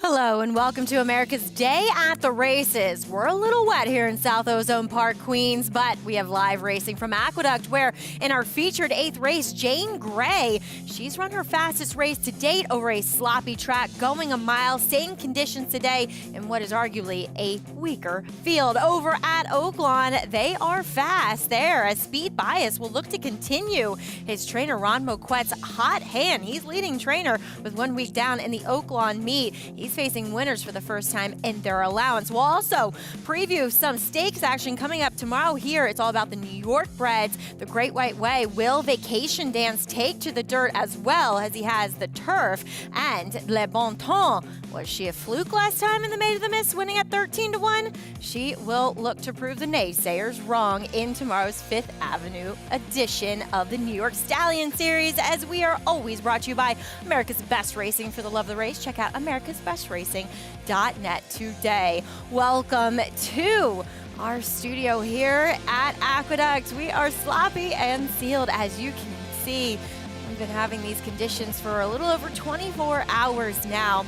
Hello and welcome to America's Day at the Races. We're a little wet here in South Ozone Park, Queens, but we have live racing from Aqueduct where in our featured 8th race, Jane Gray, she's run her fastest race to date over a sloppy track, going a mile, same conditions today in what is arguably a weaker field. Over at Oaklawn, they are fast there as Speed Bias will look to continue his trainer Ron Moquette's hot hand. He's leading trainer with 1 week down in the Oaklawn meet. He's facing winners for the first time in their allowance. We'll also preview some stakes action coming up tomorrow here. It's all about the New York breds. The Great White Way. Will Vacation Dance take to the dirt as well as he has the turf? And Le Bon Temps. Was she a fluke last time in the Maid of the Mist, winning at 13-1? She will look to prove the naysayers wrong in tomorrow's 5th Avenue edition of the New York Stallion Series, as we are always brought to you by America's Best Racing. For the love of the race, check out americasbestracing.net today. Welcome to our studio here at Aqueduct. We are sloppy and sealed, as you can see. We've been having these conditions for a little over 24 hours now,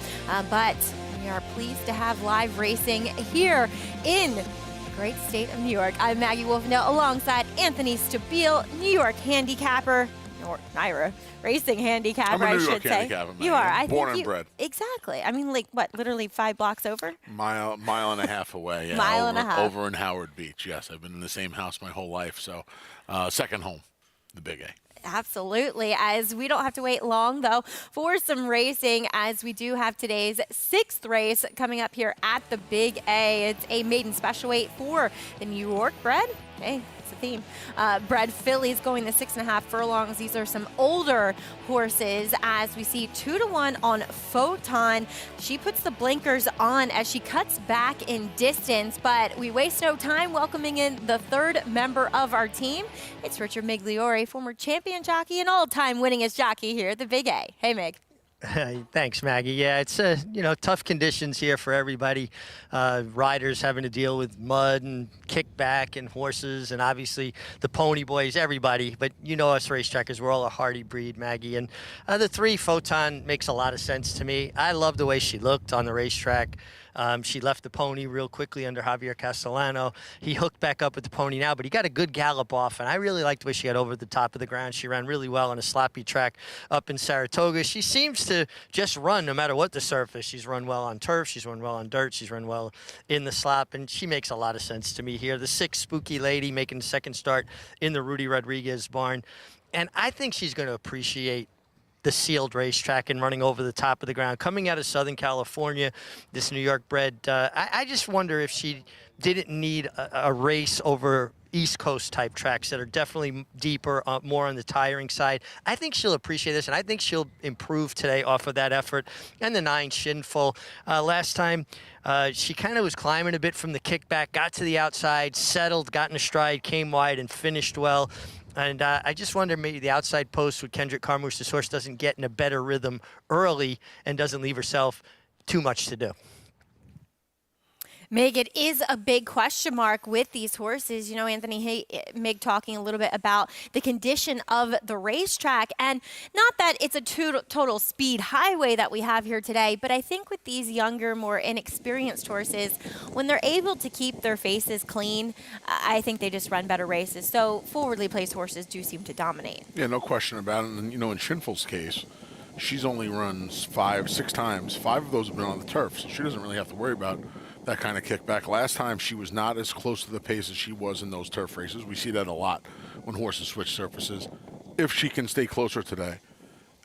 but we are pleased to have live racing here in the great state of New York. I'm Maggie Wolfenau alongside Anthony Stabile, New York handicapper, or NYRA racing handicapper, I should say. You are. I born think and bred. Exactly. I mean, like, what, literally 5 blocks over? Mile and a half away. Yeah, Mile and a half. Over in Howard Beach, yes. I've been in the same house my whole life, so second home, the Big A. Absolutely, as we don't have to wait long, though, for some racing, as we do have today's 6th race coming up here at the Big A. It's a maiden special weight for the New York bred. Hey, it's a theme. Bred fillies going the 6.5 furlongs. These are some older horses, as we see 2-1 on Photon. She puts the blinkers on as she cuts back in distance, but we waste no time welcoming in the 3rd member of our team. It's Richard Migliore, former champion jockey and all-time winningest jockey here at the Big A. Hey, Mig. Thanks, Maggie. Yeah, it's tough conditions here for everybody. Riders having to deal with mud and kickback and horses, and obviously the pony boys, everybody. But you know us racetrackers, we're all a hardy breed, Maggie. And the 3 Photon makes a lot of sense to me. I love the way she looked on the racetrack. She left the pony real quickly under Javier Castellano. He hooked back up with the pony now, but he got a good gallop off, and I really liked the way she got over the top of the ground. She ran really well on a sloppy track up in Saratoga. She seems to just run no matter what the surface. She's run well on turf. She's run well on dirt. She's run well in the slop, and she makes a lot of sense to me here. The 6 Spooky Lady making the 2nd start in the Rudy Rodriguez barn, and I think she's going to appreciate the sealed racetrack and running over the top of the ground. Coming out of Southern California, this New York bred, I just wonder if she didn't need a race over East Coast type tracks that are definitely deeper, more on the tiring side. I think she'll appreciate this, and I think she'll improve today off of that effort. And the 9 Shinful. Last time, she kind of was climbing a bit from the kickback, got to the outside, settled, got in a stride, came wide, and finished well. And I just wonder maybe the outside post with Kendrick Carmouche, this horse doesn't get in a better rhythm early and doesn't leave herself too much to do. Mig, it is a big question mark with these horses. You know, Anthony, Mig talking a little bit about the condition of the racetrack, and not that it's a total speed highway that we have here today, but I think with these younger, more inexperienced horses, when they're able to keep their faces clean, I think they just run better races. So forwardly placed horses do seem to dominate. Yeah, no question about it. And, you know, in Shinful's case, she's only run 5-6 times. 5 of those have been on the turf, so she doesn't really have to worry about that kind of kickback. Last time she was not as close to the pace as she was in those turf races. We see that a lot when horses switch surfaces. If she can stay closer today,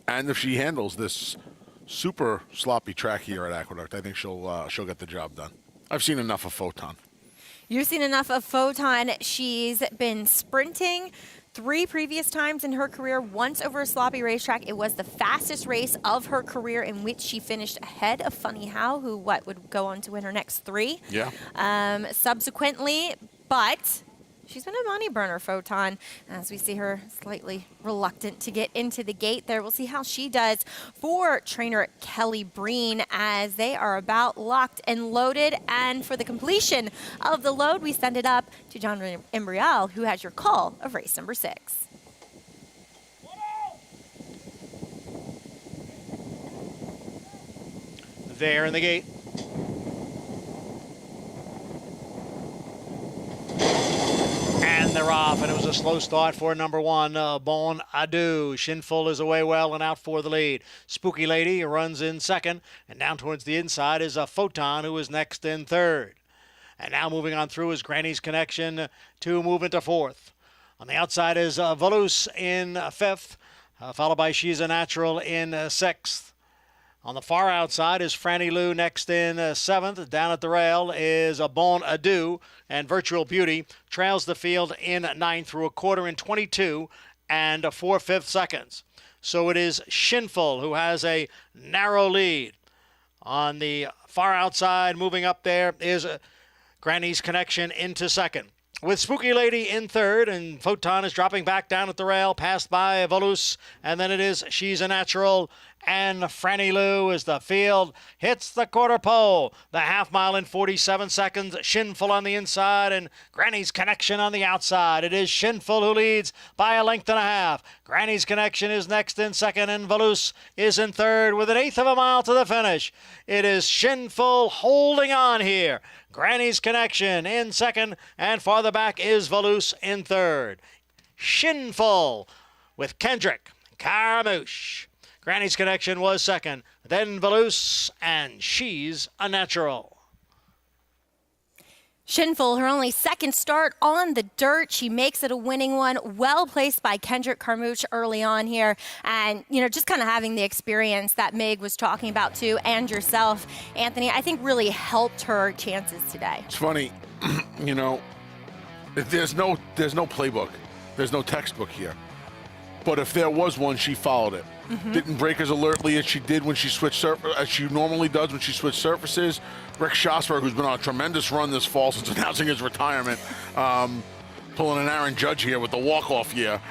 and if she handles this super sloppy track here at Aqueduct, I think she'll get the job done. I've seen enough of Photon. You've seen enough of Photon. She's been sprinting 3 previous times in her career, once over a sloppy racetrack. It was the fastest race of her career, in which she finished ahead of Funny How, who would go on to win her next 3. Yeah. Subsequently, but she's been a money burner, Photon, as we see her slightly reluctant to get into the gate there. We'll see how she does for trainer Kelly Breen, as they are about locked and loaded. And for the completion of the load, we send it up to John Imbrial, who has your call of race number 6. there in the gate. And they're off, and it was a slow start for number 1, Bon Adieu. Shinful is away well and out for the lead. Spooky Lady runs in second, and down towards the inside is a Photon, who is next in third. And now moving on through is Granny's Connection to move into fourth. On the outside is Volus in fifth, followed by She's a Natural in sixth. On the far outside is Franny Lou next in seventh. Down at the rail is a Bon Adieu, and Virtual Beauty trails the field in ninth through a quarter in 22 and 4/5 seconds. So it is Shinful who has a narrow lead. On the far outside, moving up there, is Granny's Connection into second, with Spooky Lady in third, and Photon is dropping back down at the rail, passed by Volus, and then it is She's a Natural and Franny Lou as the field hits the quarter pole. The half mile in 47 seconds. Shinful on the inside and Granny's Connection on the outside. It is Shinful who leads by a length and a half. Granny's Connection is next in second, and Volus is in third with an eighth of a mile to the finish. It is Shinful holding on here. Granny's Connection in second, and farther back is Volus in third. Shinful with Kendrick Carmouche. Granny's Connection was second, then Volus, and She's a Natural. Shinful, her only second start on the dirt. She makes it a winning one. Well placed by Kendrick Carmouche early on here. And, just kind of having the experience that Meg was talking about too, and yourself, Anthony, I think really helped her chances today. It's funny, there's no playbook. There's no textbook here. But if there was one, she followed it. Didn't break as alertly as she did when she switched as she normally does when she switched surfaces. Rick Schosberg, who's been on a tremendous run this fall since announcing his retirement, pulling an Aaron Judge here with the walk-off year.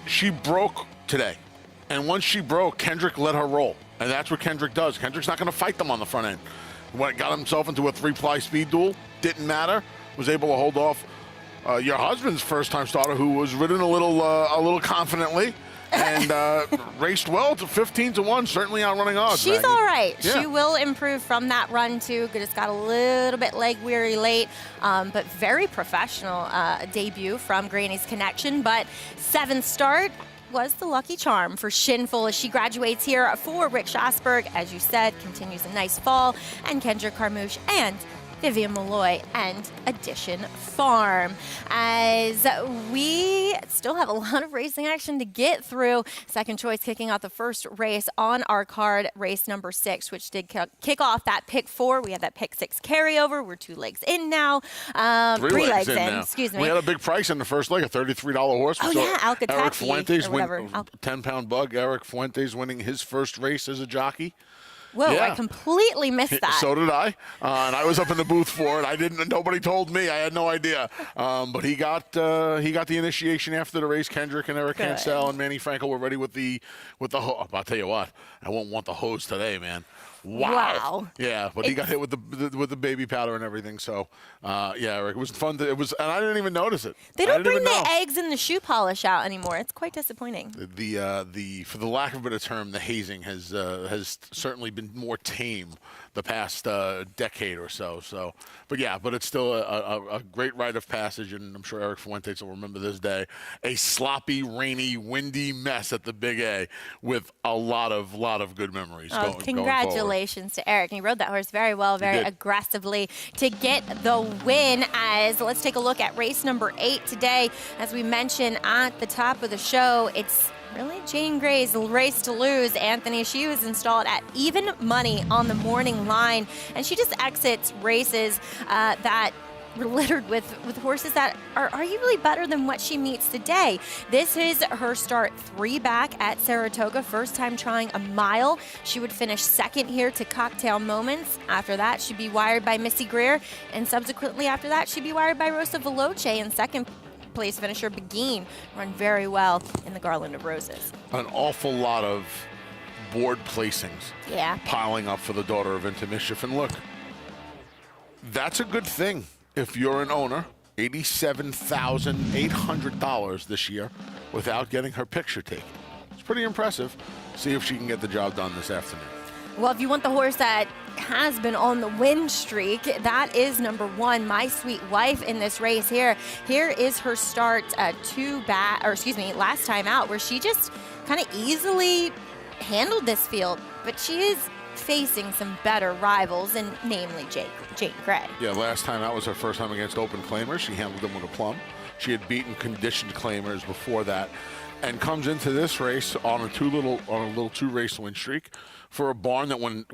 She broke today. And once she broke, Kendrick let her roll. And that's what Kendrick does. Kendrick's not going to fight them on the front end. When it got himself into a 3-ply speed duel, didn't matter. Was able to hold off your husband's first-time starter, who was ridden a little confidently. And raced well to 15-1, certainly outrunning odds. She's Maggie. all right. Yeah. She will improve from that run, too. Just got a little bit leg weary late, but very professional debut from Granny's Connection. But seventh start was the lucky charm for Shinful as she graduates here for Rick Schosberg. As you said, continues a nice fall, and Kendrick Carmouche and Vivian Malloy and Addition Farm. As we still have a lot of racing action to get through. Second choice kicking off the first race on our card, race number 6, which did kick off that pick 4. We have that pick 6 carryover. We're 2 legs in now. Three legs in now. Excuse me. We had a big price in the first leg, a $33 horse. Oh, yeah, Alcatraz. Eric Fuentes, 10-pound bug. Eric Fuentes winning his first race as a jockey. Whoa, yeah. I completely missed that. So did I. And I was up in the booth for it. Nobody told me. I had no idea. But he got the initiation after the race. Kendrick and Eric Cancel and Manny Franco were ready with the hose. I'll tell you what, I won't want the hose today, man. Wow. Yeah, but he got hit with the baby powder and everything. So, Eric, it was fun. And I didn't even notice it. They don't bring the eggs and the shoe polish out anymore. It's quite disappointing. For the lack of a better term, the hazing has certainly been more tame the past decade or so. So, but it's still a great rite of passage, and I'm sure Eric Fuentes will remember this day. A sloppy, rainy, windy mess at the Big A with a lot of good memories. Congratulations to Eric. He rode that horse very well, very aggressively to get the win. As let's take a look at race number 8 today. As we mentioned at the top of the show, it's really Jane Gray's race to lose. Anthony, she was installed at even money on the morning line, and she just exits races that were littered with horses that are arguably better than what she meets today. This is her start 3 back at Saratoga, first time trying a mile. She would finish second here to Cocktail Moments. After that, she'd be wired by Missy Greer, and subsequently after that, she'd be wired by Rosa Veloce, and second place finisher Beguine run very well in the Garland of Roses. An awful lot of board placings piling up for the daughter of Into Mischief. And look, that's a good thing. If you're an owner, $87,800 this year without getting her picture taken. It's pretty impressive. See if she can get the job done this afternoon. Well, if you want the horse that has been on the win streak, that is number 1, My Sweet Wife, in this race here. Here is her start last time out, where she just kind of easily handled this field, but she is facing some better rivals, and namely Jane Gray. Yeah, last time that was her first time against open claimers. She handled them with a plum. She had beaten conditioned claimers before that, and comes into this race on a little 2-race win streak for a barn that when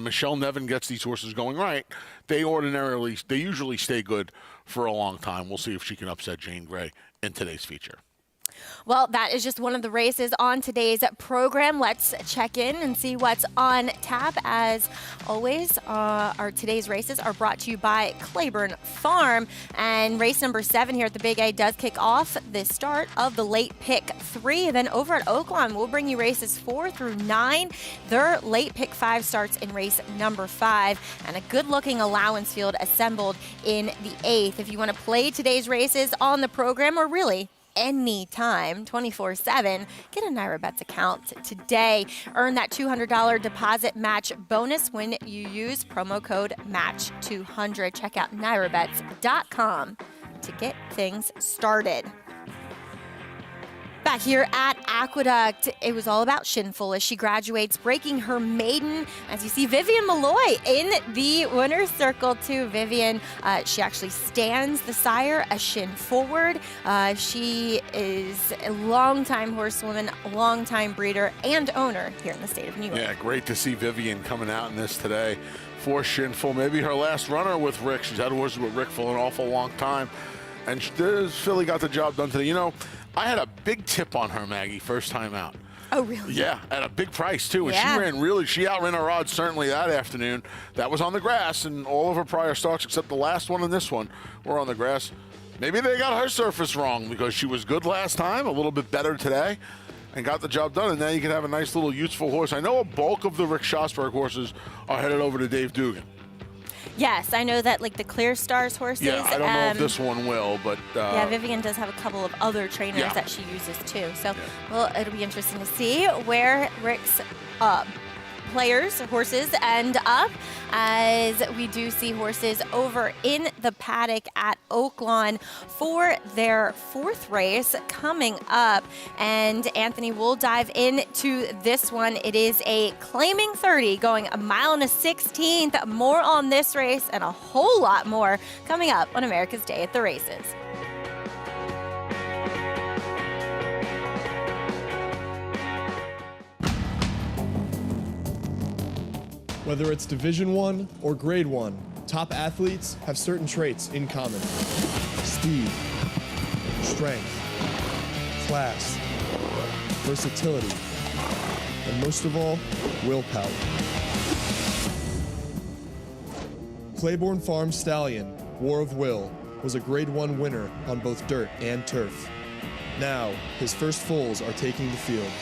Michelle Nevin gets these horses going right, they usually stay good for a long time. We'll see if she can upset Jane Gray in today's feature. Well, that is just one of the races on today's program. Let's check in and see what's on tap. As always, our today's races are brought to you by Claiborne Farm. And race number 7 here at the Big A does kick off the start of the late pick 3. And then over at Oaklawn, we'll bring you races 4 through 9. Their late pick 5 starts in race number 5. And a good-looking allowance field assembled in the 8th. If you want to play today's races on the program, or really anytime, 24/7, get a NYRA account today. Earn that $200 deposit match bonus when you use promo code MATCH200. Check out NYRABets.com to get things started. Back here at Aqueduct, it was all about Shinful as she graduates, breaking her maiden. As you see, Vivian Malloy in the winner's circle too. Vivian, she actually stands the sire a shin forward. She is a longtime horsewoman, longtime breeder and owner here in the state of New York. Yeah, great to see Vivian coming out in this today for Shinful. Maybe her last runner with Rick. She's had horses with Rick for an awful long time. And Philly got the job done today. You know, I had a big tip on her, Maggie, first time out. Oh, really? Yeah, at a big price, too. And Yeah. she outran her odds certainly that afternoon. That was on the grass, and all of her prior starts, except the last one and this one, were on the grass. Maybe they got her surface wrong because she was good last time, a little bit better today, and got the job done. And now you can have a nice little useful horse. I know a bulk of the Rick Schosberg horses are headed over to Dave Dugan. Yes, I know that, like the Clear Stars horses. Yeah, I don't know if this one will, but yeah, Vivian does have a couple of other trainers that she uses too. So, well, it'll be interesting to see where Rick's horses end up, as we do see horses over in the paddock at Oaklawn for their 4th race coming up. And Anthony, we'll dive into this one. It is a claiming 30 going 1.16 miles. More on this race and a whole lot more coming up on America's Day at the Races. Whether it's Division I or Grade 1, top athletes have certain traits in common. Speed, strength, class, versatility, and most of all, willpower. Claiborne Farm Stallion, War of Will, was a Grade 1 winner on both dirt and turf. Now, his first foals are taking the field.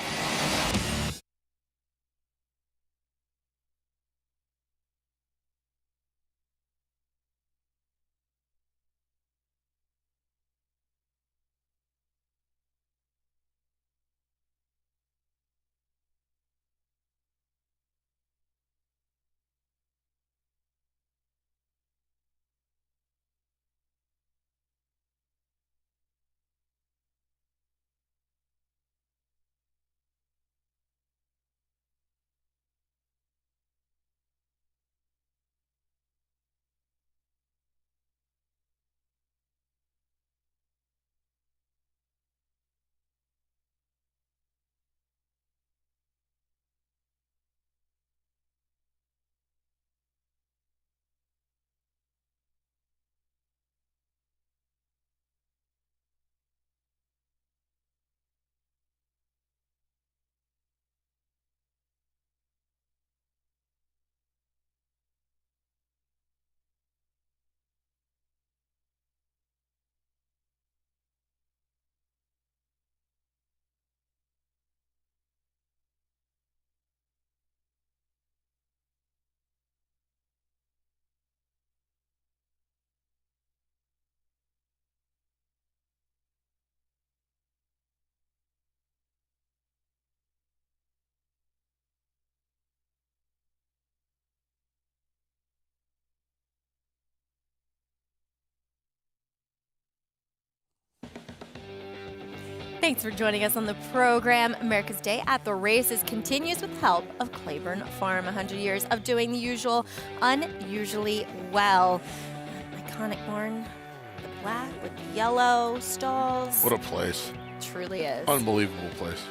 Thanks for joining us on the program. America's Day at the Races continues with help of Claiborne Farm. 100 years of doing the usual unusually well. Iconic barn, the black with the yellow stalls. What a place. Truly is. Unbelievable place.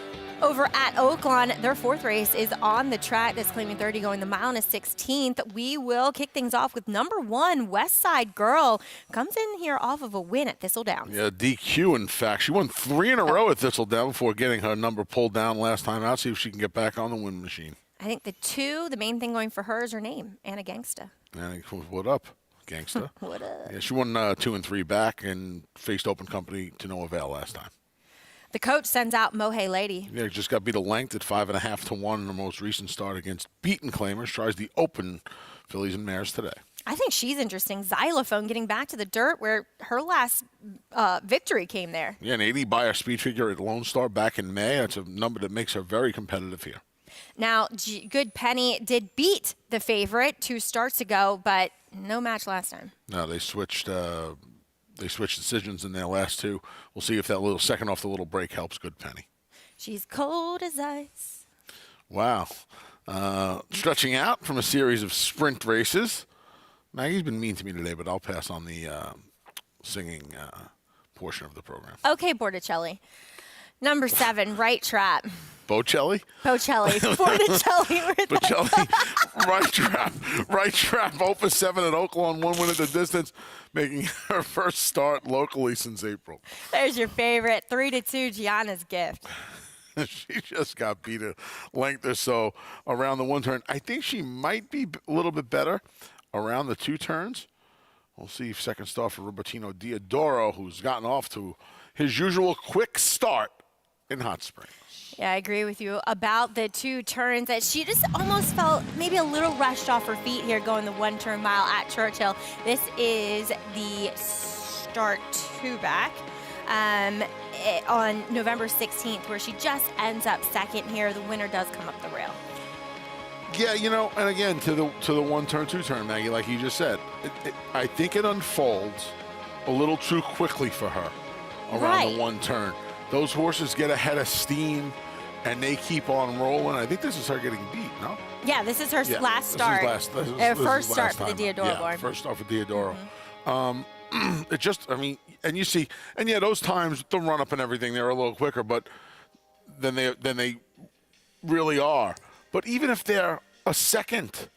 Over at Oaklawn, their 4th race is on the track. That's claiming 30, going the mile and a 16th. We will kick things off with number 1, West Side Girl. Comes in here off of a win at Thistledowns. Yeah, DQ, in fact. She won 3 in a row at Thistledown before getting her number pulled down last time out. See if she can get back on the win machine. I think the main thing going for her is her name, Anna Gangsta. What up, Gangsta? What up? Yeah, she won 2 and 3 back and faced Open Company to no avail last time. The coach sends out Mohey Lady. Yeah, just got beat a length at 5.5 to 1 in her most recent start against beaten claimers. Tries the Open fillies and mares today. I think she's interesting. Xylophone getting back to the dirt where her last victory came there. Yeah, an 80 buyer speed figure at Lone Star back in May. That's a number that makes her very competitive here. Now, Good Penny did beat the favorite 2 starts ago, but no match last time. No, they switched decisions in their last 2. We'll see if that little second off the little break helps Good Penny. She's cold as ice. Wow. Stretching out from a series of sprint races. Maggie's been mean to me today, but I'll pass on the singing portion of the program. Okay, Borticelli. Number 7, Right Trap. Bocelli? Bocelli. Borticelli. Bocelli. Right trap. Opus 7 at Oaklawn. 1 win at the distance, making her first start locally since April. There's your favorite. 3-2, Gianna's Gift. She just got beat a length or so around the 1 turn. I think she might be a little bit better around the 2 turns. We'll see if second start for Robertino Diodoro, who's gotten off to his usual quick start in Hot Springs. Yeah, I agree with you about the 2 turns. That she just almost felt maybe a little rushed off her feet here going the 1 turn mile at Churchill. This is the start 2 back on November 16th, where she just ends up second here. The winner does come up the rail. Yeah, and again, to the 1 turn, 2 turn, Maggie, like you just said, I think it unfolds a little too quickly for her around the 1 turn. Those horses get ahead of steam, and they keep on rolling. I think this is her getting beat, no? Yeah, this is her last start. First start for the Diodoro barn. First start for Diodoro. It just, and you see, and yeah, those times, the run-up and everything, they're a little quicker, but than they really are. But even if they're a second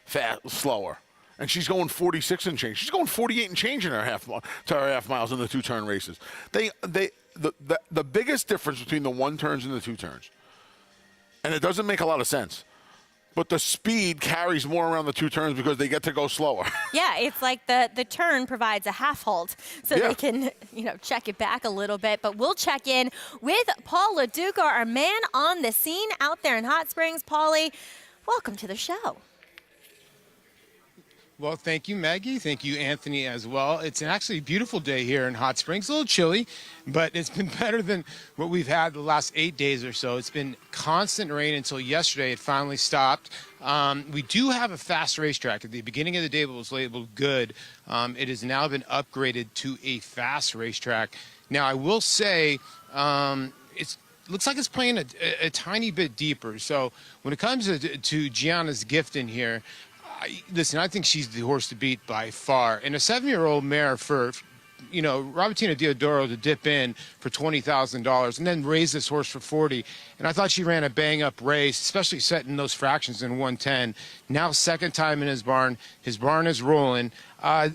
slower, and she's going 46 and change, she's going 48 and change in her half miles in the 2 turn races. The biggest difference between the 1 turns and the 2 turns, and it doesn't make a lot of sense, but the speed carries more around the 2 turns because they get to go slower. Yeah, it's like the turn provides a half halt, so they can check it back a little bit. But we'll check in with Paul LaDuca, our man on the scene out there in Hot Springs. Paulie, welcome to the show. Well, thank you, Maggie. Thank you, Anthony, as well. It's an actually beautiful day here in Hot Springs. A little chilly, but it's been better than what we've had the last 8 days or so. It's been constant rain until yesterday. It finally stopped. We do have a fast racetrack. At the beginning of the day, it was labeled good. It has now been upgraded to a fast racetrack. Now, I will say it looks like it's playing a tiny bit deeper. So when it comes to Gianna's Gift in here, listen, I think she's the horse to beat by far. And a 7-year-old mare for, Robertina Diodoro to dip in for $20,000 and then raise this horse for $40,000. And I thought she ran a bang-up race, especially setting those fractions in 110. Now 2nd time in his barn. His barn is rolling. I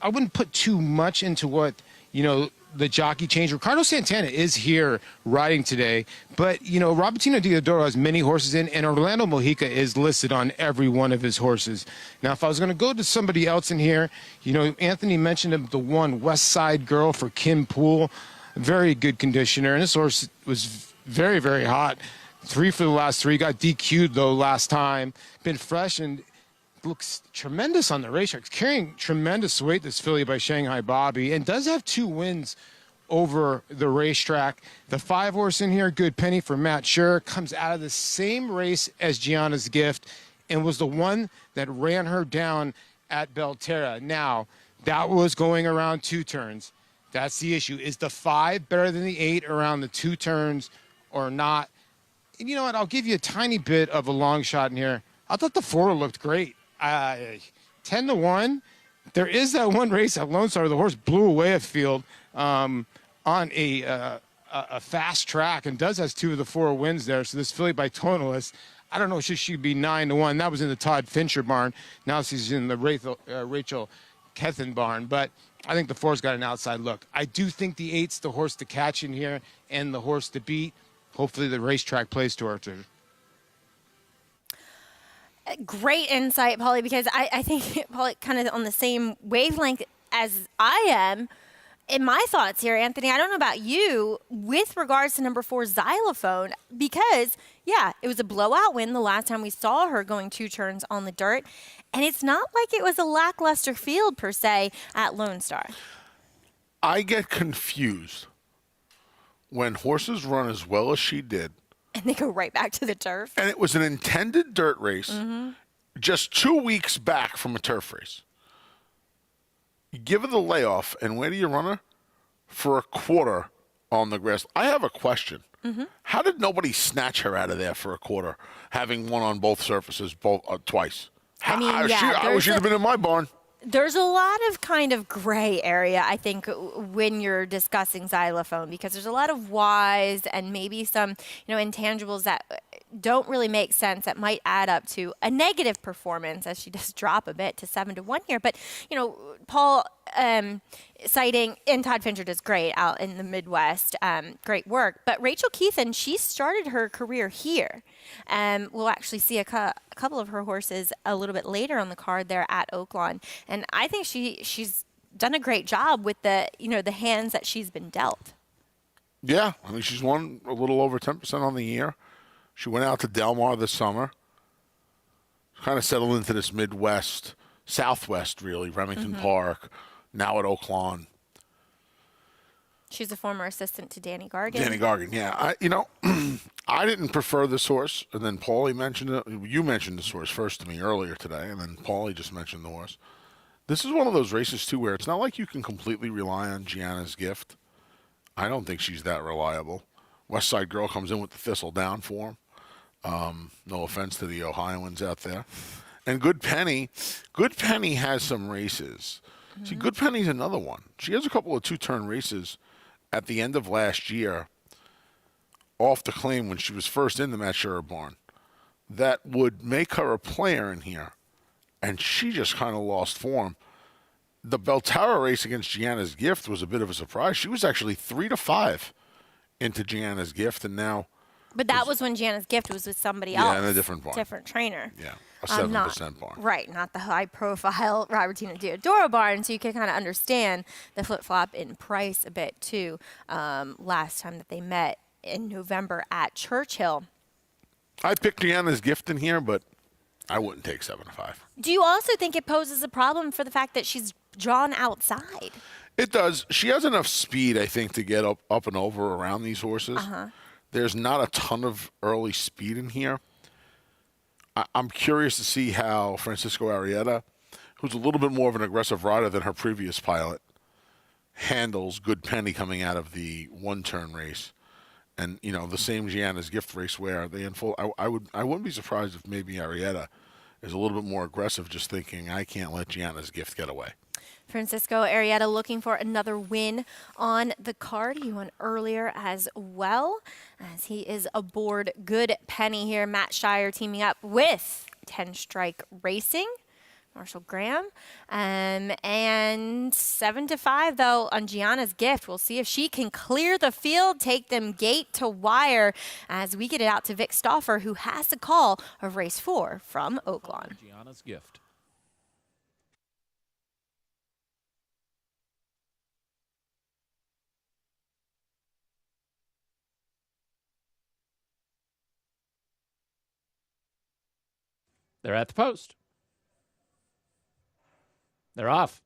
wouldn't put too much into what, the jockey change. Ricardo Santana is here riding today, but Robertino Diodoro has many horses in, and Orlando Mojica is listed on every one of his horses. Now, if I was going to go to somebody else in here, Anthony mentioned the 1 West Side Girl for Kim Poole, very good conditioner, and this horse was very, very hot. 3 for the last 3, got DQ'd though last time. Been fresh and looks tremendous on the racetrack. Carrying tremendous weight, this filly by Shanghai Bobby, and does have 2 wins over the racetrack. The 5 horse in here, Good Penny for Matt Scher, comes out of the same race as Gianna's Gift and was the one that ran her down at Belterra. Now, that was going around 2 turns. That's the issue. Is the 5 better than the 8 around the 2 turns or not? And you know what? I'll give you a tiny bit of a long shot in here. I thought the 4 looked great. 10-1. There is that one race at Lone Star. The horse blew away a field on a fast track and has 2 of the 4 wins there. So this filly by Tonalist, I don't know, should she be 9-1? That was in the Todd Fincher barn. Now she's in the Rachel Kethen barn. But I think the 4's got an outside look. I do think the 8's the horse to catch in here and the horse to beat. Hopefully the racetrack plays to her too. Great insight, Paulie, because I think Paulie kind of on the same wavelength as I am. In my thoughts here, Anthony, I don't know about you with regards to number 4 Xylophone, because, yeah, it was a blowout win the last time we saw her going 2 turns on the dirt. And it's not like it was a lackluster field, per se, at Lone Star. I get confused when horses run as well as she did. And they go right back to the turf. And it was an intended dirt race just 2 weeks back from a turf race. You give her the layoff, and where do you run her? For a quarter on the grass. I have a question. How did nobody snatch her out of there for a quarter, having won on both surfaces twice? I mean, yeah, I should have been in my barn. There's a lot of kind of gray area, I think, when you're discussing Xylophone, because there's a lot of whys and maybe some, intangibles that don't really make sense that might add up to a negative performance, as she does drop a bit to 7-1 here. But, Paul citing, and Todd Fincher does great out in the Midwest, great work. But Rachel Kethen, she started her career here. We'll actually see a couple of her horses a little bit later on the card there at Oaklawn. And I think she's done a great job with the hands that she's been dealt. Yeah, I mean, she's won a little over 10% on the year. She went out to Del Mar this summer. Kind of settled into this Midwest, Southwest, really, Remington Park, now at Oaklawn. She's a former assistant to Danny Gargan. Danny Gargan, yeah. I didn't prefer this horse, and then Paulie mentioned it. You mentioned this horse first to me earlier today, and then Paulie just mentioned the horse. This is one of those races, too, where it's not like you can completely rely on Gianna's Gift. I don't think she's that reliable. West Side Girl comes in with the thistle down for him. No offense to the Ohioans out there. And Good Penny has some races. See, Good Penny's another one. She has a couple of 2-turn races at the end of last year off the claim when she was first in the Matt Scherer barn that would make her a player in here. And she just kind of lost form. The Belterra race against Gianna's Gift was a bit of a surprise. She was actually 3-5 into Gianna's Gift, and now... But that was when Gianna's Gift was with somebody else. Yeah, in a different barn. Different trainer. Yeah, a 7% barn. Right, not the high-profile Robertina Diodoro barn, so you can kind of understand the flip-flop in price a bit, too, last time that they met in November at Churchill. I picked Gianna's Gift in here, but I wouldn't take 7-5. Do you also think it poses a problem for the fact that she's drawn outside? It does. She has enough speed, I think, to get up and over around these horses. There's not a ton of early speed in here. I'm curious to see how Francisco Arrieta, who's a little bit more of an aggressive rider than her previous pilot, handles Good Penny coming out of the 1-turn race. And, the same Gianna's Gift race where they unfold. I wouldn't be surprised if maybe Arrieta is a little bit more aggressive, just thinking, I can't let Gianna's Gift get away. Francisco Arrieta looking for another win on the card. He won earlier as well, as he is aboard Good Penny here. Matt Shire teaming up with 10 Strike Racing, Marshall Graham, and 7-5 though on Gianna's Gift. We'll see if she can clear the field, take them gate to wire as we get it out to Vic Stauffer, who has the call of race 4 from Oaklawn. Gianna's Gift. They're at the post. They're off.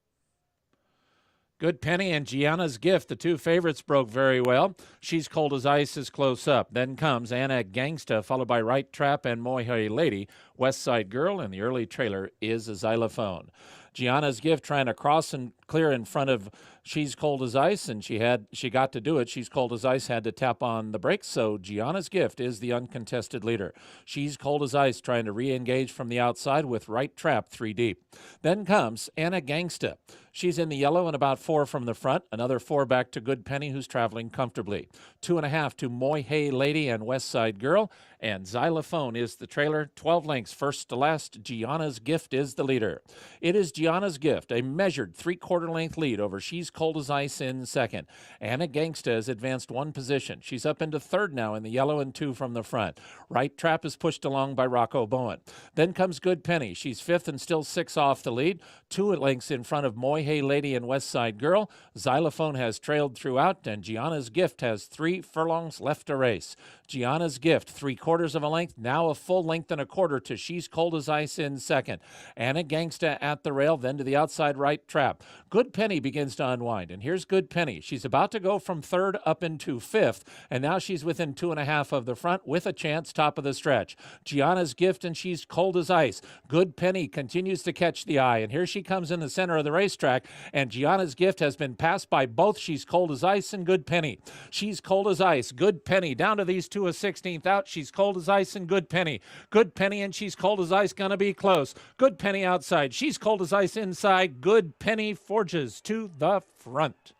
Good Penny and Gianna's Gift, the 2 favorites, broke very well. She's Cold as Ice is close up. Then comes Anna Gangsta, followed by Right Trap and Moy Lady. West Side Girl, and the early trailer is a Xylophone. Gianna's Gift trying to cross and clear in front of She's Cold as Ice, and she got to do it. She's Cold as Ice had to tap on the brakes, so Gianna's Gift is the uncontested leader. She's Cold as Ice trying to re-engage from the outside with Right Trap 3 deep. Then comes Anna Gangsta. She's in the yellow and about 4 from the front. Another 4 back to Good Penny, who's traveling comfortably. 2.5 to Moy Hay Lady and West Side Girl. And Xylophone is the trailer. 12 lengths first to last. Gianna's Gift is the leader. It is Gianna's Gift, a measured 3/4 length lead over She's Cold as Ice in second. Anna Gangsta has advanced 1 position. She's up into 3rd now in the yellow and 2 from the front. Right Trap is pushed along by Rocco Bowen. Then comes Good Penny. She's 5th and still 6 off the lead. 2 lengths in front of Moy Hay Lady and West Side Girl. Xylophone has trailed throughout, and Gianna's Gift has 3 furlongs left to race. Gianna's Gift, 3/4 of a length, now a full length and a quarter to She's Cold as Ice in second. Anna Gangsta at the rail, then to the outside Right Trap. Good Penny begins to unwind, and here's Good Penny. She's about to go from 3rd up into 5th, and now she's within 2.5 of the front with a chance top of the stretch. Gianna's Gift and She's Cold as Ice. Good Penny continues to catch the eye, and here she comes in the center of the racetrack, and Gianna's Gift has been passed by both She's Cold as Ice and Good Penny. She's Cold as Ice, Good Penny, down to these 2 a 16th out. She's Cold as Ice and Good Penny. Good Penny and She's Cold as Ice gonna be close. Good Penny outside. She's Cold as Ice inside. Good Penny forges to the front.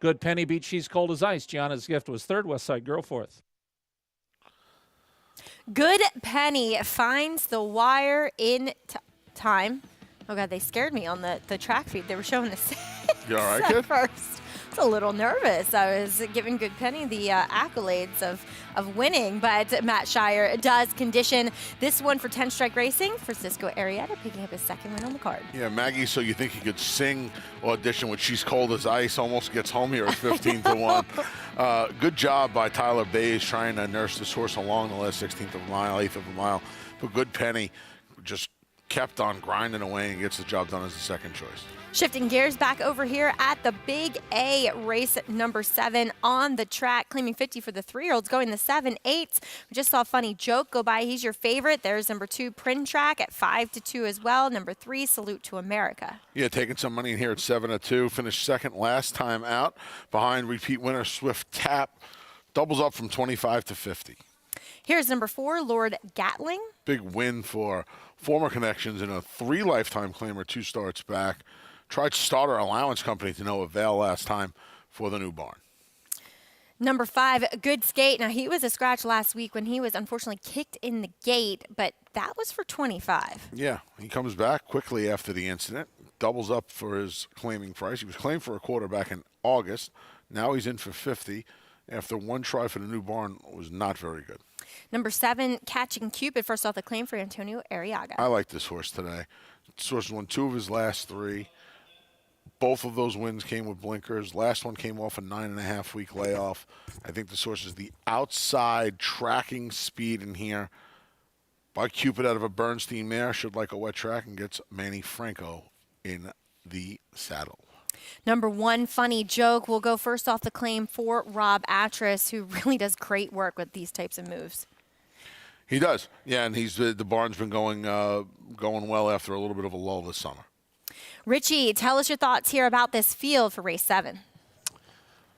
Good Penny beat She's Cold as Ice. Gianna's Gift was 3rd. West Side Girl 4th. Good Penny finds the wire in time. Oh, God, they scared me on the track feed. They were showing the You all right, at kid? first. I was a little nervous. I was giving Good Penny the accolades of winning, but Matt Shire does condition this one for 10 Strike Racing. Francisco Arrieta picking up his 2nd win on the card. Yeah, Maggie, so you think he could sing audition with She's Cold as Ice, almost gets home here at 15 to 1. Good job by Tyler Bays trying to nurse this horse along the last 16th of a mile, 8th of a mile. But Good Penny just kept on grinding away and gets the job done as the 2nd choice. Shifting gears back over here at the Big A race number 7 on the track, claiming 50 for the 3-year-olds, going the 7/8. We just saw Funny Joke go by. He's your favorite. There's number 2, Prin Track at 5 to 2 as well. Number 3, Salute to America. Yeah, taking some money in here at 7 to 2. Finished 2nd last time out. Behind repeat winner Swift Tap. Doubles up from 25 to 50. Here's number 4, Lord Gatling. Big win for former connections in a 3 lifetime claimer, 2 starts back. Tried starter allowance company to no avail last time for the new barn. Number 5, Good Skate. Now, he was a scratch last week when he was unfortunately kicked in the gate, but that was for 25. Yeah, he comes back quickly after the incident, doubles up for his claiming price. He was claimed for a quarter back in August. Now he's in for 50 after 1 try for the new barn was not very good. Number 7, Catching Cupid. First off, the claim for Antonio Arriaga. I like this horse today. This horse won 2 of his last 3. Both of those wins came with blinkers. Last one came off a 9.5-week layoff. I think this horse is the outside tracking speed in here. By Cupid out of a Bernstein mare, should like a wet track, and gets Manny Franco in the saddle. Number 1, Funny Joke, will go first off the claim for Rob Atras, who really does great work with these types of moves. He does, yeah, and the barn's been going well after a little bit of a lull this summer. Richie, tell us your thoughts here about this field for race 7.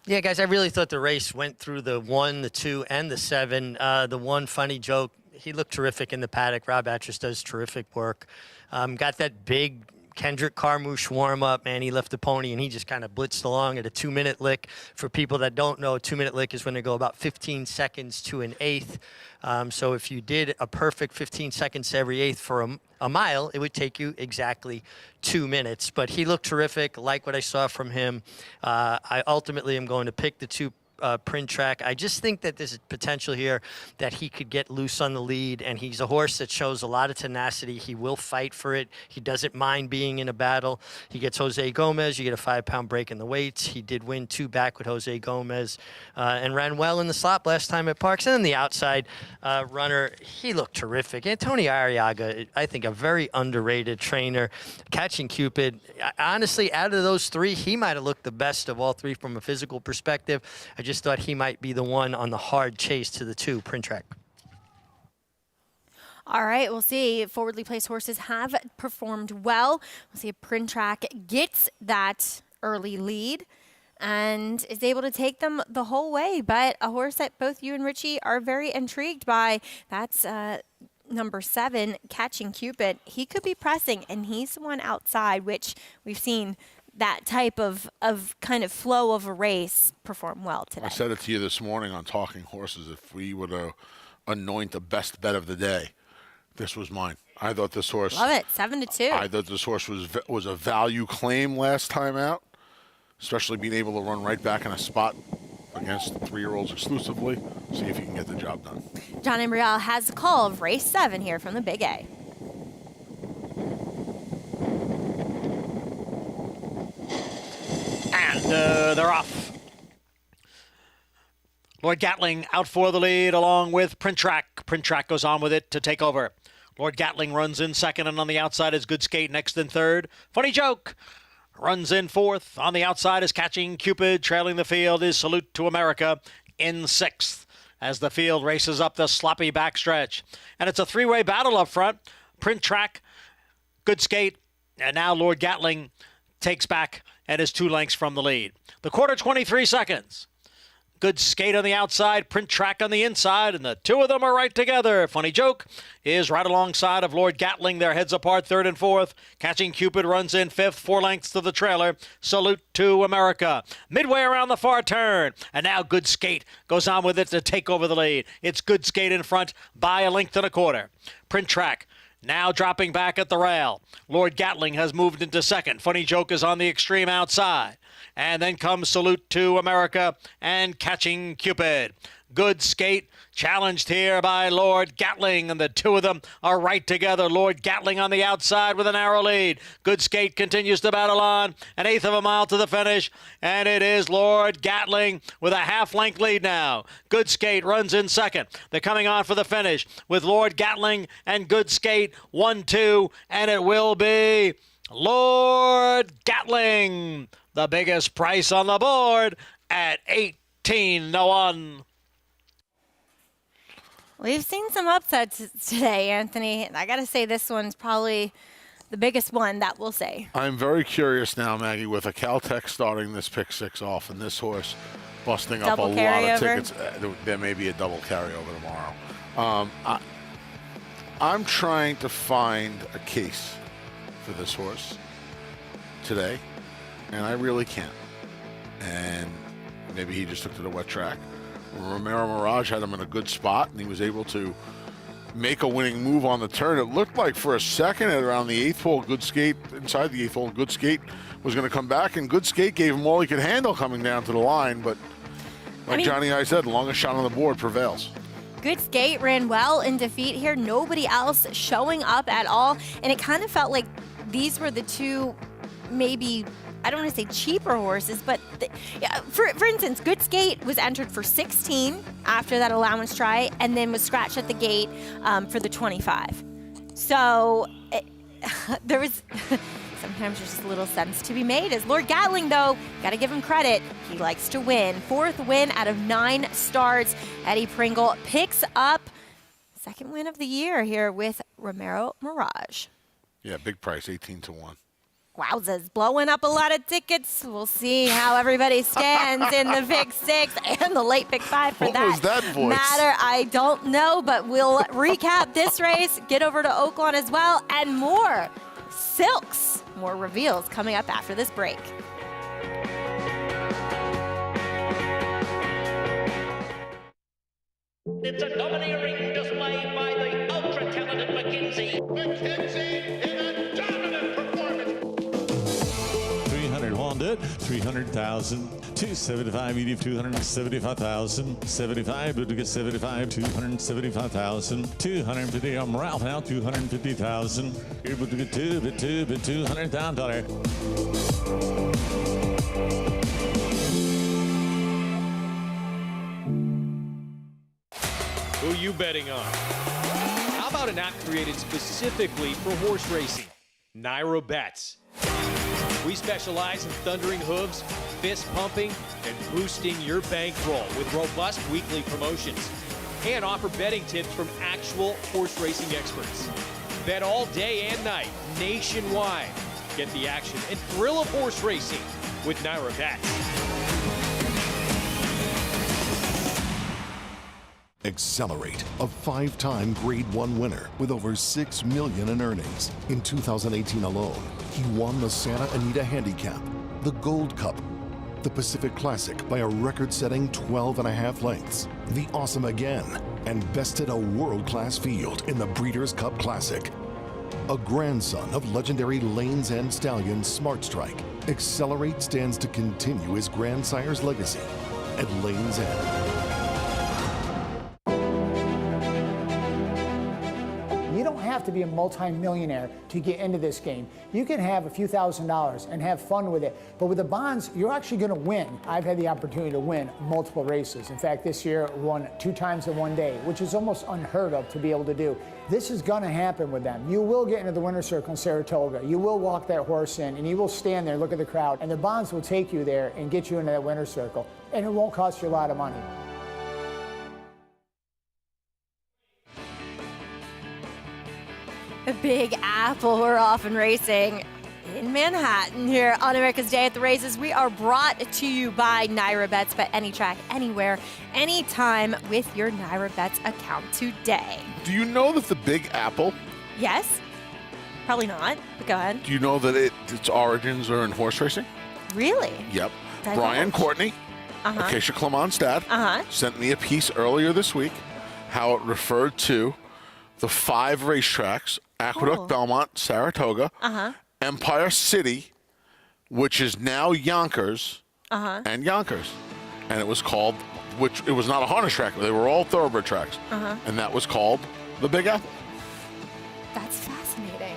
Yeah, guys, I really thought the race went through the 1, the 2, and the 7. The 1, Funny Joke, he looked terrific in the paddock. Rob Atras does terrific work. Got that big Kendrick Carmouche warm-up, man. He left the pony, and he just kind of blitzed along at a 2-minute lick. For people that don't know, a 2-minute lick is when they go about 15 seconds to an eighth. So if you did a perfect 15 seconds every eighth for a mile, it would take you exactly 2 minutes. But he looked terrific, like what I saw from him. I ultimately am going to pick the 2 Print Track. I just think that there's potential here that he could get loose on the lead, and he's a horse that shows a lot of tenacity. He will fight for it. He doesn't mind being in a battle. He gets Jose Gomez. You get a 5-pound break in the weights. He did win 2 back with Jose Gomez and ran well in the slop last time at Parks. And then the outside runner, he looked terrific. Antonio Arriaga, I think a very underrated trainer. Catching Cupid, honestly, out of those 3, he might have looked the best of all 3 from a physical perspective. I just thought he might be the one on the hard chase to the 2 Print Track. All right, we'll see. Forwardly placed horses have performed well. We'll see if Printrack gets that early lead and is able to take them the whole way. But a horse that both you and Richie are very intrigued by, that's number 7, Catching Cupid. He could be pressing, and he's the one outside, which we've seen that type of kind of flow of a race perform well today. I said it to you this morning on Talking Horses. If we were to anoint the best bet of the day, this was mine. I thought this horse. Love it, 7-2. I thought this horse was a value claim last time out, especially being able to run right back in a spot against 3-year-olds exclusively. See if he can get the job done. John Embriel has the call of race 7 here from the Big A. And they're off. Lord Gatling out for the lead along with Printrack. Printrack goes on with it to take over. Lord Gatling runs in second, and on the outside is Good Skate next in third. Funny Joke runs in fourth. On the outside is Catching Cupid. Trailing the field is Salute to America in sixth as the field races up the sloppy backstretch. And it's a 3-way battle up front. Printrack, Good Skate, and now Lord Gatling takes back and is 2 lengths from the lead. The quarter, 23 seconds. Good Skate on the outside, Printrack on the inside, and the two of them are right together. Funny Joke is right alongside of Lord Gatling. Their heads apart, third and fourth. Catching Cupid runs in fifth, 4 lengths to the trailer. Salute to America. Midway around the far turn, and now Good Skate goes on with it to take over the lead. It's Good Skate in front by 1.25 lengths. Printrack now dropping back at the rail. Lord Gatling has moved into second. Funny Joke is on the extreme outside. And then comes Salute to America and Catching Cupid. Good Skate challenged here by Lord Gatling, and the two of them are right together. Lord Gatling on the outside with a narrow lead. Good Skate continues to battle on, 1/8 of a mile to the finish, and it is Lord Gatling with a 1/2 length lead now. Good Skate runs in second. They're coming on for the finish with Lord Gatling and Good Skate 1-2, and it will be Lord Gatling, the biggest price on the board at 18-1. We've seen some upsets today, Anthony. I got to say this one's probably the biggest one that we'll say. I'm very curious now, Maggie, with a Caltech starting this pick 6 off and this horse busting up a lot of tickets. There may be a double carryover tomorrow. I'm trying to find a case for this horse today, and I really can't. And maybe he just took to the wet track. Romero Mirage had him in a good spot, and he was able to make a winning move on the turn. It looked like for a second at around the 8th hole, Good Skate, inside the 8th hole, Good Skate was going to come back, and Good Skate gave him all he could handle coming down to the line. But like Johnny I said, the longest shot on the board prevails. Good Skate ran well in defeat here. Nobody else showing up at all. And it kind of felt like these were the two maybe, I don't want to say cheaper horses, but for instance, Good Skate was entered for 16 after that allowance try and then was scratched at the gate for the 25. So there was sometimes there's just a little sense to be made. As Lord Gatling, though, got to give him credit. He likes to win. 4th win out of 9 starts. Eddie Pringle picks up 2nd win of the year here with Romero Mirage. Yeah, big price, 18-1. Wowzers, blowing up a lot of tickets. We'll see how everybody stands in the Pick 6 and the late Pick 5 for What was that voice? matter. I don't know, but we'll recap this race, get over to Oaklawn as well, and more silks, more reveals coming up after this break. It's a domineering display by the ultra-talented McKenzie. McKenzie in a dominant performance. 300 Honda, 300,000. 275 medium, 275,000. 75, but to get 75, 275,000. 250 on Ralph now, 250,000. Able to get $200,000. Who you betting on? How about an app created specifically for horse racing? Nairo Bets. We specialize in thundering hooves, fist pumping, and boosting your bankroll with robust weekly promotions. and offer betting tips from actual horse racing experts. Bet all day and night, nationwide. Get the action and thrill of horse racing with Naira Bets. Accelerate, a 5-time Grade 1 winner with over $6 million in earnings. In 2018 alone, he won the Santa Anita Handicap, the Gold Cup, the Pacific Classic by a record-setting 12.5 lengths, the Awesome Again, and bested a world-class field in the Breeders' Cup Classic. A grandson of legendary Lanes End stallion Smart Strike, Accelerate stands to continue his grandsire's legacy at Lanes End. You don't have to be a multi-millionaire to get into this game. You can have a few $1,000s and have fun with it. But with the bonds, you're actually going to win. I've had the opportunity to win multiple races. In fact, this year won 2 times in one day, which is almost unheard of to be able to do. This is going to happen with them. You will get into the winner's circle in Saratoga. You will walk that horse in, and you will stand there, look at the crowd, and the bonds will take you there and get you into that winner's circle. And it won't cost you a lot of money. A Big Apple, we're off and racing in Manhattan here on America's Day at the Races. We are brought to you by Naira Bets. Bet any track, anywhere, anytime with your Naira Bets account today. Do you know that the Big Apple? Yes? Probably not, but go ahead. Do you know that its origins are in horse racing? Really? Yep. Divulge. Brian Courtney, Acacia Clement's dad, sent me a piece earlier this week how it referred to the 5 racetracks: Aqueduct, Belmont, Saratoga, Empire City, which is now Yonkers, and Yonkers. And it was called, which it was not a harness track, they were all thoroughbred tracks. And that was called the Big Apple. That's fascinating.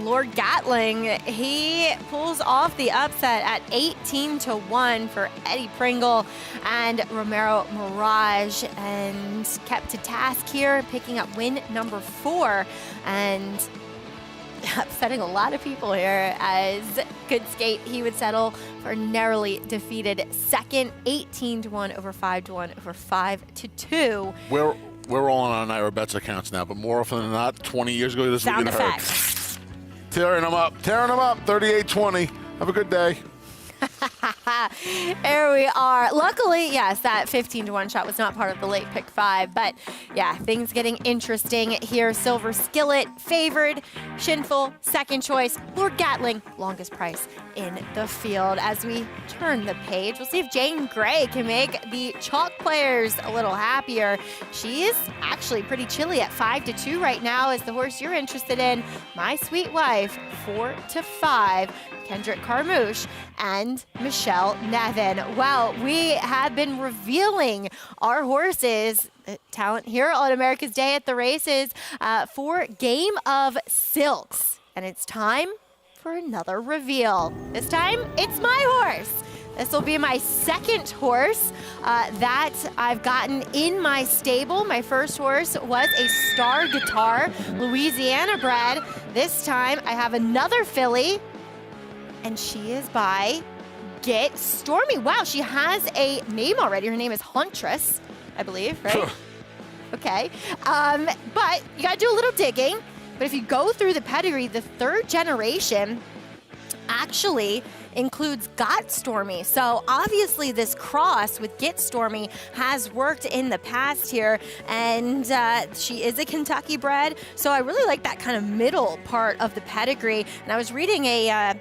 Lord Gatling, he pulls off the upset at 18-1 for Eddie Pringle and Romero Mirage, and kept to task here, picking up win number 4 and upsetting a lot of people here. As good skate, he would settle for narrowly defeated second, 18-1 over 5-1 over 5-2. We're all on our Naira Bets accounts now, but more often than not, 20 years ago, this would be heard. Tearing them up, 38-20. Have a good day. There we are. Luckily, yes, that 15-1 shot was not part of the late pick 5, but yeah, things getting interesting here. Silver Skillet favored, Shinful second choice, Lord Gatling longest price in the field. As we turn the page, we'll see if Jane Gray can make the chalk players a little happier. She is actually pretty chilly at 5-2 right now. Is the horse you're interested in, My Sweet Wife, 4-5. Kendrick Carmouche and Michelle Nevin. Well, we have been revealing our horses, talent here on America's Day at the Races, for Game of Silks. And it's time for another reveal. This time, it's my horse. This will be my second horse that I've gotten in my stable. My first horse was a Star Guitar, Louisiana bred. This time, I have another filly, and she is by Get Stormy. Wow, she has a name already. Her name is Huntress, I believe, right? Okay. But you got to do a little digging. But if you go through the pedigree, the 3rd generation actually includes Got Stormy. So obviously this cross with Get Stormy has worked in the past here, and she is a Kentucky bred. So I really like that kind of middle part of the pedigree. And I was reading a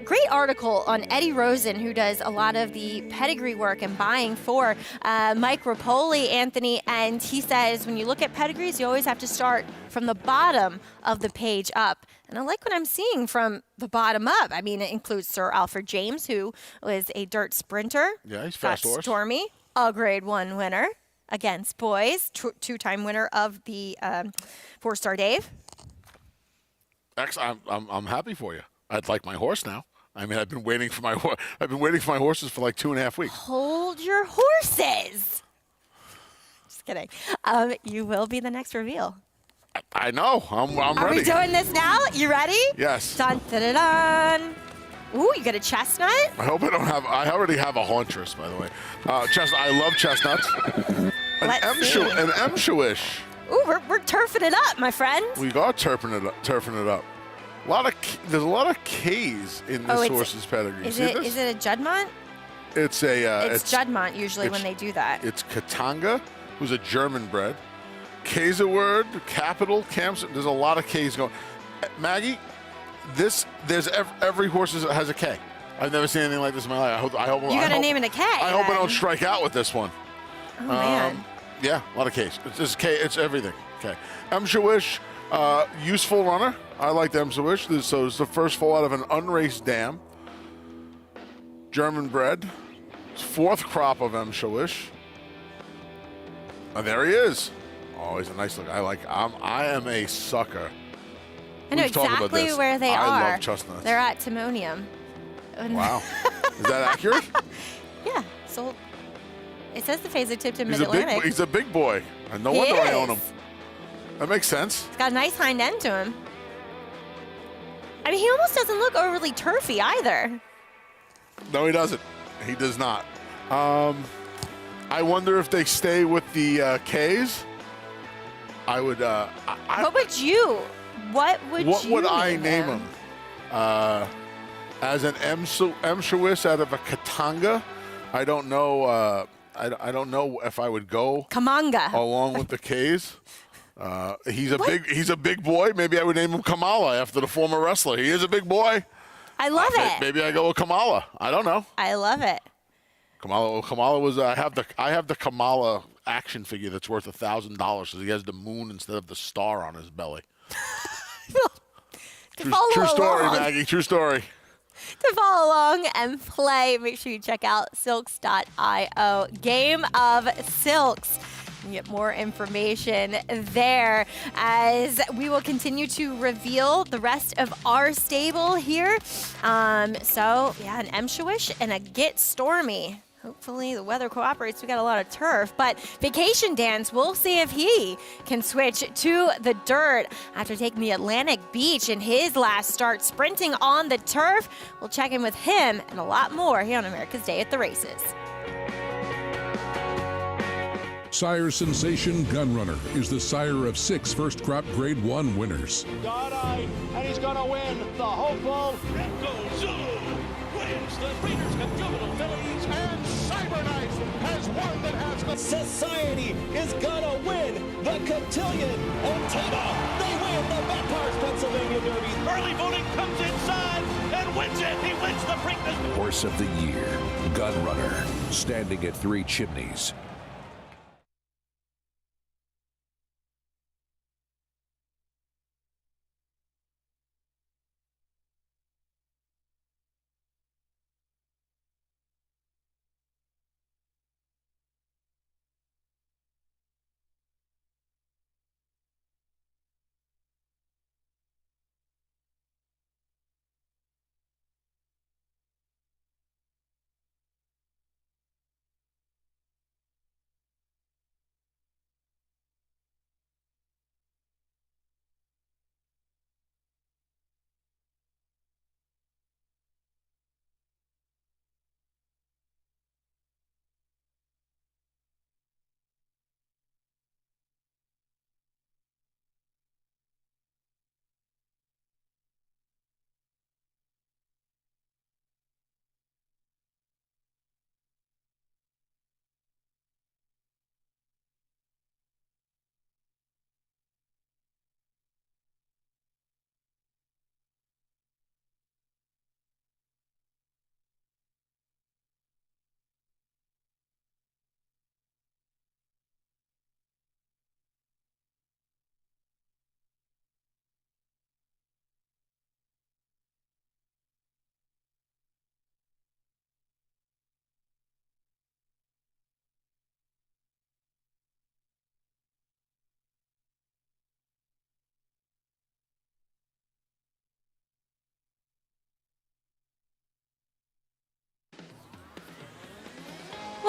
great article on Eddie Rosen, who does a lot of the pedigree work and buying for Mike Rapoli, Anthony, and he says when you look at pedigrees, you always have to start from the bottom of the page up. And I like what I'm seeing from the bottom up. I mean, it includes Sir Alfred James, who was a dirt sprinter. Yeah, he's fast horse. Stormy, a Grade 1 winner against boys, 2-time winner of the 4-Star Dave. I'm happy for you. I'd like my horse now. I mean, I've been waiting for my horses for like 2.5 weeks. Hold your horses. Just kidding. You will be the next reveal. I know. I'm ready. Are we doing this now? You ready? Yes. Dun, dun, dun, dun. Ooh, you got a chestnut? I hope I don't have. I already have a Huntress, by the way. I love chestnuts. Let's see. An Emshawish. Ooh, we're turfing it up, my friend. We are turfing it up. There's a lot of K's in this horse's pedigree. Is it a Juddmonte? It's a. It's Juddmonte usually when they do that. It's Katanga, who's a German bred. K's a word. Capital Camps. There's a lot of K's going. Maggie, every horse has a K. I've never seen anything like this in my life. I hope you got to name it a K. I hope I don't strike out with this one. Oh man. Yeah, a lot of K's. It's just K. It's everything. Okay. Emshawish, useful runner. I like the Emshawish. So it's the first foal out of an unraced dam. German bred. Fourth crop of Emshawish. There he is. Oh, he's a nice look. I am a sucker. I know exactly where they are. I love chestnuts. They're at Timonium. Wow. Is that accurate? Yeah. Sold. It says the phase tipped in Mid-Atlantic. He's a big boy. And no wonder I own him. That makes sense. He's got a nice hind end to him. I mean, he almost doesn't look overly turfy either. No, he doesn't. He does not. I wonder if they stay with the K's. I would. What would you? What would I name him? As an Emshawish out of a Katanga, I don't know. I don't know if I would go Kamanga along with the K's. He's a big boy. Maybe I would name him Kamala after the former wrestler. He is a big boy. I love it. Maybe I go with Kamala. I don't know. I love it. Kamala was. I have the Kamala action figure that's worth $1,000 because he has the moon instead of the star on his belly. True story, Maggie. True story. To follow along and play, make sure you check out silks.io. Game of Silks. You get more information there as we will continue to reveal the rest of our stable here. An Emshawish and a Get Stormy. Hopefully the weather cooperates. We got a lot of turf, but Vacation Dance, we'll see if he can switch to the dirt after taking the Atlantic Beach in his last start, sprinting on the turf. We'll check in with him and a lot more here on America's Day at the Races. Sire Sensation Gunrunner is the sire of 6 first crop Grade 1 winners. God-eyed, and he's going to win the hopeful Red Zulu wins the Breeders' Cup Juvenile Fillies, and Cyberknife has won the Haskell. Society is gonna win the Cotillion, and Tama, they win the Bathurst, Pennsylvania Derby. Early voting comes inside and wins it. He wins the Preakness. Horse of the Year, Gunrunner, standing at 3 Chimneys.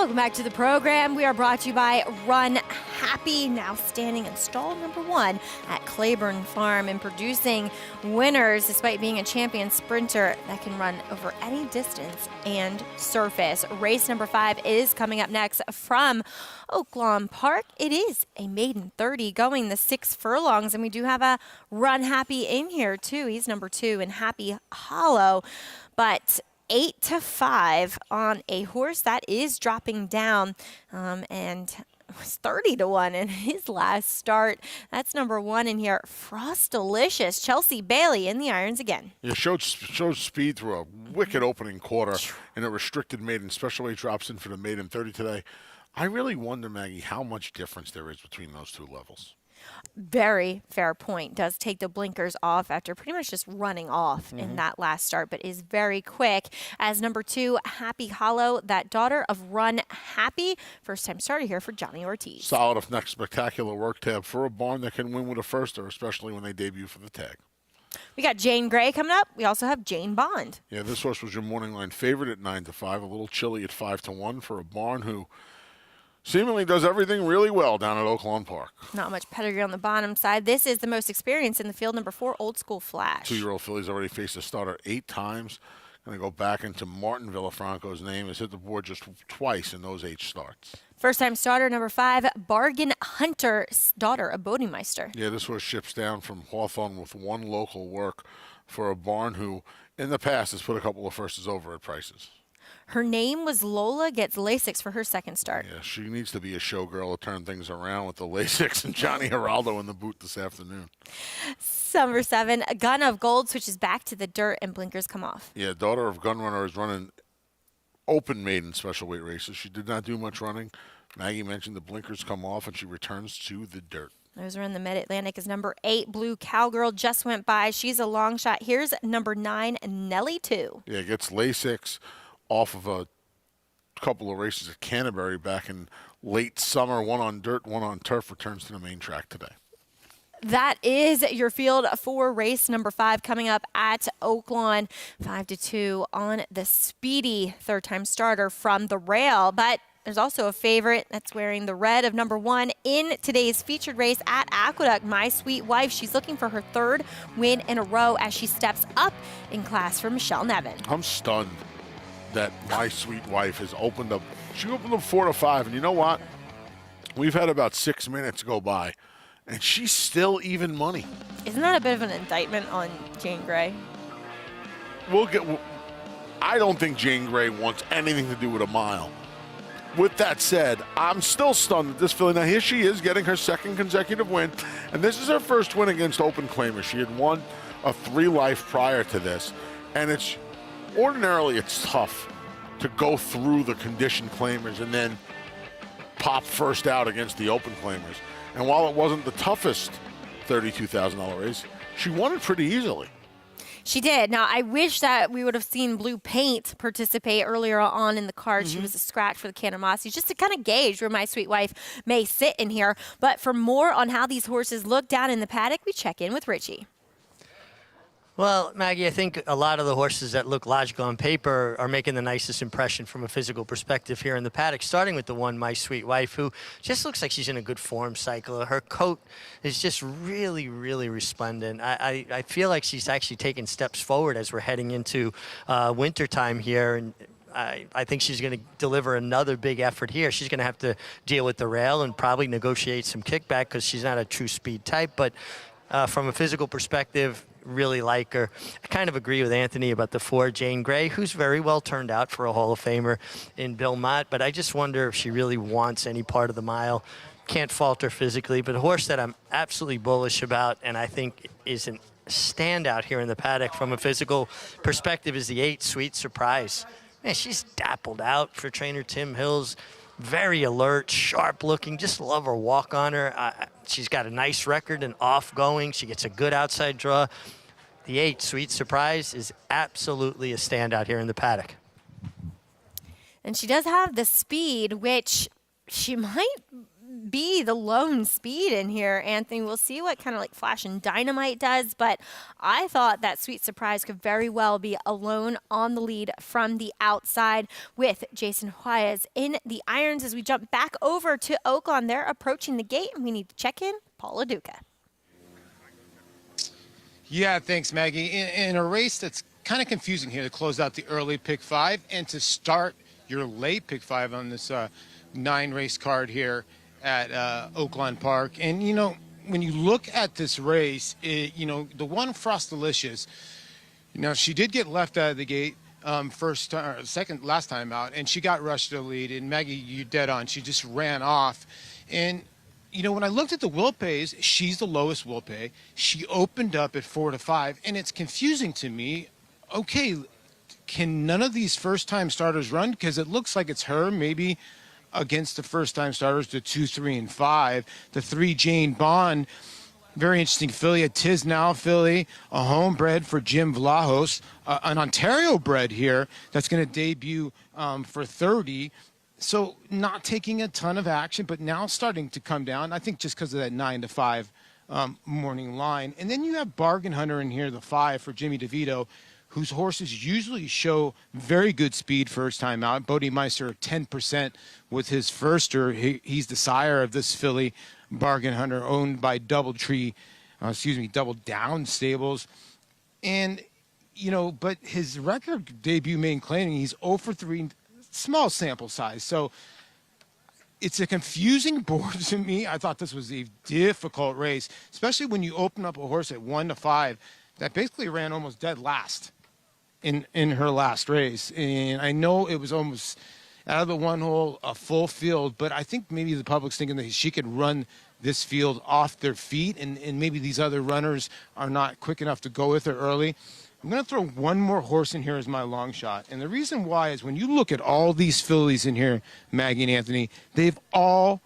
Welcome back to the program. We are brought to you by Run Happy, now standing in stall number 1 at Claiborne Farm and producing winners despite being a champion sprinter that can run over any distance and surface. Race number 5 is coming up next from Oaklawn Park. It is a maiden 30 going the 6 furlongs, and we do have a Run Happy in here too. He's number 2 in Happy Hollow, but 8-5 on a horse that is dropping down, and was 30-1 in his last start. That's number 1 in here. Frostalicious. Chelsea Bailey in the irons again. Yeah, showed speed through a wicked opening quarter in a restricted maiden. Special weight drops in for the maiden 30 today. I really wonder, Maggie, how much difference there is between those two levels. Very fair point. Does take the blinkers off after pretty much just running off in that last start, but is very quick. As number 2, Happy Hollow, that daughter of Run Happy. First time starter here for Johnny Ortiz. Solid, if not spectacular work tab for a barn that can win with a firster, especially when they debut for the tag. We got Jane Gray coming up. We also have Jane Bond. Yeah, this horse was your morning line favorite at 9-5. A little chilly at 5-1 for a barn who seemingly does everything really well down at Oaklawn Park. Not much pedigree on the bottom side. This is the most experience in the field, number 4, Old School Flash. 2-year-old filly's already faced a starter 8 times. Going to go back into Martin Villafranco's name. Has hit the board just twice in those 8 starts. First-time starter, number 5, Bargain Hunter, daughter of Bodemeister. Yeah, this horse ships down from Hawthorne with 1 local work for a barn who, in the past, has put a couple of firsts over at prices. Her name was Lola, gets Lasix for her second start. Yeah, she needs to be a showgirl to turn things around with the Lasix and Johnny Geraldo in the boot this afternoon. Number 7, Gun of Gold switches back to the dirt and blinkers come off. Yeah, daughter of Gunrunner is running open maiden special weight races. She did not do much running. Maggie mentioned the blinkers come off and she returns to the dirt. Those are in the Mid-Atlantic. Is number 8, Blue Cowgirl, just went by. She's a long shot. Here's number 9, Nelly 2. Yeah, gets Lasix off of a couple of races at Canterbury back in late summer. 1 on dirt, 1 on turf. Returns to the main track today. That is your field for race number 5 coming up at Oaklawn. 5-2 on the speedy third-time starter from the rail. But there's also a favorite that's wearing the red of number 1 in today's featured race at Aqueduct, My Sweet Wife. She's looking for her 3rd win in a row as she steps up in class for Michelle Nevin. I'm stunned that My Sweet Wife has opened up. She opened up 4-5, and you know what? We've had about 6 minutes go by, and she's still even money. Isn't that a bit of an indictment on Jane Gray? I don't think Jane Gray wants anything to do with a mile. With that said, I'm still stunned at this filly. Now, here she is getting her 2nd consecutive win, and this is her first win against open claimers. She had won a 3 life prior to this, and ordinarily it's tough to go through the condition claimers and then pop first out against the open claimers. And while it wasn't the toughest $32,000 race, she won it pretty easily. She did. Now, I wish that we would have seen Blue Paint participate earlier on in the card. She was a scratch for the Canamossi, just to kind of gauge where My Sweet Wife may sit in here. But for more on how these horses look down in the paddock, we check in with Richie. Well, Maggie, I think a lot of the horses that look logical on paper are making the nicest impression from a physical perspective here in the paddock, starting with the 1, My Sweet Wife, who just looks like she's in a good form cycle. Her coat is just really, really resplendent. I feel like she's actually taking steps forward as we're heading into wintertime here, and I think she's going to deliver another big effort here. She's going to have to deal with the rail and probably negotiate some kickback because she's not a true speed type, but from a physical perspective, really like her. I kind of agree with Anthony about the 4, Jane Gray, who's very well turned out for a Hall of Famer in Bill Mott, but I just wonder if she really wants any part of the mile. Can't fault her physically, but a horse that I'm absolutely bullish about and I think is a standout here in the paddock from a physical perspective is the 8, Sweet Surprise. Man, she's dappled out for trainer Tim Hills. Very alert, sharp looking, just love her walk on her. She's got a nice record and off going. She gets a good outside draw. The 8, Sweet Surprise, is absolutely a standout here in the paddock. And she does have the speed, which she might be the lone speed in here, Anthony. We'll see what kind of like Flash and Dynamite does, but I thought that Sweet Surprise could very well be alone on the lead from the outside with Jason Juarez in the irons. As we jump back over to Oaklawn, they're approaching the gate, and we need to check in Paula Duca. Yeah, thanks, Maggie. In a race that's kind of confusing here to close out the early pick 5 and to start your late pick 5 on this 9-race card here at Oaklawn Park. And, you know, when you look at this race, the one Frostalicious, she did get left out of the gate last time out, and she got rushed to the lead. And Maggie, you're dead on. She just ran off. And, when I looked at the will pays, she's the lowest will pay. She opened up at 4 to 5, and it's confusing to me. Okay, can none of these first-time starters run? Because it looks like it's her, maybe against the first-time starters, the 2, 3, and 5. The 3, Jane Bond, very interesting filly, a Tis Now filly, a homebred for Jim Vlahos, an Ontario bred here that's going to debut for 30. So not taking a ton of action, but now starting to come down, I think just because of that 9 to 5 morning line. And then you have Bargain Hunter in here, the 5 for Jimmy DeVito, whose horses usually show very good speed first time out. Bodie Meister, 10% with his firster. He's the sire of this filly, Bargain Hunter, owned by Double Down Stables. And, but his record debut main claiming, he's 0 for 3, small sample size. So it's a confusing board to me. I thought this was a difficult race, especially when you open up a horse at 1 to 5 that basically ran almost dead last in her last race. And I know it was almost out of the one hole, a full field, but I think maybe the public's thinking that she could run this field off their feet, and maybe these other runners are not quick enough to go with her early. I'm going to throw one more horse in here as my long shot. And the reason why is when you look at all these fillies in here, Maggie and Anthony, they've all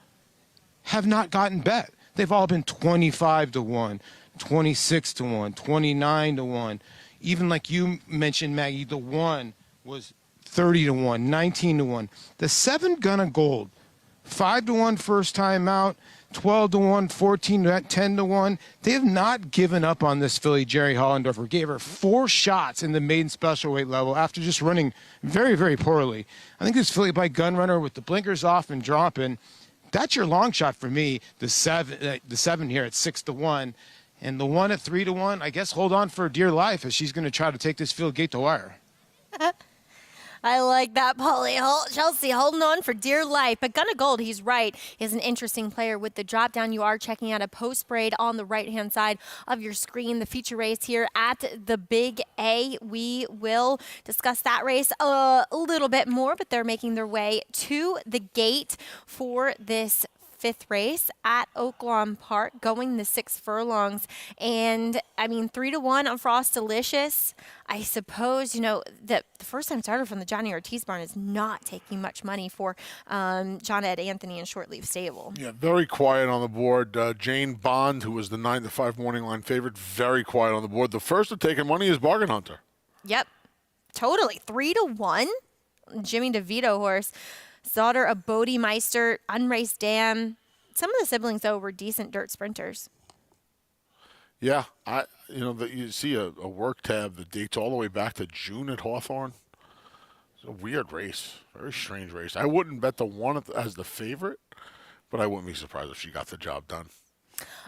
have not gotten bet. They've all been 25 to 1, 26 to 1, 29 to 1. Even like you mentioned, Maggie, the 1 was 30 to 1, 19 to 1. The 7 Gun of Gold, 5 to 1 first time out, 12 to 1, 14 to 10 to 1. They have not given up on this filly. Jerry Hollendorfer gave her 4 shots in the maiden special weight level after just running very, very poorly. I think this filly by Gunrunner with the blinkers off and dropping, that's your long shot for me. The 7 here at 6 to 1. And the 1 at 3 to 1, I guess hold on for dear life as she's going to try to take this field gate to wire. I like that, Polly. Chelsea holding on for dear life. But Gun of Gold, he's right, is an interesting player with the drop down. You are checking out a post braid on the right-hand side of your screen. The feature race here at the Big A. We will discuss that race a little bit more, but they're making their way to the gate for this 5th race at Oaklawn Park, going the 6 furlongs. And, 3 to 1 on Frostalicious. I suppose, the first-time starter from the Johnny Ortiz barn is not taking much money for John Ed Anthony and Shortleaf Stable. Yeah, very quiet on the board. Jane Bond, who was the 9 to 5 morning line favorite, very quiet on the board. The first to take money is Bargain Hunter. Yep, totally. 3 to 1. Jimmy DeVito horse. Daughter of Bodie Meister, Unraced Dam. Some of the siblings, though, were decent dirt sprinters. Yeah, you see a work tab that dates all the way back to June at Hawthorne. It's a weird race, very strange race. I wouldn't bet the 1 as the favorite, but I wouldn't be surprised if she got the job done.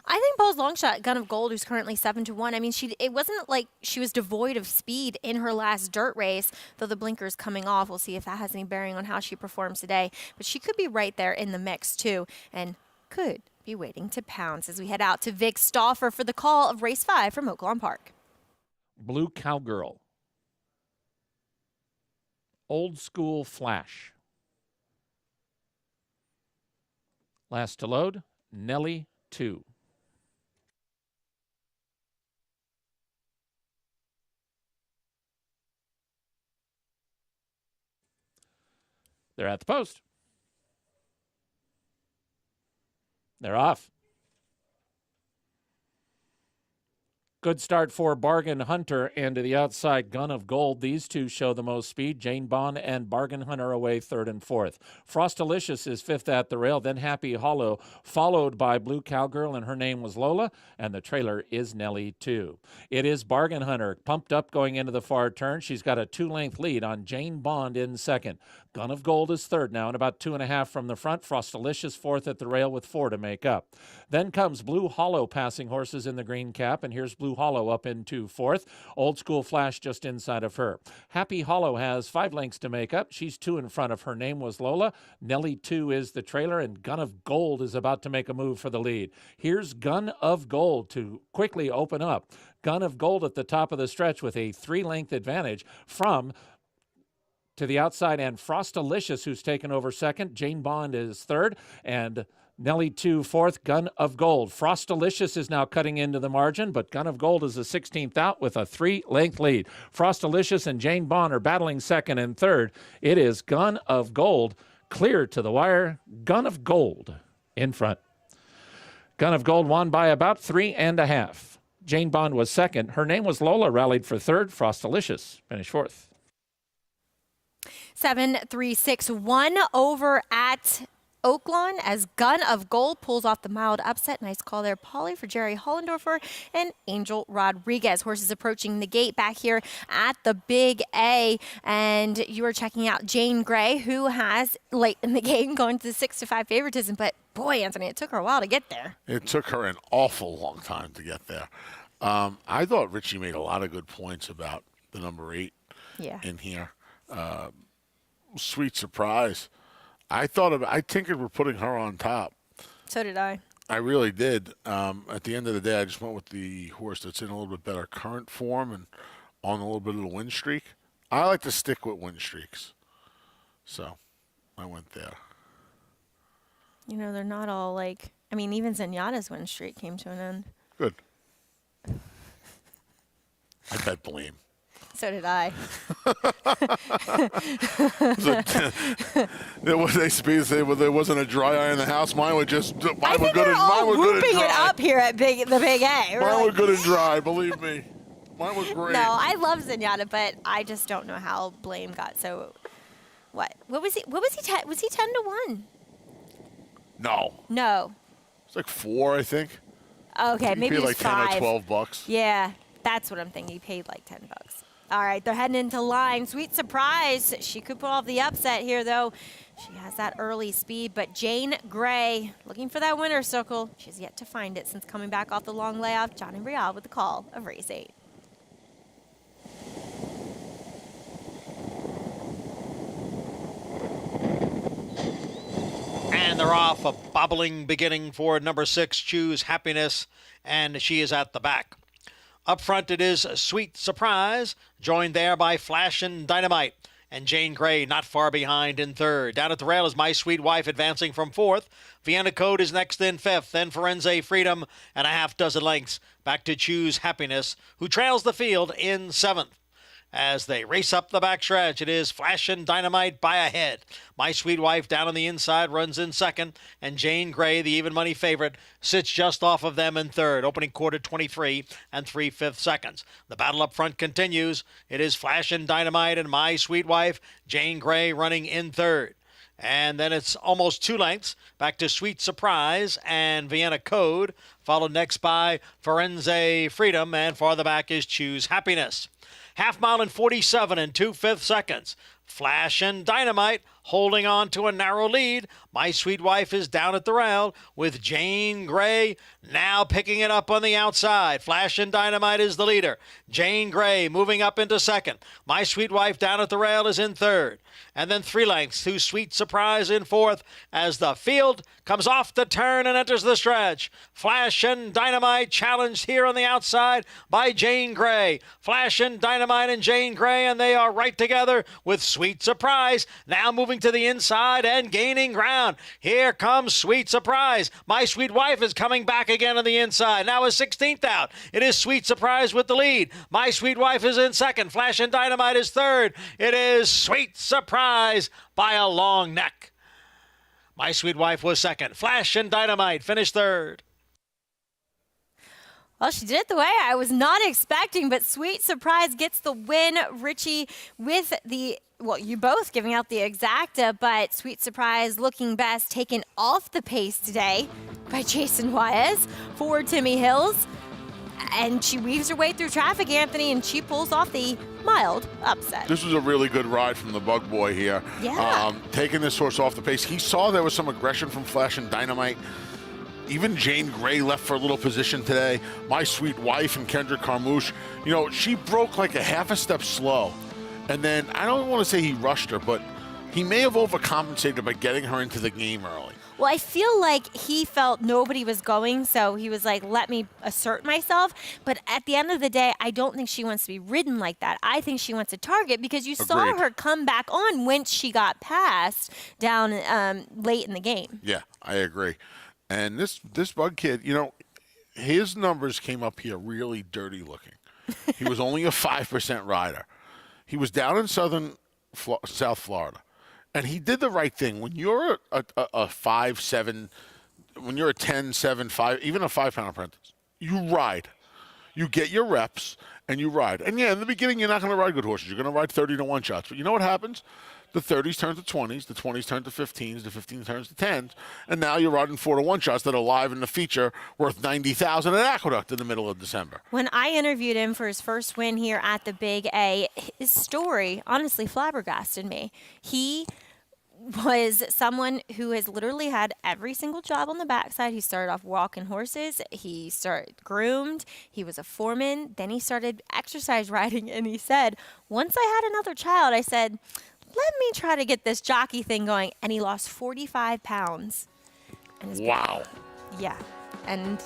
I think Paul's long shot, Gun of Gold, who's currently 7 to 1. It wasn't like she was devoid of speed in her last dirt race, though the blinker's coming off. We'll see if that has any bearing on how she performs today. But she could be right there in the mix, too, and could be waiting to pounce as we head out to Vic Stauffer for the call of race 5 from Oaklawn Park. Blue Cowgirl. Old School Flash. Last to load, Nelly 2. They're at the post. They're off. Good. Good start for Bargain Hunter and to the outside Gun of Gold. These two show the most speed. Jane Bond and Bargain Hunter away third and fourth. Frostalicious is fifth at the rail, then Happy Hollow, followed by Blue Cowgirl, and her name was Lola, and the trailer is Nellie 2. It is Bargain Hunter, pumped up going into the far turn. She's got a 2-length lead on Jane Bond in second. Gun of Gold is third now, and about 2.5 from the front. Frostalicious fourth at the rail with 4 to make up. Then comes Blue Hollow passing horses in the green cap, and here's Blue Hollow up into fourth. Old School Flash just inside of her. Happy Hollow has 5 lengths to make up. She's 2 in front of her name was Lola. Nellie 2 is the trailer, and Gun of Gold is about to make a move for the lead. Here's Gun of Gold to quickly open up. Gun of Gold at the top of the stretch with a 3-length advantage from to the outside, and Frostalicious, who's taken over second. Jane Bond is third, and Nellie 2 fourth. Gun of Gold. Frostalicious is now cutting into the margin, but Gun of Gold is the 16th out with a 3-length lead. Frostalicious and Jane Bond are battling second and third. It is Gun of Gold clear to the wire. Gun of Gold in front. Gun of Gold won by about 3.5. Jane Bond was second. Her name was Lola, rallied for third. Frostalicious finished fourth. 7-3-6-1 over at Oaklawn as Gun of Gold pulls off the mild upset. Nice call there, Polly, for Jerry Hollendorfer and Angel Rodriguez. Horses approaching the gate back here at the Big A. And you are checking out Jane Grey, who has late in the game going to the 6-5 favoritism. But boy, Anthony, it took her a while to get there. It took her an awful long time to get there. I thought Richie made a lot of good points about the number 8 in here. Sweet Surprise. I tinkered with putting her on top. So did I. I really did. At the end of the day, I just went with the horse that's in a little bit better current form and on a little bit of a win streak. I like to stick with win streaks. So I went there. You know, they're not all like, I mean, even Zenyatta's win streak came to an end. Good. I bet Blame. So did I. There wasn't a dry eye in the house. Mine were just. I think we're all whooping it up here at the Big A. Mine were good and dry. Believe me, mine was great. No, I love Zenyatta, but I just don't know how Blame got so. What was he? Was he 10-1? No. It's like 4, I think. Okay, maybe paid it was like 10 5. or $12. Yeah, that's what I'm thinking. He paid like $10. All right, they're heading into line. Sweet Surprise. She could pull off the upset here, though. She has that early speed, but Jane Grey looking for that winner's circle. She's yet to find it since coming back off the long layoff. Johnny Rial with the call of race 8. And they're off. A bobbling beginning for number 6, Choose Happiness, and she is at the back. Up front, it is Sweet Surprise, joined there by Flash and Dynamite. And Jane Grey not far behind in third. Down at the rail is My Sweet Wife advancing from fourth. Vienna Code is next in fifth. Then Firenze Freedom and a half dozen lengths. Back to Choose Happiness, who trails the field in seventh. As they race up the backstretch, it is Flash and Dynamite by a head. My Sweet Wife down on the inside runs in second, and Jane Grey, the even money favorite, sits just off of them in third, opening quarter 23 and 3/5 seconds. The battle up front continues. It is Flash and Dynamite and My Sweet Wife, Jane Grey running in third. And then it's almost 2 lengths back to Sweet Surprise and Vienna Code, followed next by Firenze Freedom, and farther back is Choose Happiness. Half mile in 47 and 2/5 seconds. Flash and Dynamite holding on to a narrow lead. My Sweet Wife is down at the rail with Jane Grey now picking it up on the outside. Flash and Dynamite is the leader. Jane Grey moving up into second. My Sweet Wife down at the rail is in third. And then 3 lengths to Sweet Surprise in fourth as the field comes off the turn and enters the stretch. Flash and Dynamite challenged here on the outside by Jane Grey. Flash and Dynamite and Jane Grey, and they are right together with Sweet Surprise now moving to the inside and gaining ground. Here comes Sweet Surprise. My Sweet Wife is coming back again on the inside. Now is 16th out. It is Sweet Surprise with the lead. My Sweet Wife is in second. Flash and Dynamite is third. It is Sweet Surprise by a long neck. My Sweet Wife was second. Flash and Dynamite finished third. Well, she did it the way I was not expecting, but Sweet Surprise gets the win. Richie with the, well, you both giving out the exacta, but Sweet Surprise looking best, taken off the pace today by Jason Juarez for Timmy Hills. And she weaves her way through traffic, Anthony, and she pulls off the mild upset. This was a really good ride from the Bug Boy here. Yeah. Taking this horse off the pace. He saw there was some aggression from Flash and Dynamite. Even Jane Gray left for a little position today. My Sweet Wife and Kendra Carmouche, you know, she broke like a half a step slow. And then, I don't want to say he rushed her, but he may have overcompensated by getting her into the game early. Well, I feel like he felt nobody was going, so he was like, let me assert myself. But at the end of the day, I don't think she wants to be ridden like that. I think she wants a target because you saw Agreed. her come back on once she got passed down late in the game. Yeah, I agree. And this Bug kid, you know, his numbers came up here really dirty looking. He was only a 5% rider. He was down in South Florida. And he did the right thing. When you're a 5'7", when you're a 10, 7, 5, even a 5-pound apprentice, you ride. You get your reps and you ride. And yeah, in the beginning, you're not going to ride good horses. You're going to ride 30 to 1 shots. But you know what happens? The 30s turn to 20s, the 20s turn to 15s, the 15s turns to 10s, and now you're riding 4 to 1 shots that are live in the feature worth $90,000 at Aqueduct in the middle of December. When I interviewed him for his first win here at the Big A, his story honestly flabbergasted me. He was someone who has literally had every single job on the backside. He started off walking horses. He started groomed. He was a foreman. Then he started exercise riding, and he said, once I had another child, I said, let me try to get this jockey thing going. And he lost 45 pounds. Wow. Yeah. And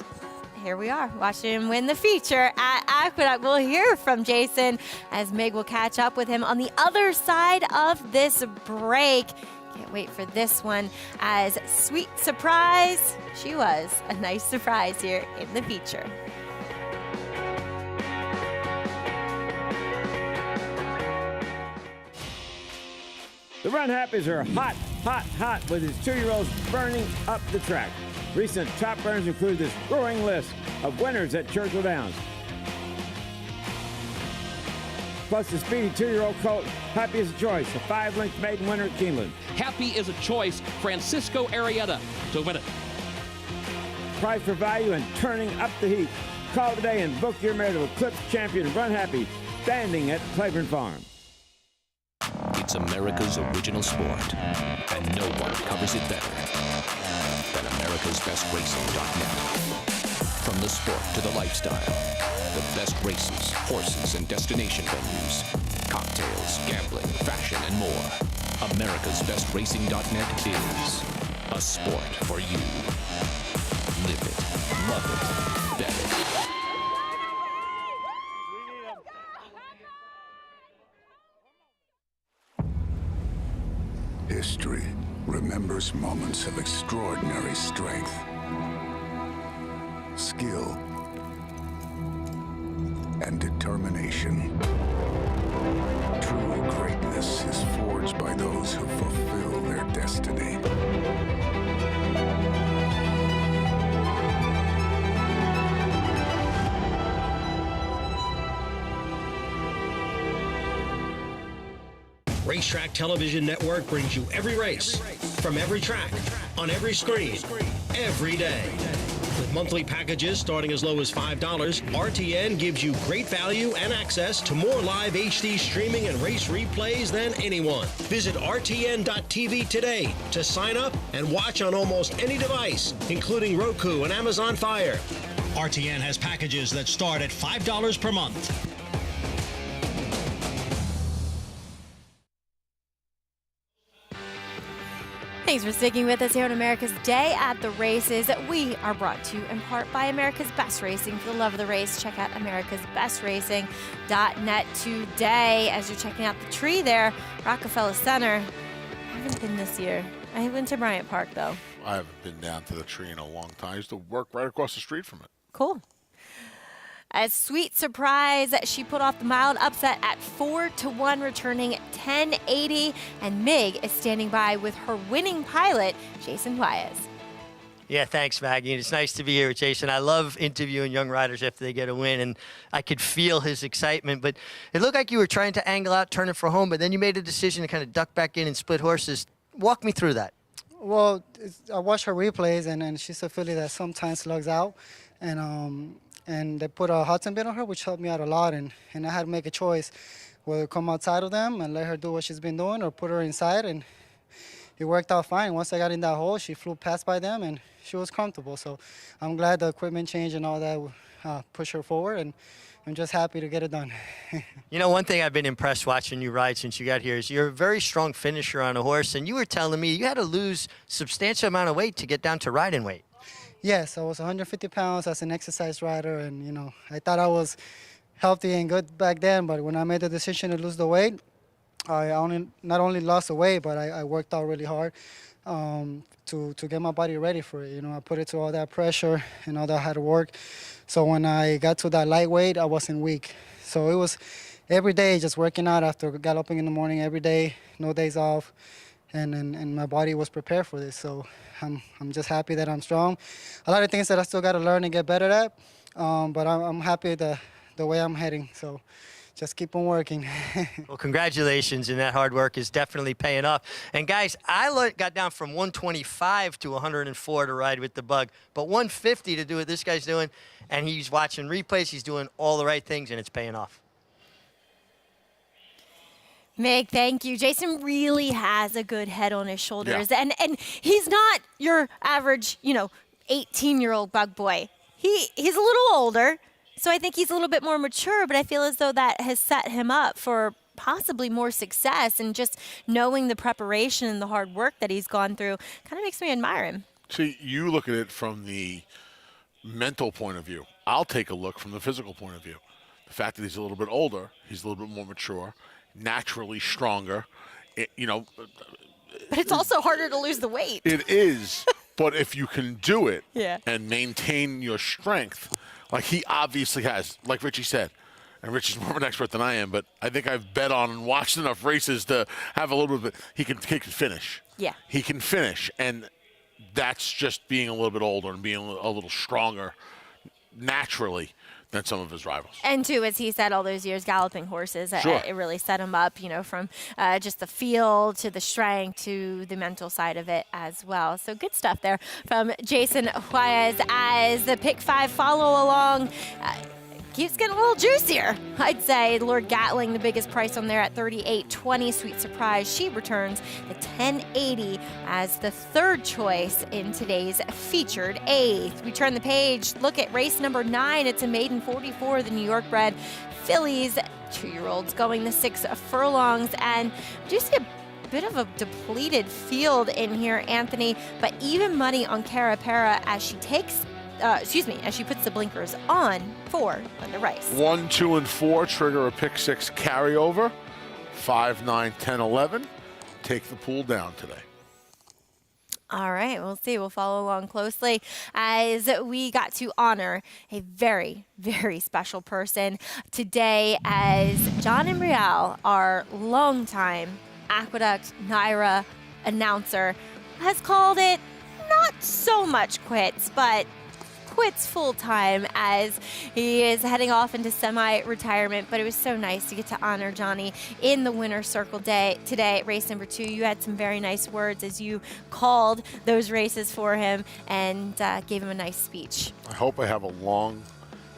here we are, watching him win the feature at Aqueduct. We'll hear from Jason as Meg will catch up with him on the other side of this break. Can't wait for this one as Sweet Surprise. She was a nice surprise here in the feature. The Run Happies are hot, hot, hot with his 2-year-olds burning up the track. Recent top burners include this growing list of winners at Churchill Downs. Plus the speedy 2-year-old colt, Happy is a Choice, a 5-length maiden winner at Keeneland. Happy is a Choice, Francisco Arrieta to win it. Price for value and turning up the heat. Call today and book your mare to Eclipse Champion Run Happy, standing at Claiborne Farm. It's America's original sport, and no one covers it better than America'sBestRacing.net. From the sport to the lifestyle, the best races, horses, and destination venues, cocktails, gambling, fashion, and more. America'sBestRacing.net is a sport for you. Live it, love it, bet it. History remembers moments of extraordinary strength, skill, and determination. True greatness is forged by those who fulfill their destiny. Racetrack Television Network brings you every race, from every track, on every screen, every day. With monthly packages starting as low as $5, RTN gives you great value and access to more live HD streaming and race replays than anyone. Visit RTN.tv today to sign up and watch on almost any device, including Roku and Amazon Fire. RTN has packages that start at $5 per month. Thanks for sticking with us here on America's Day at the Races. We are brought to you in part by America's Best Racing. For the love of the race, check out americasbestracing.net today. As you're checking out the tree there, Rockefeller Center. I haven't been this year. I went to Bryant Park, though. I haven't been down to the tree in a long time. I used to work right across the street from it. Cool. A Sweet Surprise, she put off the mild upset at 4 to 1, returning 1080. And Mig is standing by with her winning pilot, Jason Juarez. Yeah, thanks, Maggie. And it's nice to be here with Jason. I love interviewing young riders after they get a win, and I could feel his excitement. But it looked like you were trying to angle out, turn it for home, but then you made a decision to kind of duck back in and split horses. Walk me through that. Well, I watch her replays, and she's a filly that sometimes slugs out, and they put a Hudson bit on her, which helped me out a lot, and I had to make a choice, whether come outside of them and let her do what she's been doing or put her inside, and it worked out fine. Once I got in that hole, she flew past by them, and she was comfortable. So I'm glad the equipment change and all that pushed her forward, and I'm just happy to get it done. You know, one thing I've been impressed watching you ride since you got here is you're a very strong finisher on a horse, and you were telling me you had to lose substantial amount of weight to get down to riding weight. Yes, I was 150 pounds as an exercise rider, and, you know, I thought I was healthy and good back then, but when I made the decision to lose the weight, I not only lost the weight, but I worked out really hard to get my body ready for it. You know, I put it to all that pressure and all that hard work. So when I got to that lightweight, I wasn't weak. So it was every day just working out after galloping in the morning, every day, no days off, and my body was prepared for this. So I'm just happy that I'm strong. A lot of things that I still got to learn and get better at, but I'm happy the way I'm heading. So just keep on working. Well, congratulations, and that hard work is definitely paying off. And guys, I got down from 125 to 104 to ride with the Bug, but 150 to do what this guy's doing, and he's watching replays, he's doing all the right things, and it's paying off. Mick, thank you. Jason really has a good head on his shoulders, and he's not your average, 18-year-old bug boy. He's a little older. So I think he's a little bit more mature, but I feel as though that has set him up for possibly more success, and just knowing the preparation and the hard work that he's gone through kind of makes me admire him. See, you look at it from the mental point of view. I'll take a look from the physical point of view. The fact that he's a little bit older, he's a little bit more mature, naturally stronger, But it's also harder to lose the weight. It is, but if you can do it Yeah. and maintain your strength, like he obviously has, like Richie said, and Richie's more of an expert than I am, but I think I've bet on and watched enough races to have a little bit. He can finish. Yeah. He can finish, and that's just being a little bit older and being a little stronger naturally than some of his rivals. And too, as he said, all those years galloping horses, Sure. it really set him up, from just the feel to the strength to the mental side of it as well. So good stuff there from Jason Juarez as the Pick 5 follow along. Keeps getting a little juicier, I'd say. Lord Gatling, the biggest price on there at $38.20. Sweet Surprise, she returns the $10.80 as the third choice in today's featured eighth. We turn the page, look at race number 9. It's a maiden 44, the New York bred fillies, 2-year-olds going the 6 furlongs. And do you see a bit of a depleted field in here, Anthony? But even money on Carapera as she takes as she puts the blinkers on for Linda Rice. 1, 2, and 4 trigger a pick 6 carryover. 5, 9, 10, 11 take the pool down today. All right, we'll see. We'll follow along closely as we got to honor a very, very special person today, as John Imbrial, our longtime Aqueduct NYRA announcer, has called it not so much quits, but quits full-time as he is heading off into semi-retirement. But it was so nice to get to honor Johnny in the winner's circle day today at race number 2. You had some very nice words as you called those races for him and gave him a nice speech. I hope I have a long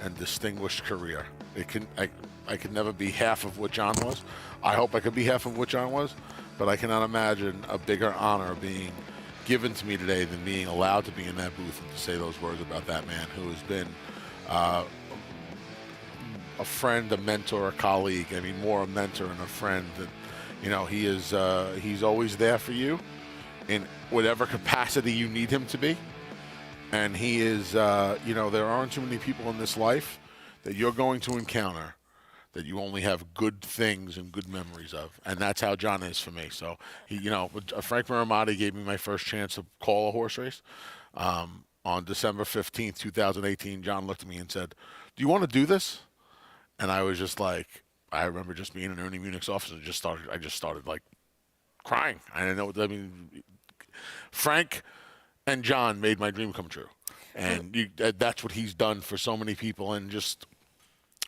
and distinguished career. I could never be half of what John was. I hope I could be half of what John was, but I cannot imagine a bigger honor being given to me today than being allowed to be in that booth and to say those words about that man who has been a friend, a mentor, a colleague. I mean, more a mentor and a friend. That, he is. He's always there for you in whatever capacity you need him to be. And he is. There aren't too many people in this life that you're going to encounter that you only have good things and good memories of. And that's how John is for me. So, Frank Maramati gave me my first chance to call a horse race. On December 15th, 2018, John looked at me and said, "Do you want to do this?" And I was just like, I remember just being in Ernie Munich's office and I just started like crying. I didn't know what, Frank And John made my dream come true. And that's what he's done for so many people, and just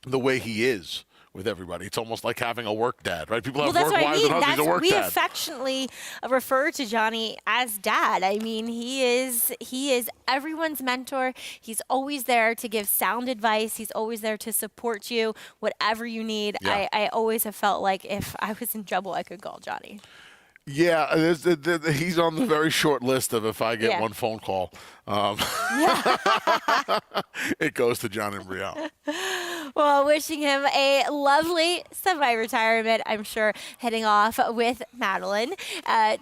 the way he is with everybody. It's almost like having a work dad, right? People have work wives and husbands, a work we dad. We affectionately refer to Johnny as dad. I mean, he is everyone's mentor. He's always there to give sound advice. He's always there to support you, whatever you need. Yeah. I always have felt like if I was in trouble, I could call Johnny. Yeah, he's on the very short list of if I get one phone call, it goes to John and Brielle. Well, wishing him a lovely semi-retirement. I'm sure heading off with Madeline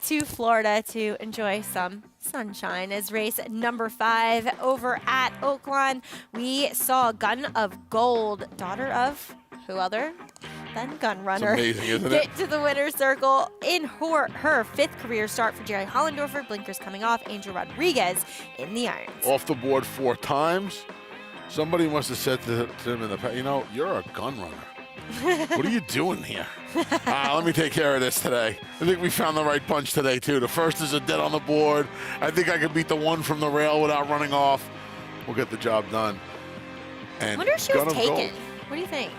to Florida to enjoy some sunshine. As race number 5 over at Oaklawn, we saw Gun of Gold, daughter of who other than Gun Runner, amazing, isn't get it? to the winner's circle in her 5th career start for Jerry Hollendorfer. Blinkers coming off. Angel Rodriguez in the irons. Off the board 4 times. Somebody must have said to him in the past, you're a gun runner. What are you doing here? Let me take care of this today. I think we found the right punch today, too. The first is a dead on the board. I think I could beat the one from the rail without running off. We'll get the job done. And I wonder if she Gun was of Gold. taken. What do you think?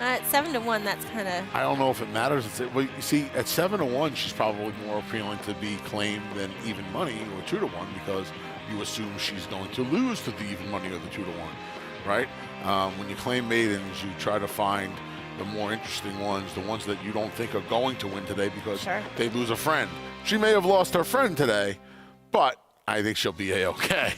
At 7-1, that's kind of. I don't know if it matters. Well, you see, at 7-1, she's probably more appealing to be claimed than even money or 2-1 because you assume she's going to lose to the even money or the 2-1, right? When you claim maidens, you try to find the more interesting ones, the ones that you don't think are going to win today because they lose a friend. She may have lost her friend today, but I think she'll be A-okay.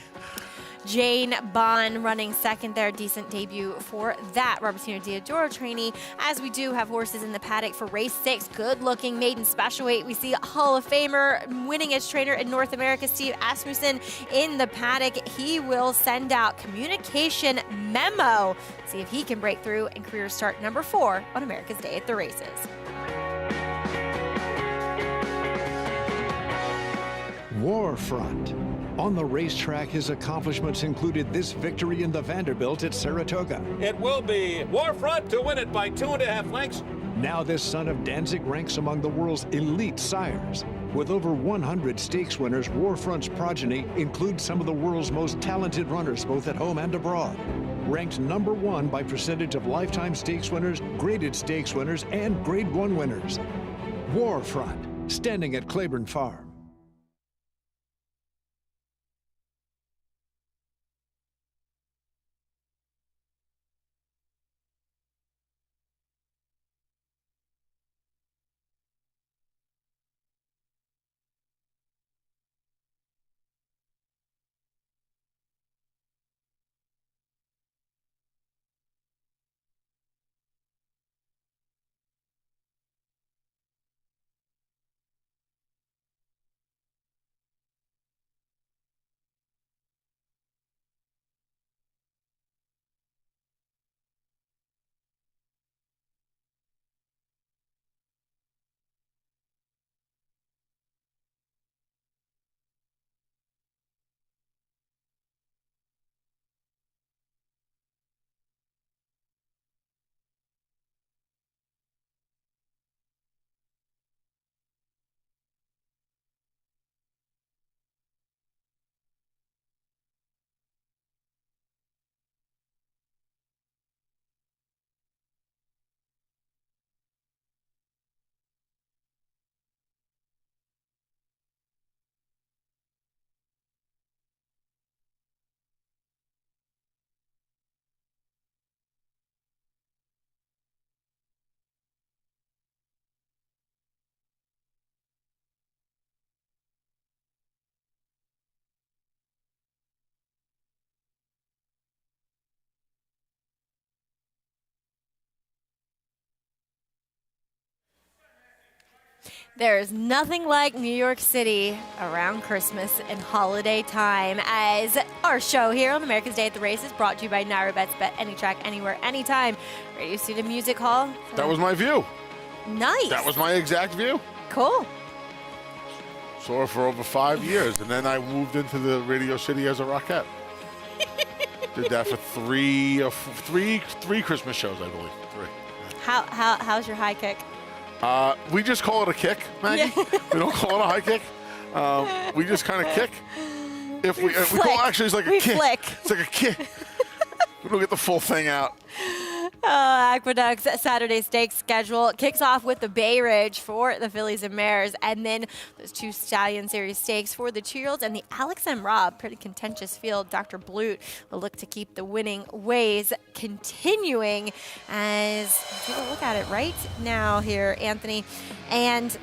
Jane Bond running second there. Decent debut for that Robertino Diodoro trainee. As we do have horses in the paddock for race 6. Good-looking maiden special weight. We see Hall of Famer, winningest trainer in North America, Steve Asmussen, in the paddock. He will send out communication memo. See if he can break through in career start number 4 on America's Day at the Races. Warfront. On the racetrack, his accomplishments included this victory in the Vanderbilt at Saratoga. It will be Warfront to win it by 2.5 lengths. Now this son of Danzig ranks among the world's elite sires. With over 100 stakes winners, Warfront's progeny includes some of the world's most talented runners, both at home and abroad. Ranked number 1 by percentage of lifetime stakes winners, graded stakes winners, and Grade 1 winners. Warfront, standing at Claiborne Farm. There's nothing like New York City around Christmas and holiday time, as our show here on America's Day at the Races, brought to you by Naira Bets. Bet any track, anywhere, anytime. Radio Studio Music Hall. That was my view. Nice. That was my exact view. Cool. Saw her for over 5 years, and then I moved into the Radio City as a Rockette. Did that for three Christmas shows, I believe. 3. How's your high kick? We just call it a kick, Maggie. We don't call it a high kick. We just kind of kick. If we flick. call, actually, it's like a We kick. flick. It's like a kick. We don't get the full thing out. Aqueduct's Saturday Stakes schedule kicks off with the Bay Ridge for the fillies and mares, and then those 2 Stallion Series Stakes for the 2-year-olds and the Alex M. Robb, pretty contentious field. Dr. Blute will look to keep the winning ways continuing as take a look at it right now here, Anthony. And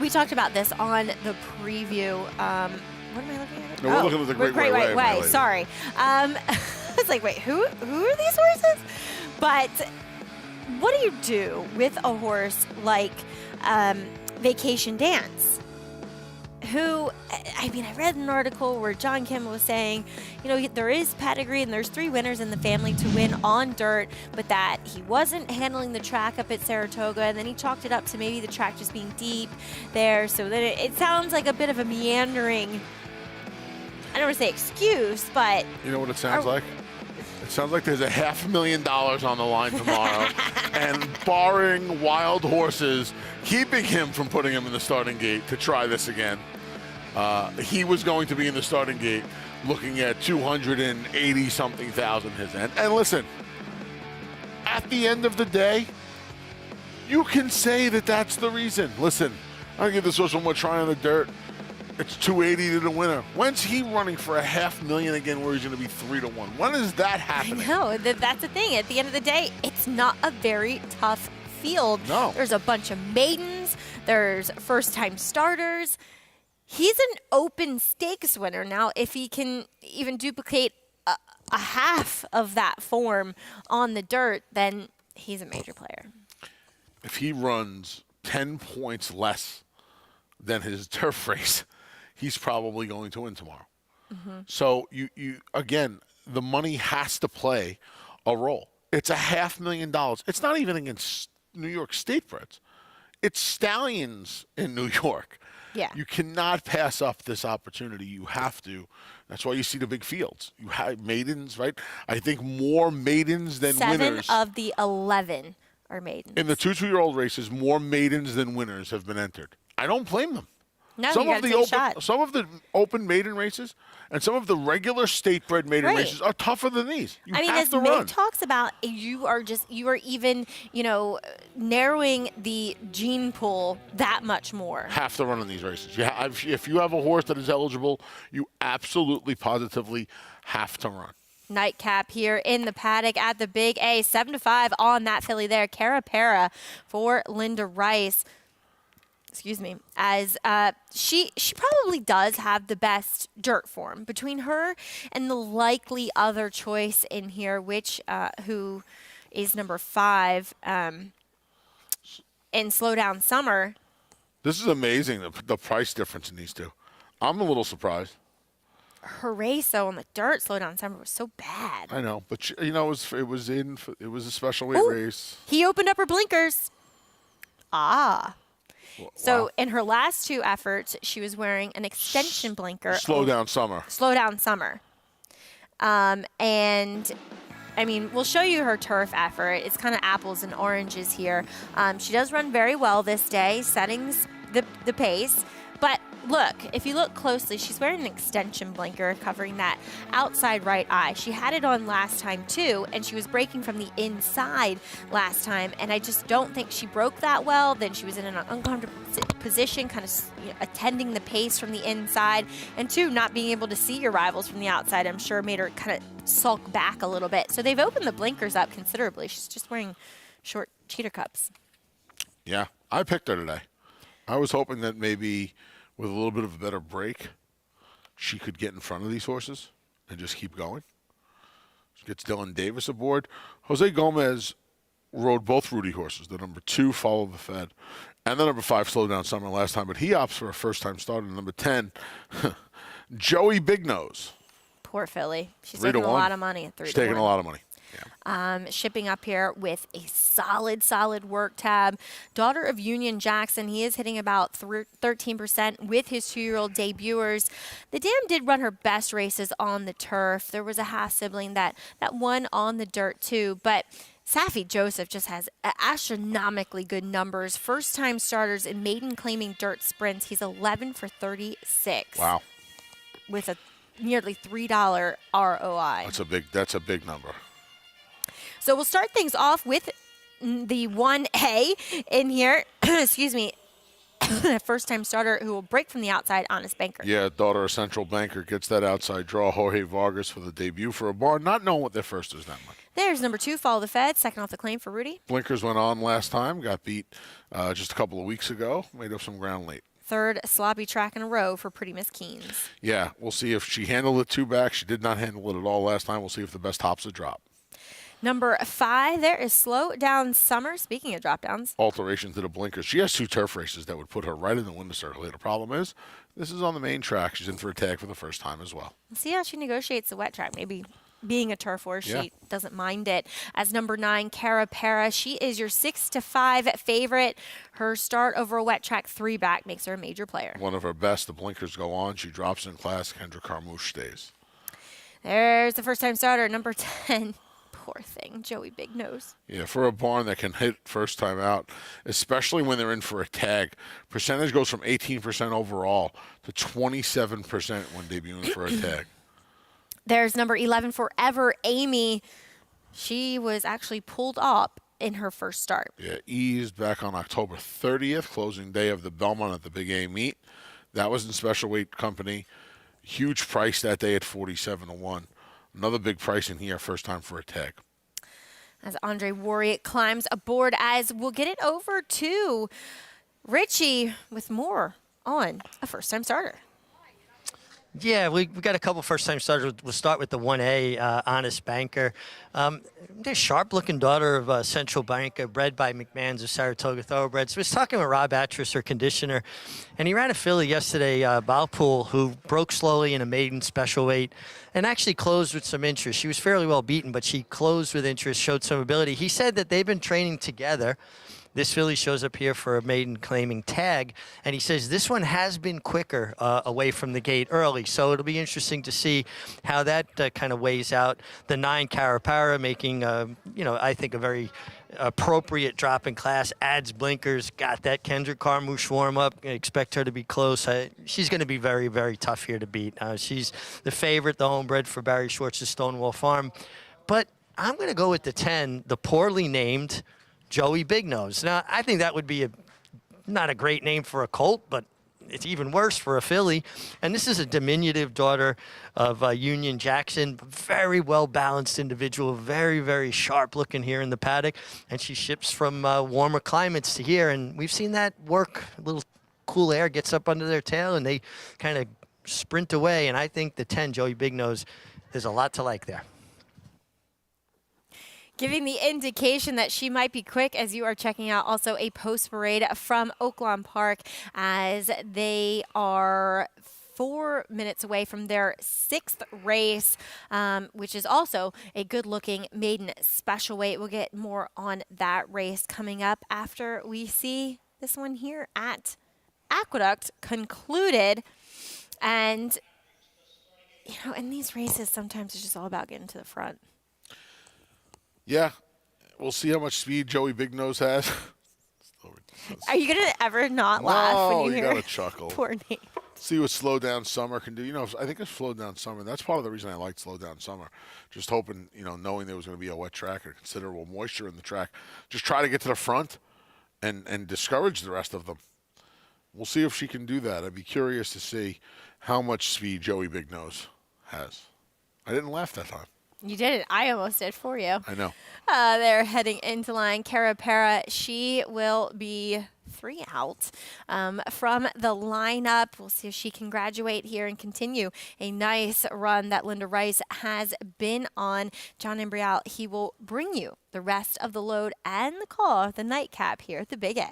we talked about this on the preview. What am I looking at? No, we're looking at the Great White Way, my lady. Sorry. I was like, wait, who are these horses? But what do you do with a horse like Vacation Dance? Who, I mean, I read an article where John Kim was saying, you know, there is pedigree and there's 3 winners in the family to win on dirt, but that he wasn't handling the track up at Saratoga, and then he chalked it up to maybe the track just being deep there. So then it sounds like a bit of a meandering, I don't want to say excuse, but... You know what it sounds like? It sounds like there's $500,000 on the line tomorrow, and barring wild horses keeping him from putting him in the starting gate to try this again, he was going to be in the starting gate looking at 280-something thousand his end. And listen, at the end of the day, you can say that that's the reason. Listen, I'll give this horse one more try on the dirt. It's 280 to the winner. When's he running for $500,000 again where he's going to be 3-1? When is that happening? I know. That's the thing. At the end of the day, it's not a very tough field. No. There's a bunch of maidens. There's first-time starters. He's an open stakes winner. Now, if he can even duplicate a half of that form on the dirt, then he's a major player. If he runs 10 points less than his turf race, he's probably going to win tomorrow. Mm-hmm. So you again, the money has to play a role. It's $500,000. It's not even against New York State breds. It's stallions in New York. Yeah. You cannot pass up this opportunity. You have to. That's why you see the big fields. You have maidens, right? I think more maidens than 7 winners. of the 11 are maidens. In the 2-2-year-old races, more maidens than winners have been entered. I don't blame them. No, you gotta take a shot. Some of the open maiden races and some of the regular state-bred maiden Right. races are tougher than these. You I mean, have as to Meg run. talks about, you are even, narrowing the gene pool that much more. Have to run in these races. If you have a horse that is eligible, you absolutely, positively have to run. Nightcap here in the paddock at the Big A, 7-5 on that filly there. Carapara for Linda Rice. Excuse me, as she probably does have the best dirt form between her and the likely other choice in here, which who is number 5 in Slow Down Summer. This is amazing, the price difference in these two. I'm a little surprised. Her race, though, on the dirt, Slow Down Summer, was so bad. I know, but it was a special weight race. He opened up her blinkers. So Wow. in her last 2 efforts, she was wearing an extension blinker. Slow Down Summer. Slow Down Summer. And, I mean, we'll show you her turf effort. It's kind of apples and oranges here. She does run very well this day, settings the pace. But look, if you look closely, she's wearing an extension blinker covering that outside right eye. She had it on last time too, and she was breaking from the inside last time, and I just don't think she broke that well. Then she was in an uncomfortable position, kind of attending the pace from the inside, and 2, not being able to see your rivals from the outside, I'm sure made her kind of sulk back a little bit. So they've opened the blinkers up considerably. She's just wearing short cheater cups. Yeah, I picked her today. I was hoping that maybe with a little bit of a better break, she could get in front of these horses and just keep going. She gets Dylan Davis aboard. Jose Gomez rode both Rudy horses, the number 2, Follow the Fed, and the number 5, Slow Down Summer last time, but he opts for a first-time starter, number 10, Joey Big Nose. Poor filly. She's 3 to taking a 1. lot of money at 3 She's to 1. taking a lot of money. Shipping up here with a solid work tab. Daughter of Union Jackson. He is hitting about 13% with his 2-year-old debuters. The dam did run her best races on the turf. There was a half sibling that won on the dirt too, but Safi Joseph just has astronomically good numbers. First-time starters in maiden claiming dirt sprints. He's 11 for 36. Wow. with a nearly $3 ROI. That's a big number. So we'll start things off with the 1A in here. Excuse me. A first-time starter who will break from the outside, Honest Banker. Yeah, daughter of Central Banker gets that outside draw. Jorge Vargas for the debut for a barn, not knowing what their first is that much. There's number 2, Follow the Fed, second off the claim for Rudy. Blinkers went on last time, got beat just a couple of weeks ago, made up some ground late. Third sloppy track in a row for Pretty Miss Keynes. Yeah, we'll see if she handled it 2 back. She did not handle it at all last time. We'll see if the best hops a drop. Number 5, there is Slow Down Summer. Speaking of drop downs. Alteration to the Blinkers. She has 2 turf races that would put her right in the winner circle. The problem is, this is on the main track. She's in for a tag for the first time as well. We'll see how she negotiates the wet track. Maybe being a turf horse, Yeah. she doesn't mind it. As number 9, Cara Para. She is your 6-5 favorite. Her start over a wet track 3 back makes her a major player. One of her best. The Blinkers go on. She drops in class. Kendra Carmouche stays. There's the first time starter, number 10. Poor thing, Joey Big Nose. Yeah, for a barn that can hit first time out, especially when they're in for a tag, percentage goes from 18% overall to 27% when debuting for a tag. There's number 11, Forever Amy. She was actually pulled up in her first start. Yeah, eased back on October 30th, closing day of the Belmont at the Big A meet. That was in special weight company. Huge price that day at 47-1. Another big price in here, first time for a tag. As Andre Warrick climbs aboard, as we'll get it over to Richie with more on a first-time starter. Yeah, we got a couple first-time starters. We'll start with the 1A, Honest Banker. The sharp-looking daughter of Central Banker, bred by McMahon's of Saratoga Thoroughbreds. I was talking with Rob Atras, her conditioner, and he ran a filly yesterday, Balpool, who broke slowly in a maiden special weight and actually closed with some interest. She was fairly well beaten, but she closed with interest, showed some ability. He said that they've been training together. This filly shows up here for a maiden claiming tag, and he says this one has been quicker away from the gate early, so it'll be interesting to see how that kind of weighs out. The 9 Carapara making, I think a very appropriate drop in class, adds blinkers, got that Kendra Carmouche warm up. I expect her to be close. She's going to be very, very tough here to beat. She's the favorite, the homebred for Barry Schwartz's Stonewall Farm, but I'm going to go with the 10, the poorly named Joey Big Nose. Now, I think that would be not a great name for a colt, but it's even worse for a filly. And this is a diminutive daughter of Union Jackson. Very well-balanced individual, very, very sharp looking here in the paddock. And she ships from warmer climates to here. And we've seen that work. A little cool air gets up under their tail, and they kind of sprint away. And I think the 10, Joey Big Nose, there's a lot to like there. Giving the indication that she might be quick as you are checking out also a post parade from Oaklawn Park as they are 4 minutes away from their 6th race, which is also a good-looking maiden special weight. We'll get more on that race coming up after we see this one here at Aqueduct concluded. And, in these races, sometimes it's just all about getting to the front. Yeah, we'll see how much speed Joey Big Nose has. Are you going to ever not laugh when you hear gotta chuckle. Poor name? See what Slow Down Summer can do. I think it's Slow Down Summer. That's part of the reason I liked Slow Down Summer. Just hoping, knowing there was going to be a wet track or considerable moisture in the track. Just try to get to the front and discourage the rest of them. We'll see if she can do that. I'd be curious to see how much speed Joey Big Nose has. I didn't laugh that time. You did it. I almost did for you. I know. They're heading into line. Carapara, she will be 3 out from the lineup. We'll see if she can graduate here and continue a nice run that Linda Rice has been on. John Embrial, he will bring you the rest of the load and the call, the nightcap here at the Big A.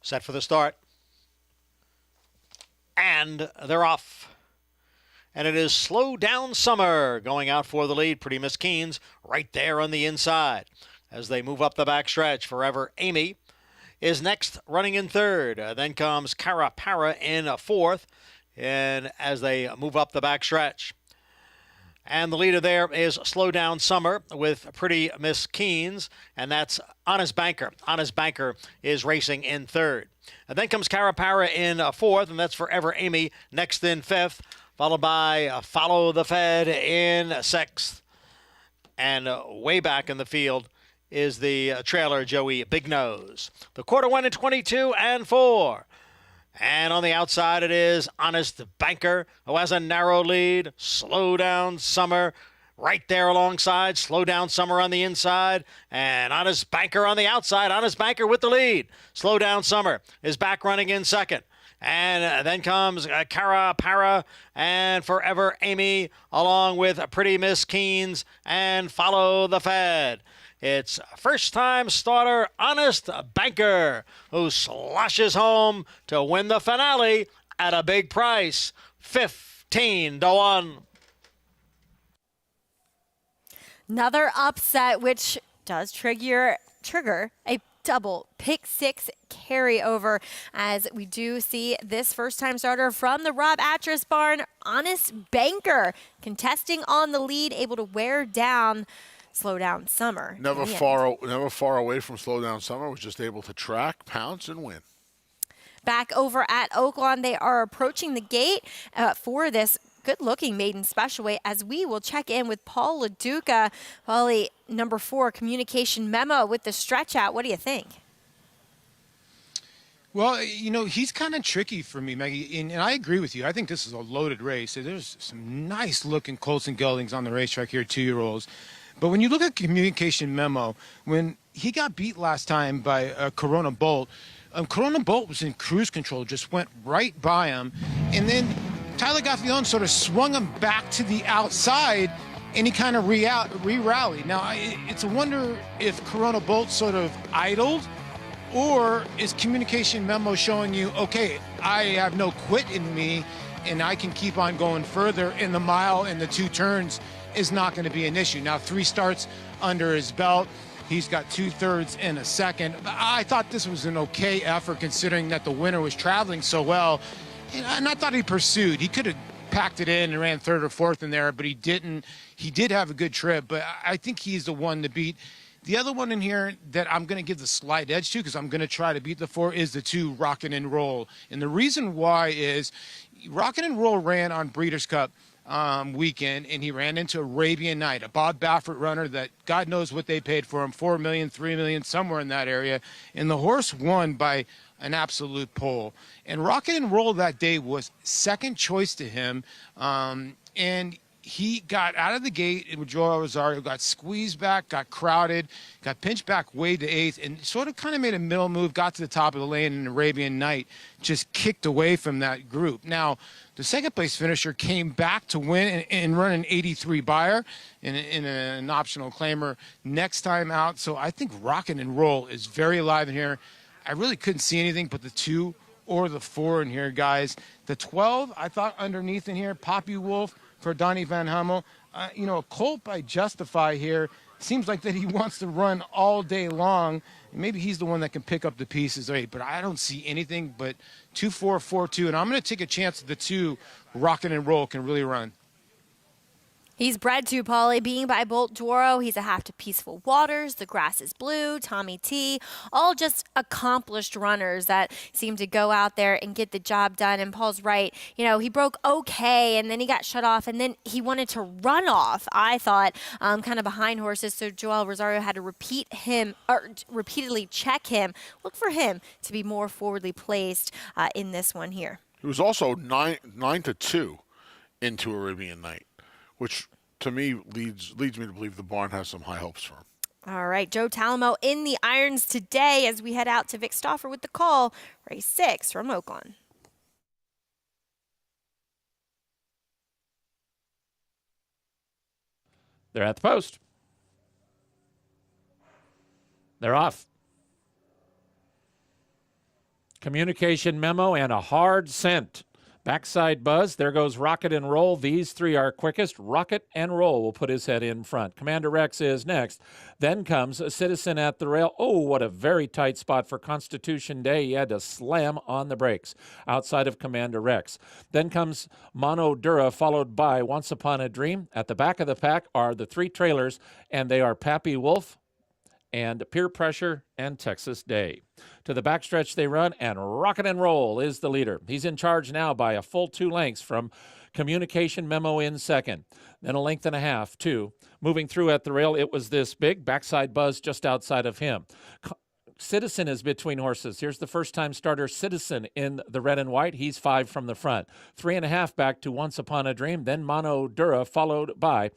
Set for the start. And they're off. And it is Slow Down Summer going out for the lead. Pretty Miss Keynes right there on the inside. As they move up the backstretch, Forever Amy is next, running in third. Then comes Cara Para in fourth, and as they move up the backstretch. And the leader there is Slow Down Summer with Pretty Miss Keynes, and that's Honest Banker. Honest Banker is racing in third. And then comes Cara Para in fourth, and that's Forever Amy next in fifth, followed by Follow the Fed in sixth. And way back in the field is the trailer Joey Big Nose. The quarter went in 22 and 4. And on the outside it is Honest Banker, who has a narrow lead. Slow Down Summer right there alongside. Slow Down Summer on the inside. And Honest Banker on the outside. Honest Banker with the lead. Slow Down Summer is back running in second. And then comes Cara Para and Forever Amy, along with Pretty Miss Keynes and Follow the Fed. It's first-time starter Honest Banker, who slashes home to win the finale at a big price, 15-1. Another upset, which does trigger a double pick six carryover, as we do see this first-time starter from the Rob Atras barn, Honest Banker, contesting on the lead, able to wear down Slow Down Summer. Never far away from Slow Down Summer. Was just able to track, pounce, and win. Back over at Oaklawn, they are approaching the gate for this good-looking maiden special weight, as we will check in with Paul LaDuca. Paulie, number 4, Communication Memo with the stretch out. What do you think? Well, you know, he's kind of tricky for me, Maggie, and I agree with you. I think this is a loaded race. There's some nice-looking colts and geldings on the racetrack here, 2-year-olds. But when you look at Communication Memo, when he got beat last time by Corona Bolt was in cruise control, just went right by him. And then Tyler Gaffalione sort of swung him back to the outside, and he kind of re-rallied. Now, it's a wonder if Corona Bolt sort of idled, or is Communication Memo showing you, okay, I have no quit in me, and I can keep on going further in the mile and the 2 turns is not going to be an issue. Now, 3 starts under his belt. He's got 2/3 and a second. I thought this was an okay effort, considering that the winner was traveling so well. And I thought he pursued. He could have packed it in and ran 3rd or 4th in there, but he didn't. He did have a good trip, but I think he's the one to beat. The other one in here that I'm going to give the slight edge to, because I'm going to try to beat the 4, is the 2, Rockin' and Roll. And the reason why is Rockin' and Roll ran on Breeders' Cup weekend, and he ran into Arabian Night, a Bob Baffert runner that God knows what they paid for him, $4 million, $3 million, somewhere in that area. And the horse won by an absolute pole. And Rocket and Roll that day was second choice to him. And he got out of the gate with Joel Rosario, got squeezed back, got crowded, got pinched back way to 8th, and sort of kind of made a middle move, got to the top of the lane, and Arabian Night just kicked away from that group. Now, the second place finisher came back to win and run an 83 buyer in an optional claimer next time out. So I think Rockin' and Roll is very alive in here. I really couldn't see anything but the 2 or the 4 in here, guys. The 12, I thought underneath in here, Poppy Wolf for Donnie Van Hummel. You know, a colt by Justify here. Seems like that he wants to run all day long. Maybe he's the one that can pick up the pieces, but I don't see anything but 2-4, 4-2. And I'm going to take a chance that the 2, Rockin' and Roll, can really run. He's bred to, Paulie, being by Bolt Dwaro. He's a half to Peaceful Waters, The Grass is Blue, Tommy T, all just accomplished runners that seem to go out there and get the job done. And Paul's right. You know, he broke okay, and then he got shut off, and then he wanted to run off, I thought, kind of behind horses. So Joel Rosario had to repeatedly check him, look for him to be more forwardly placed in this one here. It was also 9-2 into Arabian Night, which to me leads me to believe the barn has some high hopes for him. All right, Joe Talamo in the irons today as we head out to Vic Stauffer with the call, race 6 from Oaklawn. They're at the post. They're off. Communication Memo and a hard scent. Backside Buzz, there goes Rocket and Roll. These three are quickest. Rocket and Roll will put his head in front. Commander Rex is next. Then comes a Citizen at the rail. Oh, what a very tight spot for Constitution Day. He had to slam on the brakes outside of Commander Rex. Then comes Mono Dura, followed by Once Upon a Dream. At the back of the pack are the three trailers, and they are Pappy Wolf and Peer Pressure and Texas Day. To the backstretch they run, and Rocket and Roll is the leader. He's in charge now by a full 2 lengths from Communication Memo in second. Then a length and a half, too. Moving through at the rail, It Was This Big. Backside Buzz just outside of him. Citizen is between horses. Here's the first-time starter Citizen in the red and white. He's 5 from the front. 3.5 back to Once Upon a Dream. Then Mono Dura, followed by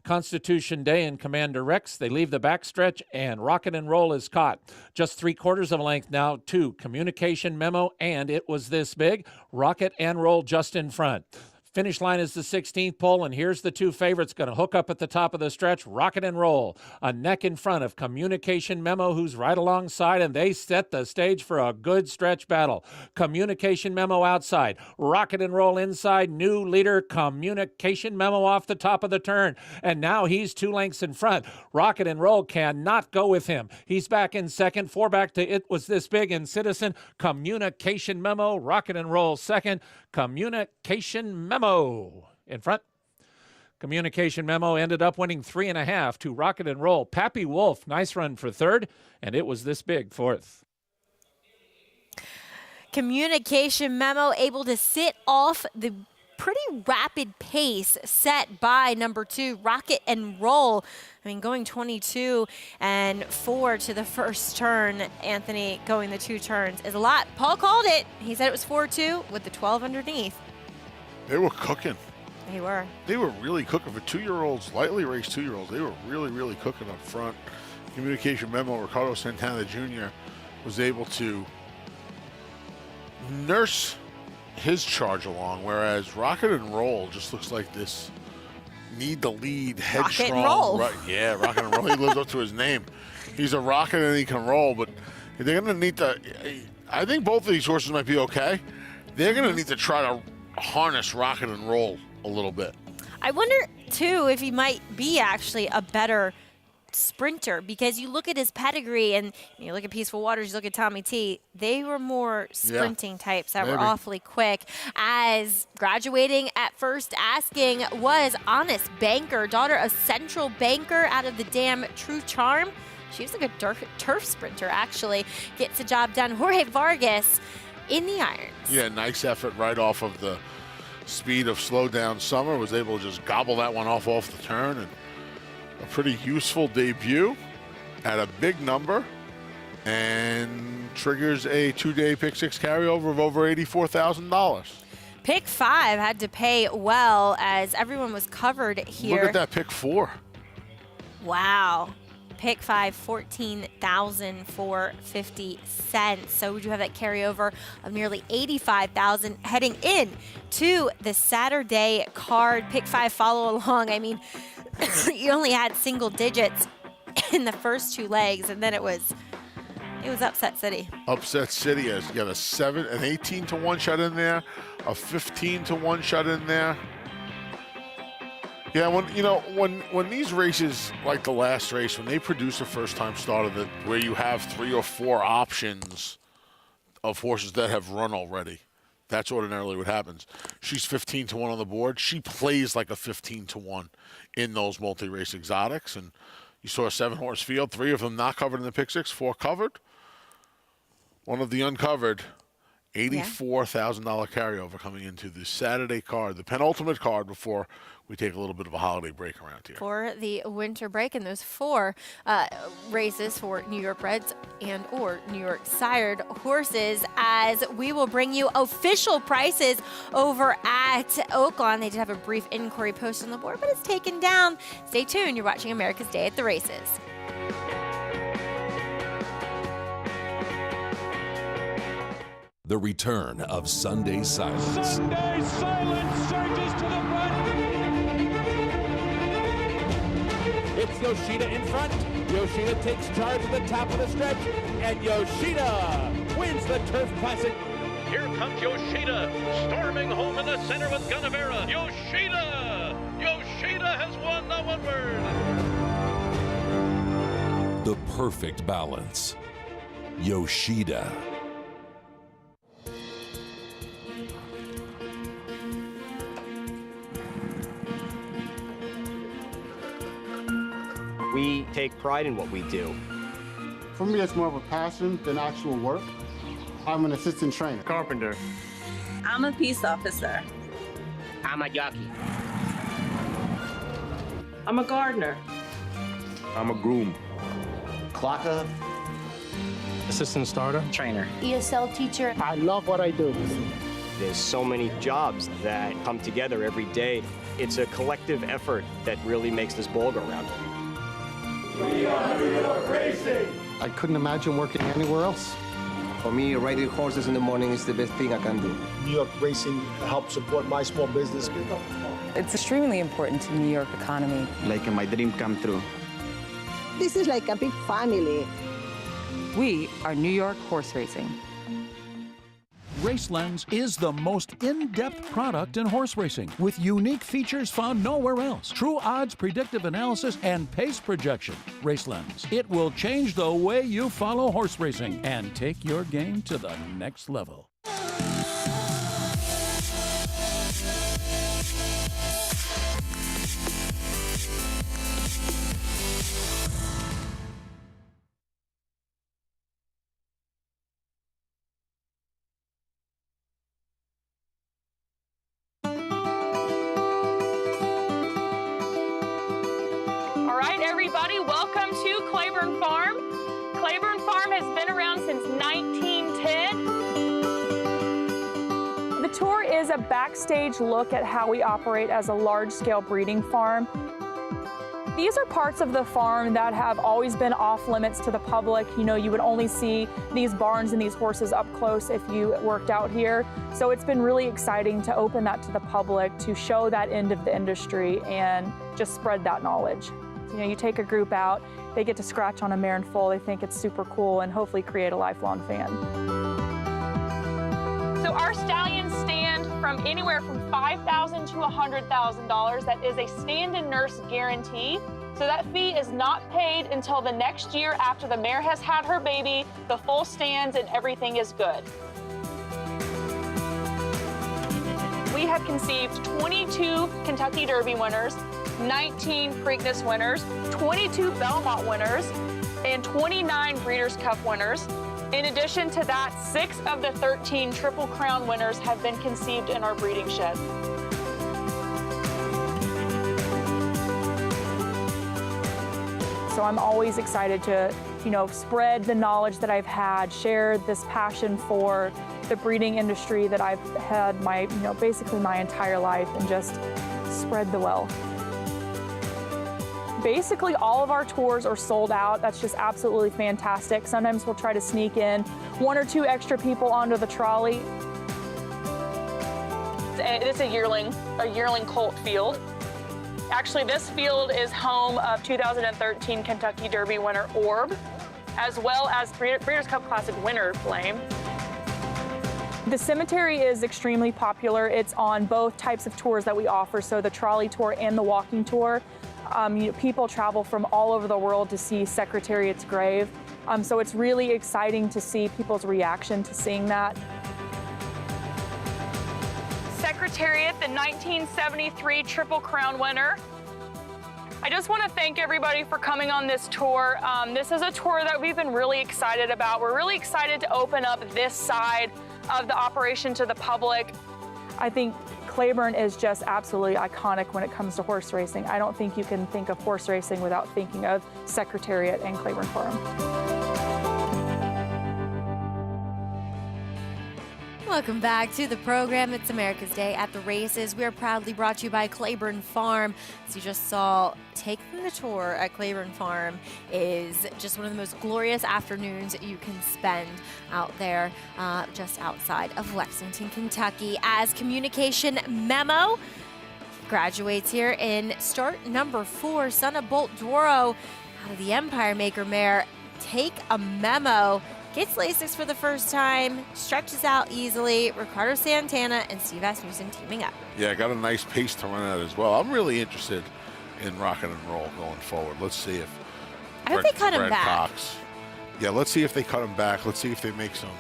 Constitution Day and Commander Rex. They leave the backstretch, and Rocket and Roll is caught. Just 3/4 of a length now to Communication Memo, and It Was This Big. Rocket and Roll just in front. Finish line is the 16th pole, and here's the 2 favorites going to hook up at the top of the stretch. Rocket and Roll, a neck in front of Communication Memo, who's right alongside, and they set the stage for a good stretch battle. Communication Memo outside, Rocket and Roll inside, new leader Communication Memo off the top of the turn, and now he's 2 lengths in front. Rocket and Roll cannot go with him. He's back in second, 4 back to It Was This Big and Citizen. Communication Memo, Rocket and Roll second. Communication Memo in front. Communication Memo ended up winning 3.5 to Rocket and Roll. Pappy Wolf, nice run for third, and It Was This Big fourth. Communication Memo able to sit off the pretty rapid pace set by number 2, Rocket and Roll. I mean, going 22 and 4 to the first turn, Anthony, going the 2 turns is a lot. Paul called it. He said it was 4-2 with the 12 underneath. They were cooking. They were. They were really cooking for 2-year-olds, lightly raced 2-year-olds. They were really, really cooking up front. Communication Memo, Ricardo Santana Jr. was able to nurse his charge along, whereas Rocket and Roll just looks like this need to lead headstrong. Rocket and Roll. Right, yeah, Rocket and Roll. He lives up to his name. He's a rocket and he can roll, but they're going to need to. I think both of these horses might be okay. They're going to need to try to harness Rocket and Roll a little bit. I wonder, too, if he might be actually a better sprinter, because you look at his pedigree and you look at Peaceful Waters, you look at Tommy T, they were more sprinting types that were awfully quick. As graduating at first asking was Honest Banker, daughter of Central Banker out of the Damn True Charm. She's a good turf sprinter, actually. Gets the job done. Jorge Vargas in the irons. Yeah, nice effort right off of the speed of Slow Down Summer. Was able to just gobble that one off the turn, and a pretty useful debut at a big number, and triggers a 2-day Pick 6 carryover of over $84,000. Pick 5 had to pay well as everyone was covered here. Look at that Pick 4. Wow. Pick 5, $14,450. So we do have that carryover of nearly $85,000 heading in to the Saturday card. Pick 5 follow along. I mean, you only had single digits in the first 2 legs, and then it was Upset City. Upset City has got an 18-to-1 shot in there, a 15-to-1 shot in there. Yeah, when these races, like the last race, when they produce a first-time starter where you have 3 or 4 options of horses that have run already, that's ordinarily what happens. She's 15-to-1 on the board. She plays like a 15-to-1 in those multi-race exotics, and you saw a 7-horse field, 3 of them not covered in the Pick 6, 4 covered. One of the uncovered, $84,000 carryover coming into the Saturday card, the penultimate card before we take a little bit of a holiday break around here. For the winter break, and those 4 races for New York Reds and or New York sired horses, as we will bring you official prices over at Oaklawn. They did have a brief inquiry post on the board, but it's taken down. Stay tuned. You're watching America's Day at the Races. The return of Sunday Silence. Sunday Silence surges to the front. It's Yoshida in front. Yoshida takes charge at the top of the stretch, and Yoshida wins the Turf Classic Here comes Yoshida, storming home in the center with Gunnevera. Yoshida! Yoshida has won the 1 word. The perfect balance. Yoshida. We take pride in what we do. For me, it's more of a passion than actual work. I'm an assistant trainer. Carpenter. I'm a peace officer. I'm a jockey. I'm a gardener. I'm a groom. Clocker. Assistant starter. Trainer. ESL teacher. I love what I do. There's so many jobs that come together every day. It's a collective effort that really makes this ball go round. We are New York Racing! I couldn't imagine working anywhere else. For me, riding horses in the morning is the best thing I can do. New York Racing helps support my small business. It's extremely important to New York economy. Like my dream come true. This is like a big family. We are New York Horse Racing. RaceLens is the most in-depth product in horse racing, with unique features found nowhere else. True odds, predictive analysis, and pace projection. RaceLens. It will change the way you follow horse racing and take your game to the next level. Everybody, welcome to Claiborne Farm. Claiborne Farm has been around since 1910. The tour is a backstage look at how we operate as a large-scale breeding farm. These are parts of the farm that have always been off limits to the public. You know, you would only see these barns and these horses up close if you worked out here. So it's been really exciting to open that to the public, to show that end of the industry and just spread that knowledge. You know, you take a group out, they get to scratch on a mare and foal, they think it's super cool, and hopefully create a lifelong fan. So our stallions stand from anywhere from $5,000 to $100,000. That is a stand and nurse guarantee. So that fee is not paid until the next year after the mare has had her baby, the foal stands, and everything is good. We have conceived 22 Kentucky Derby winners, 19 Preakness winners, 22 Belmont winners, and 29 Breeders' Cup winners. In addition to that, 6 of the 13 Triple Crown winners have been conceived in our breeding shed. So I'm always excited to, you know, spread the knowledge that I've had, share this passion for the breeding industry that I've had basically my entire life, and just spread the wealth. Basically, all of our tours are sold out. That's just absolutely fantastic. Sometimes we'll try to sneak in 1 or 2 extra people onto the trolley. It's a yearling colt field. Actually, this field is home of 2013 Kentucky Derby winner Orb, as well as Breeders' Cup Classic winner Flame. The cemetery is extremely popular. It's on both types of tours that we offer, so the trolley tour and the walking tour. People travel from all over the world to see Secretariat's grave. So it's really exciting to see people's reaction to seeing that. Secretariat, the 1973 Triple Crown winner. I just want to thank everybody for coming on this tour. This is a tour that we've been really excited about. We're really excited to open up this side of the operation to the public. I think Claiborne is just absolutely iconic when it comes to horse racing. I don't think you can think of horse racing without thinking of Secretariat and Claiborne Farm. Welcome back to the program. It's America's Day at the Races. We are proudly brought to you by Claiborne Farm. As you just saw, taking the tour at Claiborne Farm is just one of the most glorious afternoons you can spend out there just outside of Lexington, Kentucky. As Communication Memo graduates here in start number 4, Son of Bolt Dwaro out of the Empire Maker mare. Take a Memo. gets Lasix for the first time, stretches out easily. Ricardo Santana and Steve Asmussen teaming up. Yeah, got a nice pace to run at as well. I'm really interested in Rocket and Roll going forward. Let's see if I hope they cut him back. Cox. Yeah, let's see if they cut him back. Let's see if they make some,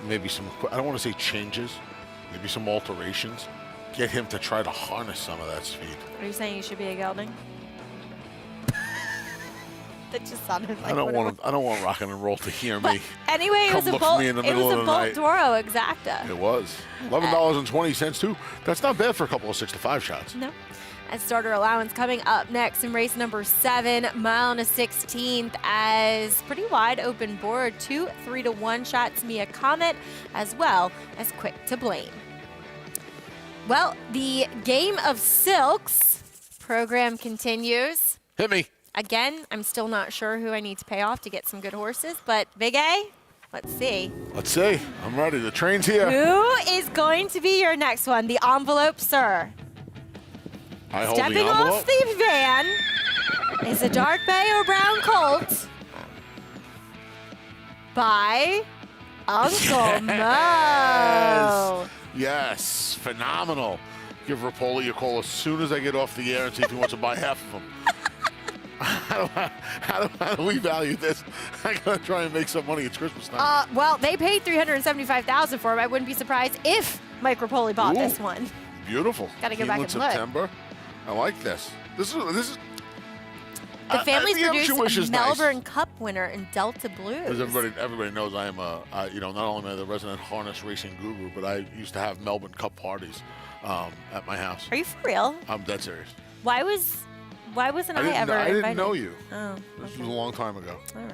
maybe some, I don't want to say changes, maybe some alterations. Get him to try to harness some of that speed. Are you saying you should be a gelding? That just sounded like I don't want Rocket and Roll to hear me. Anyway, it was a Bolt. It was a Bolt Doro Exacta. It was $11.20 too. That's not bad for a couple of 6-5 shots. No. And starter allowance coming up next in race number 7, mile and a 16th, as pretty wide open board. 2 3-1 shots, Mia Comet, as well as Quick to Blame. Well, the Game of Silks program continues. Hit me. Again, I'm still not sure who I need to pay off to get some good horses, but Big A, let's see. Let's see. I'm ready. The train's here. Who is going to be your next one? The envelope, sir. Stepping off the van is a dark bay or brown colt by Uncle Mo. Yes, phenomenal. Give Rapoli a call as soon as I get off the air and see if he wants to buy half of them. How do we value this? I gotta try and make some money. It's Christmas time. Well, they paid $375,000 for him. I wouldn't be surprised if Mike Rapoli bought this one. Beautiful. Gotta go back and look. September. I like this. This is. The family's produced a Melbourne nice. Cup winner in Delta Blues. Because everybody knows I am not only am I the resident harness racing guru, but I used to have Melbourne Cup parties at my house. Are you for real? I'm dead serious. Why wasn't I ever invited? I didn't know you. Oh, this was a long time ago. All right.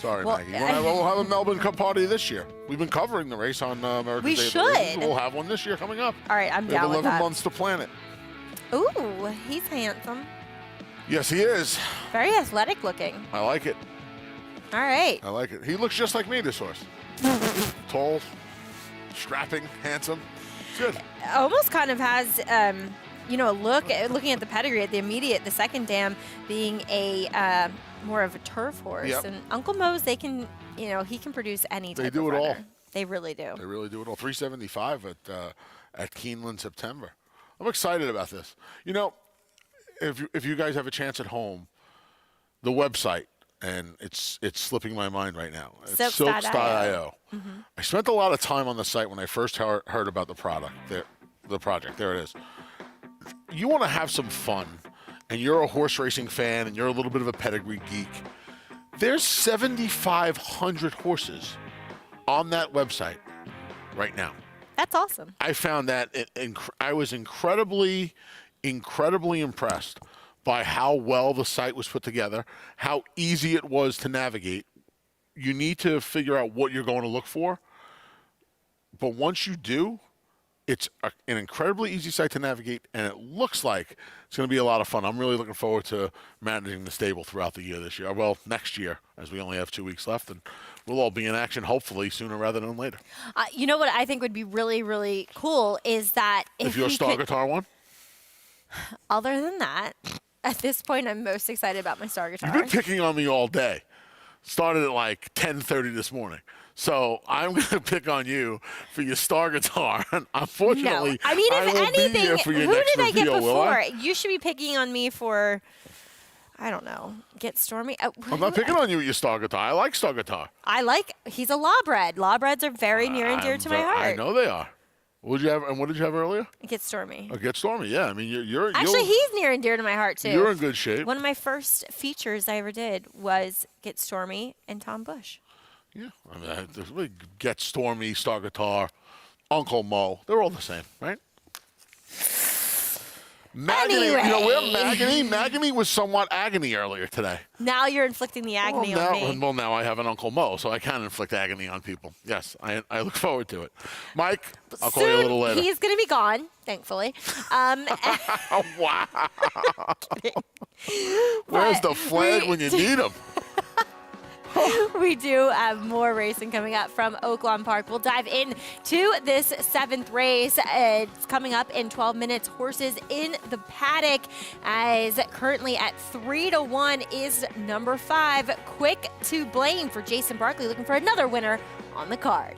Sorry, Maggie. We'll have a Melbourne Cup party this year. We've been covering the race on American Day of the Races. We'll have one this year coming up. All right, I'm down with that. 11 months to plan it. Ooh, he's handsome. Yes, he is. Very athletic looking. I like it. All right. I like it. He looks just like me, this horse. Tall, strapping, handsome. Good. Almost kind of has, looking at the pedigree, at the second dam being a more of a turf horse. Yep. And Uncle Mo's, he can produce any type of runner. They do it all. They really do. They really do it all. 375 at Keeneland, September. I'm excited about this. You know, if you guys have a chance at home, the website, and it's slipping my mind right now. It's Silks.io. Mm-hmm. I spent a lot of time on the site when I first heard about the project. There it is. You want to have some fun, and you're a horse racing fan, and you're a little bit of a pedigree geek. There's 7,500 horses on that website right now. That's awesome. I found that I was incredibly impressed by how well the site was put together, how easy it was to navigate. You need to figure out what you're going to look for, but once you do, it's an incredibly easy site to navigate, and it looks like it's going to be a lot of fun. I'm really looking forward to managing the stable throughout the year this year. Well, next year, as we only have 2 weeks left, and we'll all be in action, hopefully, sooner rather than later. You know what I think would be really, really cool is that if your Star Guitar won? Other than that, at this point, I'm most excited about my Star Guitar. You've been picking on me all day. Started at like 10:30 this morning. So I'm going to pick on you for your Star Guitar. Unfortunately, no. I mean, if anything, who did I get before? You should be picking on me for, I don't know, Get Stormy. I'm not picking on you with your Star Guitar. I like Star Guitar. He's a lawbred. Lawbreds are very near and dear to my heart. I know they are. What did you have earlier? Get Stormy. Get Stormy, yeah. I mean, you're actually, he's near and dear to my heart too. You're in good shape. One of my first features I ever did was Get Stormy and Tom Bush. Yeah, I mean, Get Stormy, Star Guitar, Uncle Mo. They're all the same, right? Magony, anyway. We're Magony. Magony was somewhat agony earlier today. Now you're inflicting the agony on me. Well, now I have an Uncle Mo, so I can inflict agony on people. Yes, I look forward to it. Mike, I'll call you a little later. He's going to be gone, thankfully. Wow. Where's the flag when you need him? We do have more racing coming up from Oaklawn Park. We'll dive into this 7th race. It's coming up in 12 minutes. Horses in the paddock, as currently at 3-1 is number 5, Quick to Blame, for Jason Barkley, looking for another winner on the card.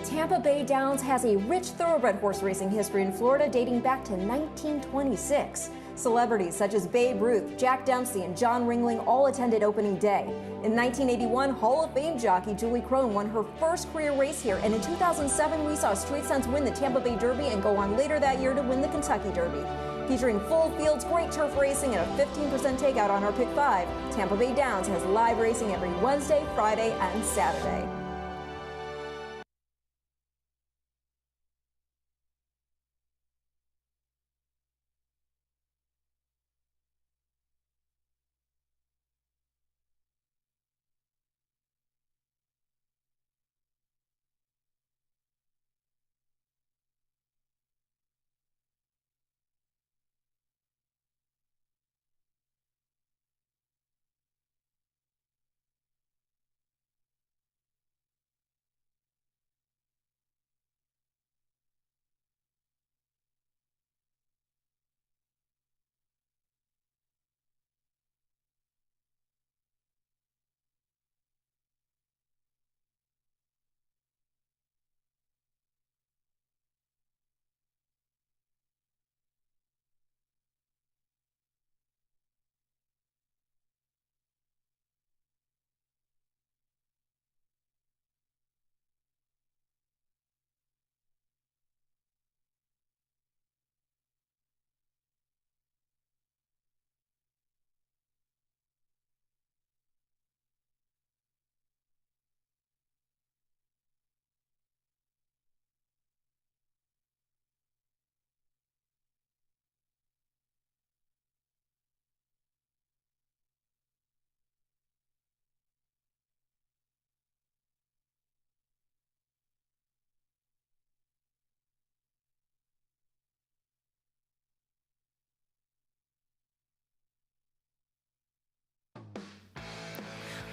Tampa Bay Downs has a rich thoroughbred horse racing history in Florida dating back to 1926. Celebrities such as Babe Ruth, Jack Dempsey, and John Ringling all attended opening day. In 1981, Hall of Fame jockey Julie Crone won her first career race here, and in 2007 we saw Street Sense win the Tampa Bay Derby and go on later that year to win the Kentucky Derby. Featuring full fields, great turf racing, and a 15% takeout on our Pick 5, Tampa Bay Downs has live racing every Wednesday, Friday, and Saturday.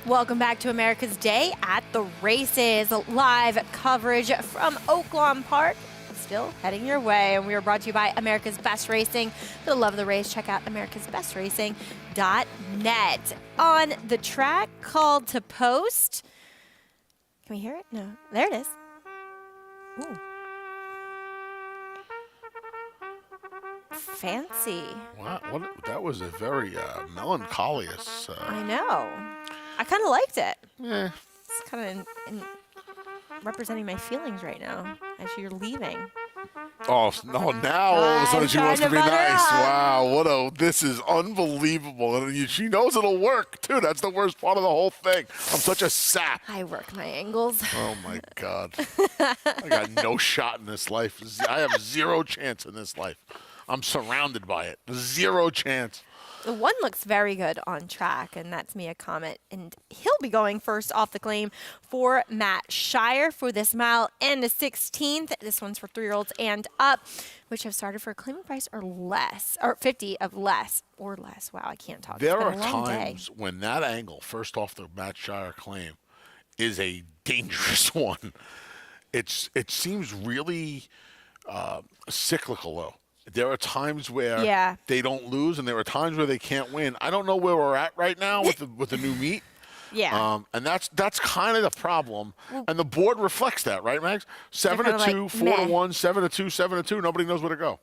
Welcome back to America's Day at the Races. Live coverage from Oaklawn Park. Still heading your way. And we are brought to you by America's Best Racing. For the love of the race, check out americasbestracing.net. On the track, called to post. Can we hear it? No. There it is. Ooh. Fancy. Wow, that was a very melancholious. I know. I kind of liked it. Yeah. It's kind of representing my feelings right now as you're leaving. Oh, no, now all of a sudden she wants to be nice. Wow, this is unbelievable. And she knows it'll work, too. That's the worst part of the whole thing. I'm such a sap. I work my angles. Oh, my God. I got no shot in this life. I have zero chance in this life. I'm surrounded by it. Zero chance. The one looks very good on track, and that's Mia Comet. And he'll be going first off the claim for Matt Shire for this mile and the 16th. This one's for 3-year-olds and up, which have started for a claiming price or less, or 50 of less or less. Wow, I can't talk. There are times when that angle, first off the Matt Shire claim, is a dangerous one. It seems really cyclical, though. There are times where they don't lose, and there are times where they can't win. I don't know where we're at right now with the new meet. Yeah. And that's kind of the problem. And the board reflects that, right, Max? 7-2, 4-1, 7-2, 7-2. Nobody knows where to go.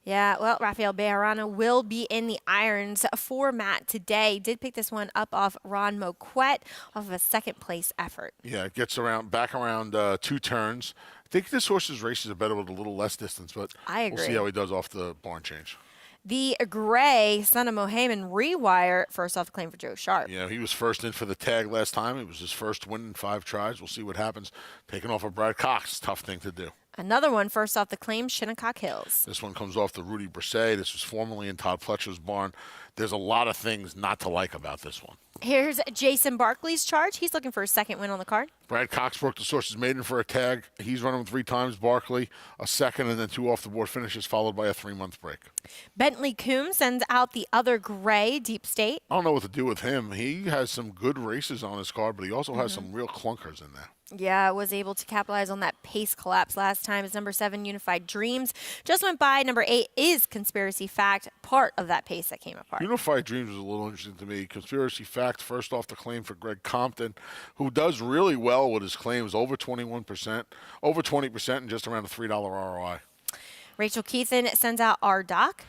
Yeah, well, Rafael Bejarano will be in the irons for Matt today. Did pick this one up off Ron Moquette off of a second-place effort. Yeah, it gets back around 2 turns. I think this horse's races are better with a little less distance, but I agree. We'll see how he does off the barn change. The gray Son of Mohamed rewire first off the claim for Joe Sharp. Yeah, he was first in for the tag last time. It was his first win in 5 tries. We'll see what happens. Taking off of Brad Cox, tough thing to do. Another one first off the claim, Shinnecock Hills. This one comes off the Rudy Brisset. This was formerly in Todd Fletcher's barn. there's a lot of things not to like about this one. Here's Jason Barkley's charge. He's looking for a second win on the card. Brad Cox broke the source's maiden for a tag. He's run him 3 times. Barkley, a second, and then 2 off-the-board finishes, followed by a 3-month break. Bentley Coombs sends out the other gray, Deep State. I don't know what to do with him. He has some good races on his card, but he also has some real clunkers in there. Yeah, was able to capitalize on that pace collapse last time. His number 7, Unified Dreams, just went by. Number 8 is Conspiracy Fact, part of that pace that came apart. Unified Dreams was a little interesting to me. Conspiracy Fact, first off the claim for Greg Compton, who does really well with his claims, over 21%, over 20%, and just around a $3 ROI. Rachel Keithan sends out our doc.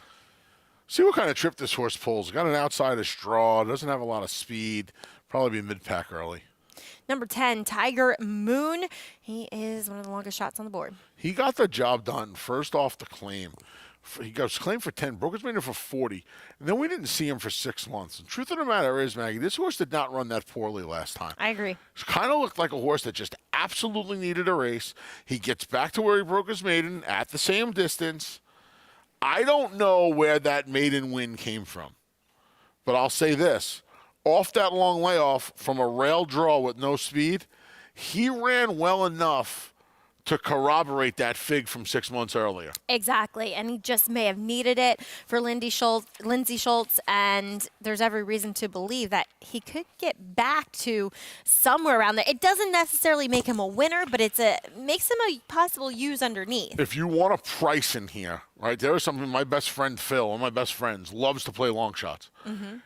See what kind of trip this horse pulls. Got an outside straw, doesn't have a lot of speed, probably be mid-pack early. Number 10, Tiger Moon. He is one of the longest shots on the board. He got the job done first off the claim. He got his claim for 10, broke his maiden for 40, and then we didn't see him for 6 months. The truth of the matter is, Maggie, this horse did not run that poorly last time. I agree. It kind of looked like a horse that just absolutely needed a race. He gets back to where he broke his maiden at the same distance. I don't know where that maiden win came from, but I'll say this. Off that long layoff from a rail draw with no speed, he ran well enough to corroborate that fig from 6 months earlier. Exactly, and he just may have needed it for Lindsey Schultz, and there's every reason to believe that he could get back to somewhere around there. It doesn't necessarily make him a winner, but makes him a possible use underneath. If you want a price in here, right, there is something my best friend Phil, one of my best friends, loves to play long shots. Mm-hmm.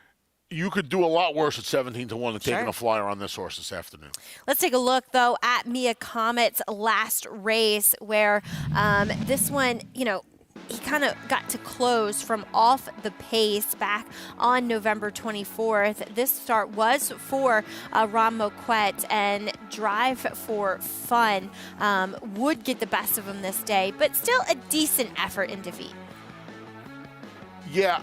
You could do a lot worse at 17-1 than taking a flyer on this horse this afternoon. Let's take a look, though, at Mia Comet's last race, where this one, he kind of got to close from off the pace back on November 24th. This start was for Ron Moquette, and Drive for Fun would get the best of him this day, but still a decent effort in defeat. Yeah,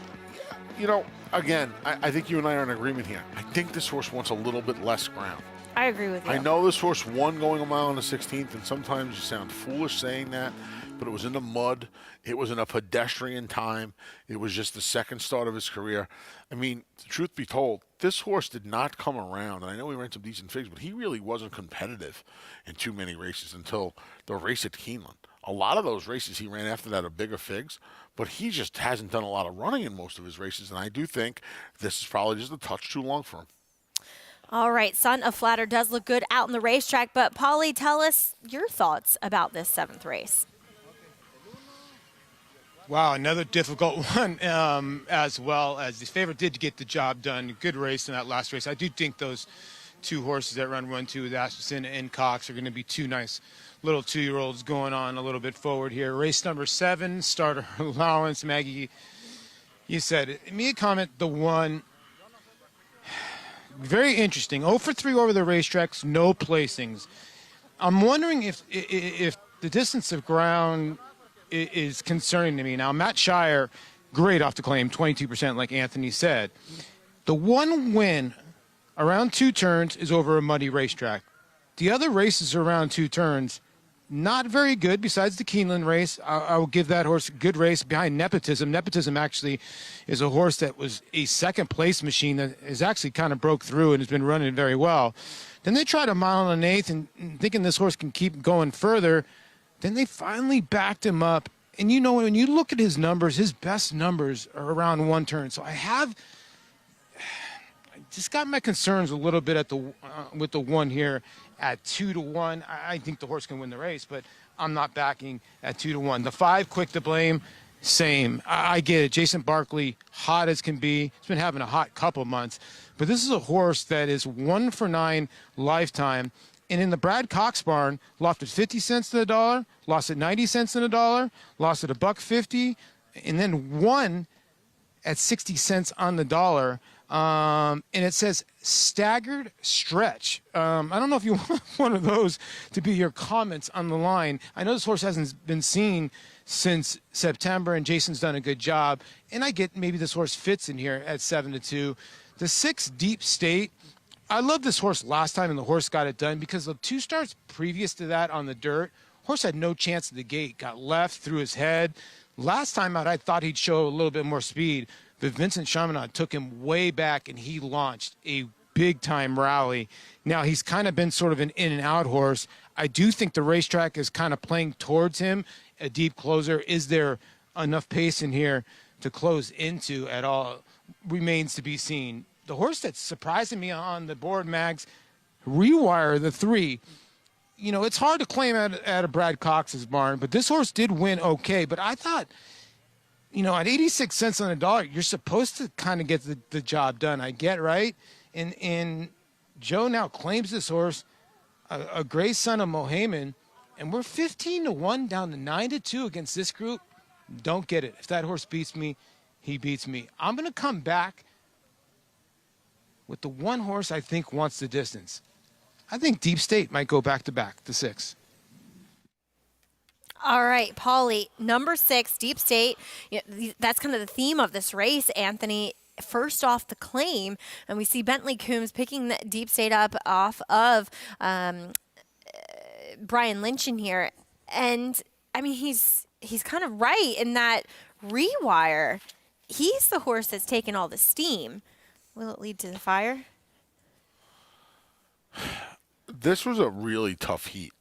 again, I think you and I are in agreement here. I think this horse wants a little bit less ground. I agree with you. I know this horse won going a mile on the 16th, and sometimes you sound foolish saying that, but it was in the mud. It was in a pedestrian time. It was just the second start of his career. I mean, the truth be told, this horse did not come around, and I know he ran some decent figs, but he really wasn't competitive in too many races until the race at Keeneland. A lot of those races he ran after that are bigger figs, but he just hasn't done a lot of running in most of his races, and I do think this is probably just a touch too long for him. All right, Son of Flatter does look good out in the racetrack, but Paulie, tell us your thoughts about this 7th race. Wow, another difficult one as well, as the favorite did get the job done. Good race in that last race. I do think those 2 horses that run 1-2 with Asmussen and Cox are going to be 2 nice little 2-year-olds going on a little bit forward here. Race number 7, starter allowance. Maggie, you said it. Mia Comet, the 1. Very interesting. 0 for 3 over the racetracks, no placings. I'm wondering if the distance of ground is concerning to me. Now, Matt Shire, great off the claim, 22%, like Anthony said. The 1 win around 2 turns is over a muddy racetrack. The other races around 2 turns, not very good, besides the Keeneland race. I will give that horse a good race behind Nepotism. Nepotism actually is a horse that was a second-place machine that has actually kind of broke through and has been running very well. Then they tried a mile and an 1/8 and thinking this horse can keep going further. Then they finally backed him up. And when you look at his numbers, his best numbers are around 1 turn. So I just got my concerns a little bit with the 1 here at 2-1. I think the horse can win the race, but I'm not backing at 2-1. The 5, Quick to Blame, same. I get it. Jason Barkley, hot as can be. He's been having a hot couple months. But this is a horse that is 1 for 9 lifetime. And in the Brad Cox barn, lofted 50 cents to the dollar, lost at 90 cents to the dollar, lost at $1.50, and then won at 60 cents on the dollar. And it says staggered stretch. I don't know if you want one of those to be your comments on the line. I know this horse hasn't been seen since September, and Jason's done a good job. And I get maybe this horse fits in here at 7-2. The 6, Deep State. I loved this horse last time, and the horse got it done because the 2 starts previous to that on the dirt, horse had no chance at the gate, got left through his head. Last time out, I thought he'd show a little bit more speed, but Vincent Chaminade took him way back, and he launched a big-time rally. Now, he's kind of been sort of an in-and-out horse. I do think the racetrack is kind of playing towards him, a deep closer. Is there enough pace in here to close into at all? Remains to be seen. The horse that's surprising me on the board, Mags, Rewire, the 3. You know, it's hard to claim at a Brad Cox's barn, but this horse did win okay. But I thought, you know, at 86 cents on the dollar, you're supposed to kind of get the job done. I get, right? And Joe now claims this horse, a gray son of Mohamed, and we're 15-1 down to 9-2 against this group. Don't get it. If that horse beats me, he beats me. I'm going to come back with the one horse I think wants the distance. I think Deep State might go back-to-back, the 6. All right, Paulie, number 6, Deep State. You know, that's kind of the theme of this race, Anthony. First off the claim, and we see Bentley Coombs picking the Deep State up off of Brian Lynch in here. And, I mean, he's kind of right in that Rewire, he's the horse that's taken all the steam. Will it lead to the fire? This was a really tough heat.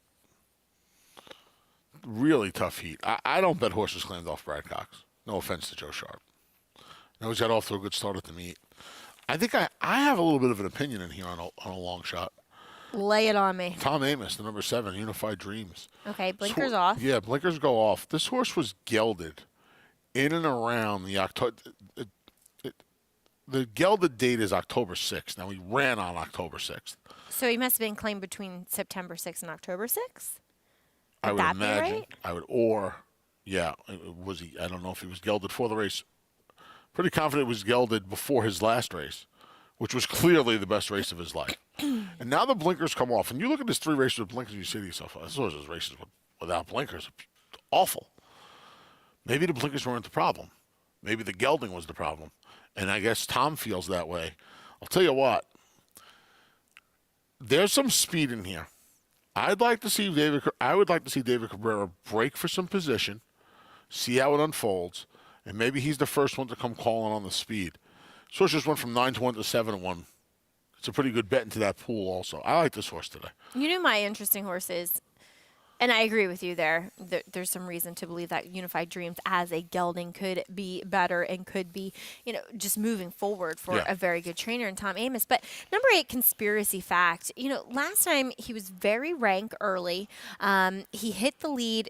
Really tough heat. I don't bet horses claimed off Brad Cox. No offense to Joe Sharp. No, he's got off to a good start at the meet. I think I have a little bit of an opinion in here on a long shot. Lay it on me. Tom Amos, the number 7, Unified Dreams. Okay, blinkers off. Yeah, blinkers go off. This horse was gelded in and around the October. The gelded date is October 6th. Now, he ran on October 6th. So he must have been claimed between September 6th and October 6th? I would that be imagine. right? I would, or, yeah, was he? I don't know if he was gelded for the race. Pretty confident it was gelded before his last race, which was clearly the best race of his life. And now the blinkers come off. And you look at his 3 races with blinkers, and you say to yourself, this was his races without blinkers. Awful. Maybe the blinkers weren't the problem. Maybe the gelding was the problem. And I guess Tom feels that way. I'll tell you what. There's some speed in here. I would like to see David Cabrera break for some position, see how it unfolds, and maybe he's the first one to come calling on the speed. So it just went from 9-1 to 7-1. It's a pretty good bet into that pool also. I like this horse today. You know my interesting horse is, and I agree with you there. There's some reason to believe that Unified Dreams as a gelding could be better and could be, just moving forward for a very good trainer in Tom Amos. But number 8, Conspiracy Fact. Last time he was very rank early. He hit the lead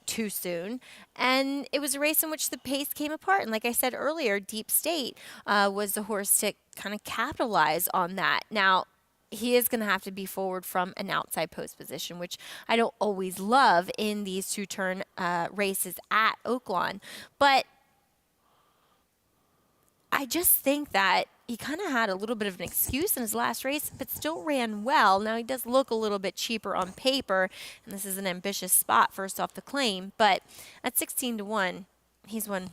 too soon, and it was a race in which the pace came apart. And like I said earlier, Deep State was the horse to kind of capitalize on that. Now, he is going to have to be forward from an outside post position, which I don't always love in these 2-turn races at Oaklawn. But I just think that he kind of had a little bit of an excuse in his last race, but still ran well. Now, he does look a little bit cheaper on paper, and this is an ambitious spot first off the claim. But at 16-1, he's one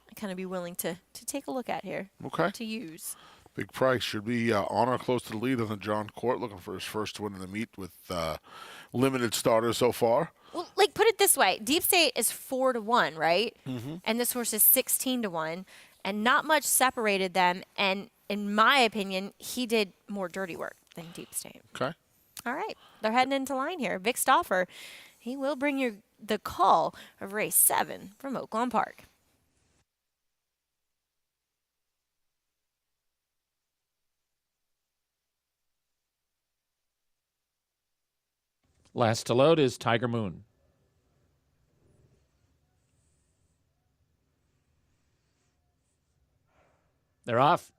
I'd kind of be willing to take a look at here. Okay. To use. Big price. Should be on or close to the lead on the John Court, looking for his first win in the meet with limited starters so far. Well, put it this way. Deep State is 4-1, right? Mm-hmm. And this horse is 16-1, and not much separated them. And in my opinion, he did more dirty work than Deep State. Okay. All right. They're heading into line here. Vic Stauffer, he will bring you the call of race 7 from Oaklawn Park. Last to load is Tiger Moon. They're off.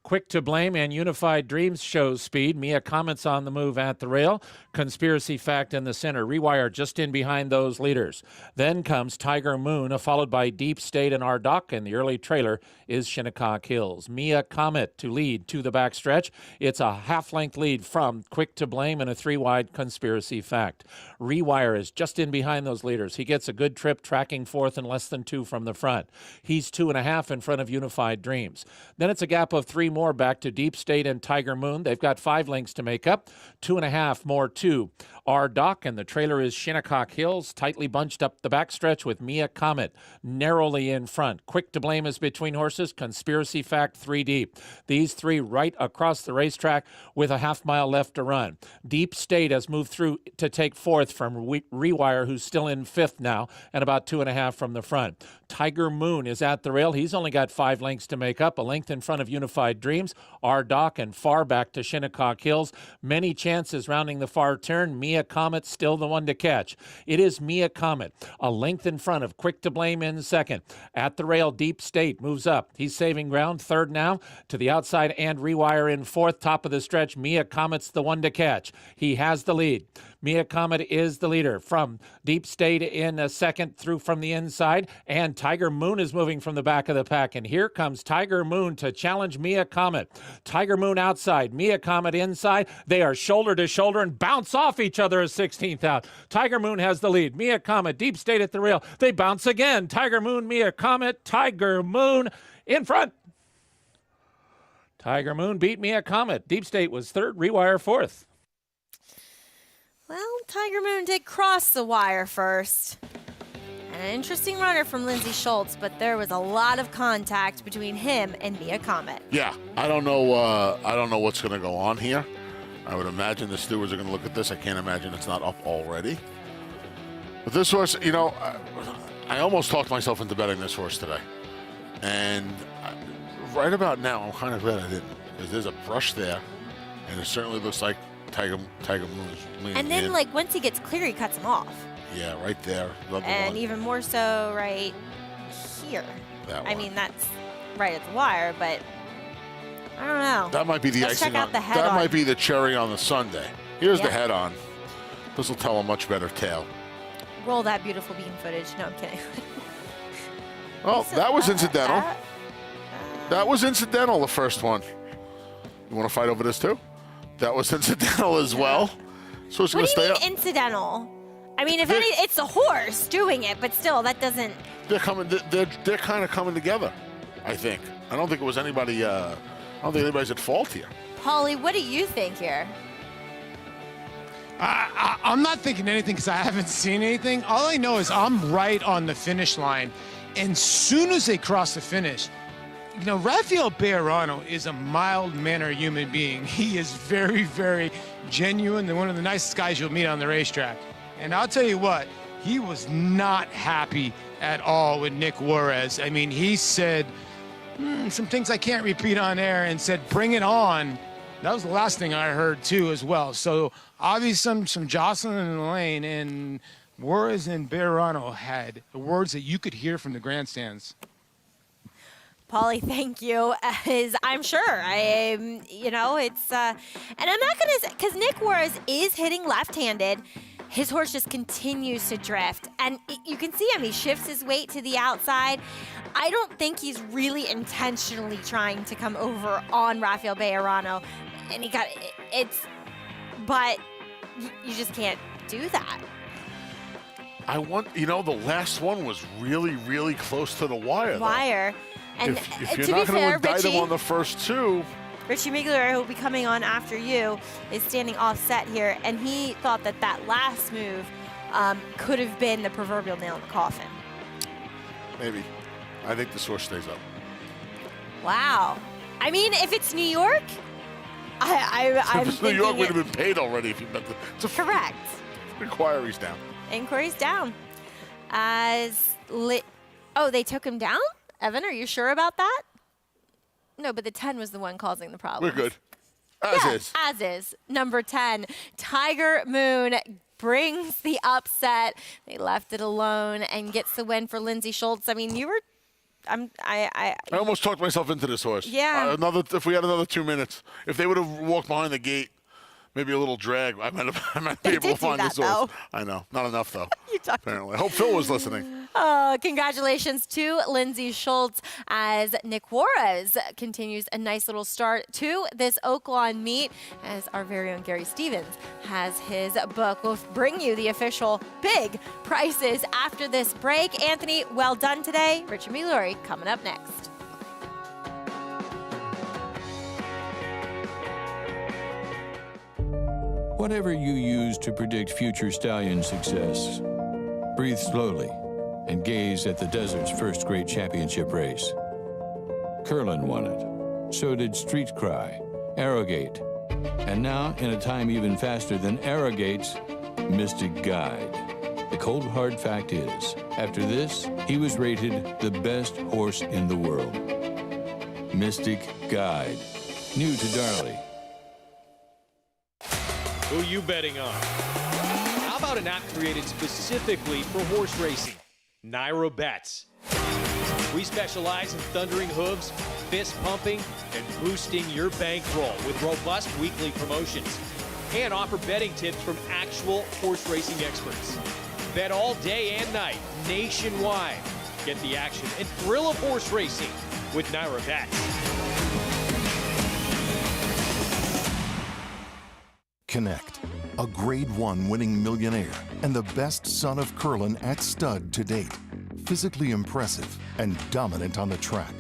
Quick to Blame and Unified Dreams shows speed. Mia Comet's on the move at the rail. Conspiracy Fact in the center. Rewire just in behind those leaders. Then comes Tiger Moon, followed by Deep State and Ardoc, and the early trailer is Shinnecock Hills. Mia Comet to lead to the backstretch. It's a half-length lead from Quick to Blame and a 3-wide Conspiracy Fact. Rewire is just in behind those leaders. He gets a good trip, tracking fourth and less than 2 from the front. He's 2.5 in front of Unified Dreams. Then it's a gap of 3 more back to Deep State and Tiger Moon. They've got 5 lengths to make up. 2.5 more to our dock, and the trailer is Shinnecock Hills, tightly bunched up the backstretch with Mia Comet narrowly in front. Quick to Blame is between horses. Conspiracy Fact 3 deep. These 3 right across the racetrack with a half-mile left to run. Deep State has moved through to take 4th from Rewire, who's still in 5th now, and about 2.5 from the front. Tiger Moon is at the rail. He's only got 5 lengths to make up, a length in front of Unified Dreams, our dock, and far back to Shinnecock Hills. Many chances rounding the far turn. Mia Comet still the one to catch. It is Mia Comet, a length in front of Quick to Blame in 2nd. At the rail, Deep State moves up. He's saving ground, 3rd now. To the outside, and Rewire in 4th. Top of the stretch, Mia Comet's the one to catch. He has the lead. Mia Comet is the leader from Deep State in 2nd through from the inside, and Tiger Moon is moving from the back of the pack, and here comes Tiger Moon to challenge Mia Comet. Tiger Moon outside, Mia Comet inside. They are shoulder to shoulder and bounce off each other as 16th out. Tiger Moon has the lead. Mia Comet, Deep State at the rail. They bounce again. Tiger Moon, Mia Comet, Tiger Moon in front. Tiger Moon beat Mia Comet. Deep State was 3rd, Rewire 4th. Well, Tiger Moon did cross the wire first. An interesting runner from Lindsey Schultz, but there was a lot of contact between him and Mia Comet. Yeah, I don't know what's going to go on here. I would imagine the stewards are going to look at this. I can't imagine it's not up already. But this horse, you know, I almost talked myself into betting this horse today. And right about now, I'm kind of glad I didn't. Because there's a brush there, and it certainly looks like Tiger Moon is leaning And then, in. like, once he gets clear, he cuts him off. Yeah, right there. And even more so right here. That one. I mean, that's right at the wire, but I don't know. That might be the Let's icing check out on. the head That on. might be the cherry on the sundae. Here's the Yeah. head on. This will tell a much better tale. Roll that beautiful bean footage. No, I'm kidding. Well, that was incidental. That was incidental, the first one. You want to fight over this too? That was incidental as well. So it's going to What do stay you up. mean incidental? I mean, if any, it's the horse doing it, but still, that doesn't. They're coming. They're kind of coming together. I think. I don't think it was anybody. I don't think anybody's at fault here. Paulie, what do you think here? I'm not thinking anything because I haven't seen anything. All I know is I'm right on the finish line. And soon as they cross the finish, you know, Rafael Bejarano is a mild-mannered human being. He is very, very genuine and one of the nicest guys you'll meet on the racetrack. And I'll tell you what, he was not happy at all with Nick Juarez. I mean, he said some things I can't repeat on air and said, bring it on. That was the last thing I heard, too, as well. So, obviously, some jostling in the lane, and Juarez and Bejarano had words that you could hear from the grandstands. Paulie, thank you. As I'm sure, you know, it's, and I'm not going to, because Nick Juarez is hitting left-handed. His horse just continues to drift. And you can see him, he shifts his weight to the outside. I don't think he's really intentionally trying to come over on Rafael Bejarano. And he got, but you just can't do that. You know, the last one was really, really close to the wire. Wire. And if you're to not be going fair, to indict Richie, them on the first two. Richie Migliore, who will be coming on after you, is standing offset here, and he thought that that last move could have been the proverbial nail in the coffin. Maybe. I think the source stays up. Wow. I mean, if it's New York, I'm If it's New thinking York, we'd have been paid already if you bet the. Correct. Inquiry's down. Inquiry's down. Oh, they took him down? Evan, are you sure about that? No, but the 10 was the one causing the problem. We're good. As is. Number 10, Tiger Moon brings the upset. They left it alone and gets the win for Lindsey Schultz. I mean, I almost talked myself into this horse. Yeah. If we had another 2 minutes, if they would have walked behind the gate, maybe a little drag, I might be able to find this horse. I know. Not enough, though. Apparently. I hope Phil was listening. Congratulations to Lindsey Schultz as Nick Juarez continues a nice little start to this Oaklawn meet as our very own Gary Stevens has his book. We'll bring you the official big prices after this break. Anthony, well done today. Richard Migliore coming up next. Whatever you use to predict future stallion success, breathe slowly and gaze at the desert's first great championship race. Curlin won it. So did Street Cry, Arrogate, and now, in a time even faster than Arrogate's, Mystic Guide. The cold hard fact is, after this, he was rated the best horse in the world. Mystic Guide. New to Darley. Who you betting on? How about an app created specifically for horse racing? Naira Bets. We specialize in thundering hooves, fist pumping, and boosting your bankroll with robust weekly promotions. And offer betting tips from actual horse racing experts. Bet all day and night, nationwide. Get the action and thrill of horse racing with Naira Bets. Connect, a Grade 1 winning millionaire and the best son of Curlin at stud to date. Physically impressive and dominant on the track.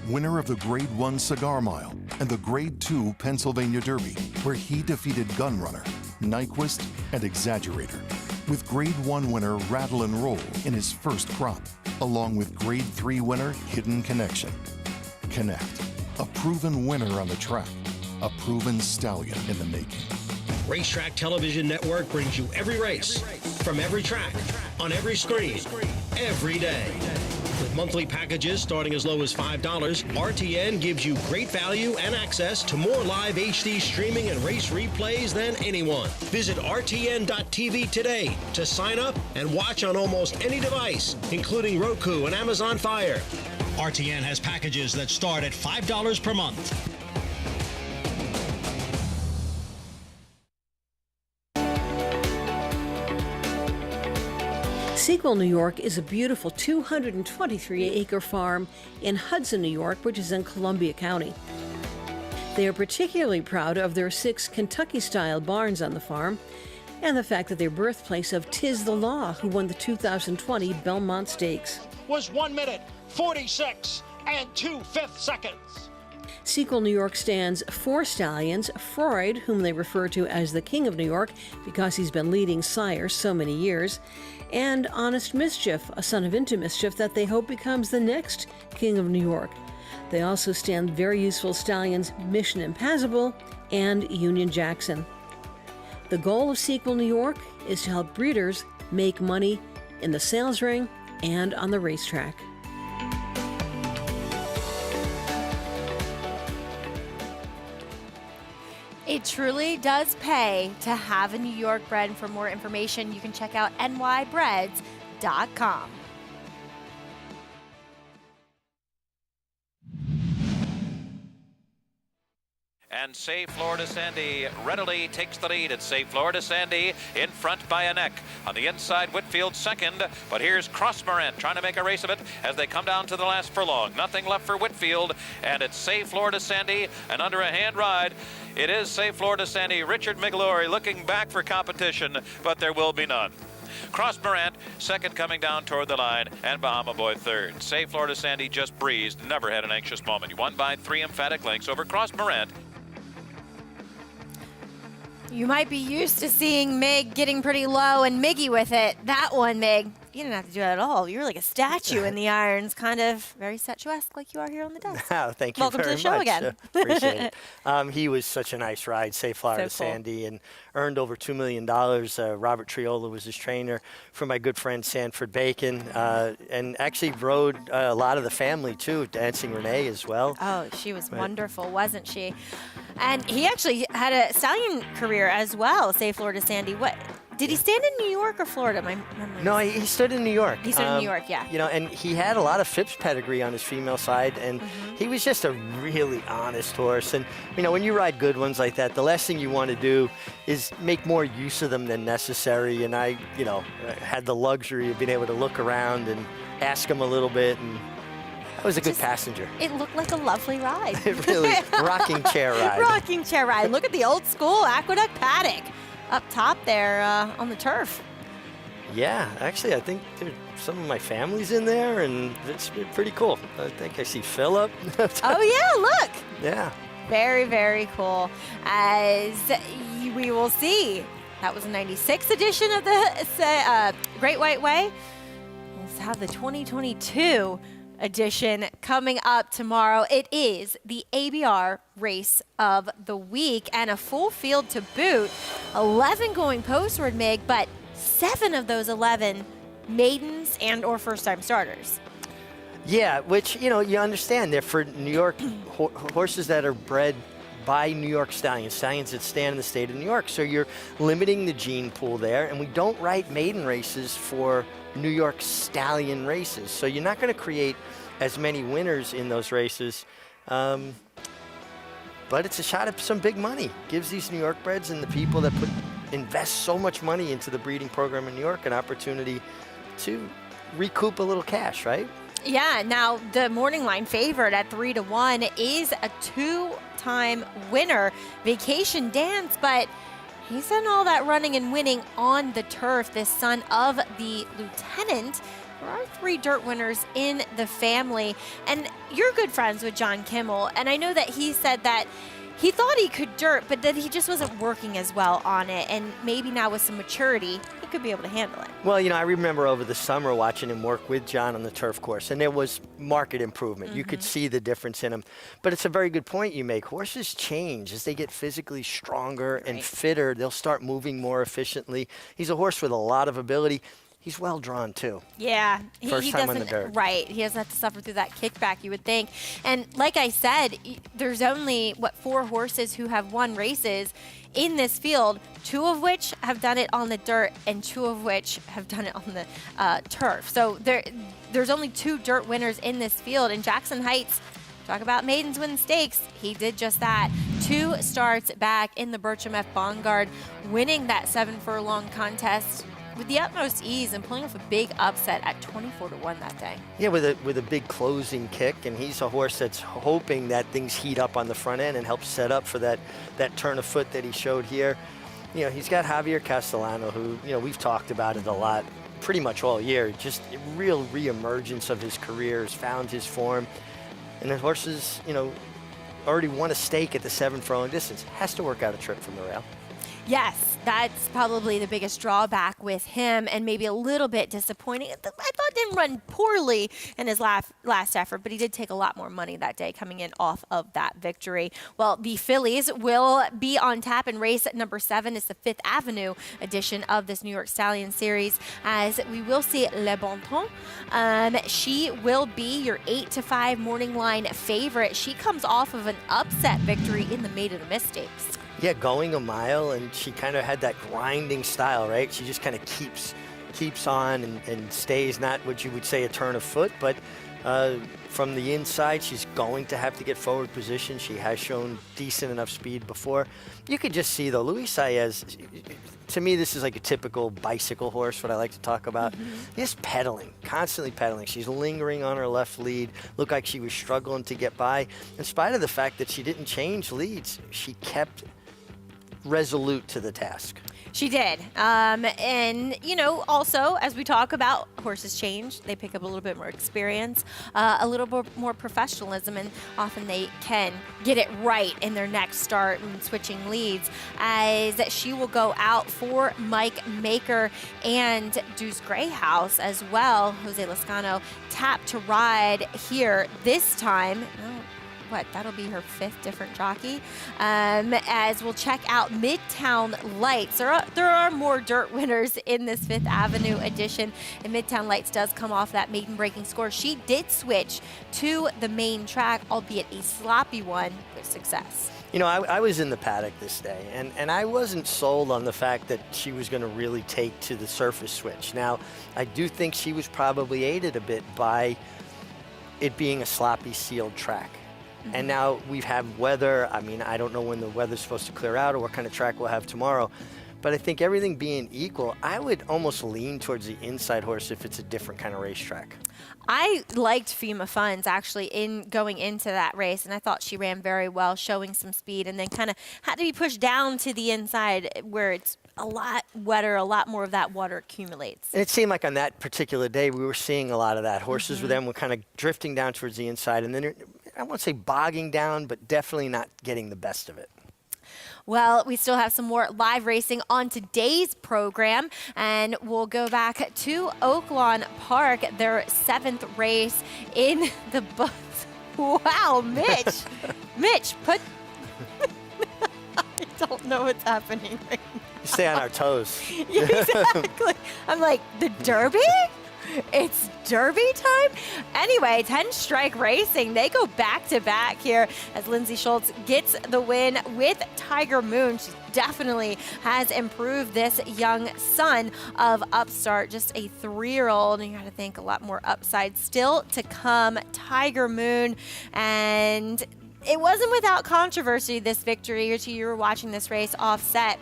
Winner of the Grade 1 Cigar Mile and the Grade 2 Pennsylvania Derby, where he defeated Gunrunner, Nyquist, and Exaggerator. With Grade 1 winner Rattle and Roll in his first crop, along with Grade 3 winner Hidden Connection. Connect, a proven winner on the track, a proven stallion in the making. Racetrack Television Network brings you every race, from every track, on every screen, every day. With monthly packages starting as low as $5, RTN gives you great value and access to more live HD streaming and race replays than anyone. Visit RTN.tv today to sign up and watch on almost any device, including Roku and Amazon Fire. RTN has packages that start at $5 per month. Sequel, New York is a beautiful 223-acre farm in Hudson, New York, which is in Columbia County. They are particularly proud of their 6 Kentucky-style barns on the farm and the fact that they're birthplace of Tiz the Law, who won the 2020 Belmont Stakes. Was 1 minute, 46 and 2/5 seconds. Sequel, New York stands 4 stallions: Freud, whom they refer to as the King of New York because he's been leading sire so many years, and Honest Mischief, a son of Into Mischief that they hope becomes the next King of New York. They also stand very useful stallions Mission Impassable and Union Jackson. The goal of Sequel, New York is to help breeders make money in the sales ring and on the racetrack. It truly does pay to have a New York bred. And for more information, you can check out nybreds.com. And Say Florida Sandy readily takes the lead. It's Say Florida Sandy in front by a neck. On the inside, Whitfield second, but here's Crossmorant trying to make a race of it as they come down to the last furlong. Nothing left for Whitfield, and it's Say Florida Sandy, and under a hand ride, it is Say Florida Sandy. Richard Miglori looking back for competition, but there will be none. Crossmorant second coming down toward the line, and Bahama Boy third. Say Florida Sandy just breezed, never had an anxious moment. He won by 3 emphatic lengths over Crossmorant. You might be used to seeing Mig getting pretty low and Miggy with it. That one, Mig, you didn't have to do that at all. You were like a statue in the irons, kind of very statuesque like you are here on the desk. Oh, thank you Welcome very to the show much. again. Appreciate it. He was such a nice ride, Say Florida So cool. Sandy, and earned over $2 million. Robert Triola was his trainer for my good friend Sanford Bacon, and actually rode a lot of the family too, Dancing Renee as well. Oh, she was wonderful, wasn't she? And he actually had a stallion career as well, Say Florida Sandy. What did he stand in New York or Florida? My memory. No, he stood in New York. He stood in New York, yeah. You know, and he had a lot of Phipps pedigree on his female side, and he was just a really honest horse. And, you know, when you ride good ones like that, the last thing you want to do is make more use of them than necessary. And I, you know, had the luxury of being able to look around and ask him a little bit, and I was a good passenger. It looked like a lovely ride. It really, rocking chair ride. Rocking chair ride. Look at the old school Aqueduct paddock up top there on the turf. Yeah, actually, I think some of my family's in there, and it's pretty cool. I think I see Philip. Oh, yeah, look. Yeah. Very, very cool. As we will see, that was a 96 edition of the Great White Way. Let's have the 2022 edition coming up tomorrow. It is the ABR race of the week and a full field to boot. 11 going postward, Mig, but 7 of those 11 maidens and or first-time starters. Yeah, which, you understand. They're for New York horses that are bred by New York stallions that stand in the state of New York. So you're limiting the gene pool there, and we don't write maiden races for New York stallion races. So you're not going to create as many winners in those races. But it's a shot at some big money. Gives these New York breds and the people that invest so much money into the breeding program in New York an opportunity to recoup a little cash, right? Yeah, now the morning line favorite at 3-1 is a 2-time winner, Vacation Dance, but he's done all that running and winning on the turf, this son of the lieutenant. There are 3 dirt winners in the family, and you're good friends with John Kimmel, and I know that he said that he thought he could dirt, but that he just wasn't working as well on it, and maybe now with some maturity, he could be able to handle it. Well, I remember over the summer watching him work with John on the turf course, and there was marked improvement. You could see the difference in him. But it's a very good point you make. Horses change. As they get physically stronger and fitter, they'll start moving more efficiently. He's a horse with a lot of ability. He's well drawn, too. Yeah. First time on the dirt. Right. He doesn't have to suffer through that kickback, you would think. And like I said, there's only, 4 horses who have won races in this field, 2 of which have done it on the dirt and 2 of which have done it on the turf. So there's only 2 dirt winners in this field. And Jackson Heights, talk about maidens win stakes, he did just that. 2 starts back in the Bertram F. Bongard, winning that 7-furlong contest with the utmost ease and pulling off a big upset at 24-1 that day. Yeah, with a big closing kick, and he's a horse that's hoping that things heat up on the front end and help set up for that turn of foot that he showed here. He's got Javier Castellano, who, we've talked about it a lot pretty much all year. Just a real reemergence of his career, has found his form. And the horses, already won a stake at the 7-furlong distance. Has to work out a trip from the rail. Yes, that's probably the biggest drawback with him, and maybe a little bit disappointing. I thought didn't run poorly in his last effort, but he did take a lot more money that day coming in off of that victory. Well, the fillies will be on tap in race number 7. It's the 5th Avenue edition of this New York Stallion Series, as we will see Le Bon Temps. She will be your 8-5 morning line favorite. She comes off of an upset victory in the Maiden of Mistakes. Yeah, going a mile, and she kind of had that grinding style, right? She just kind of keeps on and stays, not what you would say a turn of foot, but from the inside, she's going to have to get forward position. She has shown decent enough speed before. You could just see, though, Luis Saez, to me, this is like a typical bicycle horse, what I like to talk about. Just pedaling, constantly pedaling. She's lingering on her left lead. Looked like she was struggling to get by. In spite of the fact that she didn't change leads, she kept resolute to the task. She did. And, also, as we talk about horses change, they pick up a little bit more experience, a little bit more professionalism, and often they can get it right in their next start and switching leads, as she will go out for Mike Maker and Deuce Greyhouse as well. Jose Lascano tapped to ride here this time. That'll be her 5th different jockey. As we'll check out Midtown Lights. There are more dirt winners in this 5th Avenue edition, and Midtown Lights does come off that maiden breaking score. She did switch to the main track, albeit a sloppy one, with success. I was in the paddock this day, and I wasn't sold on the fact that she was going to really take to the surface switch. Now, I do think she was probably aided a bit by it being a sloppy sealed track. And now we've had weather. I don't know when the weather's supposed to clear out or what kind of track we'll have tomorrow. But I think everything being equal, I would almost lean towards the inside horse if it's a different kind of racetrack. I liked FEMA Funds actually in going into that race, and I thought she ran very well, showing some speed, and then kind of had to be pushed down to the inside where it's a lot wetter, a lot more of that water accumulates. And it seemed like on that particular day we were seeing a lot of that. Horses with them were kind of drifting down towards the inside, and then I won't say bogging down, but definitely not getting the best of it. Well, we still have some more live racing on today's program, and we'll go back to Oaklawn Park, their 7th race in the books. Wow, Mitch. Mitch, put... I don't know what's happening right now. Stay on our toes. Yeah, exactly. I'm like, the Derby? It's Derby time? Anyway, 10 Strike Racing, they go back-to-back here as Lindsay Schultz gets the win with Tiger Moon. She definitely has improved this young son of Upstart, just a 3-year-old, and you got to think a lot more upside still to come. Tiger Moon, and it wasn't without controversy, this victory, or you were watching this race offset.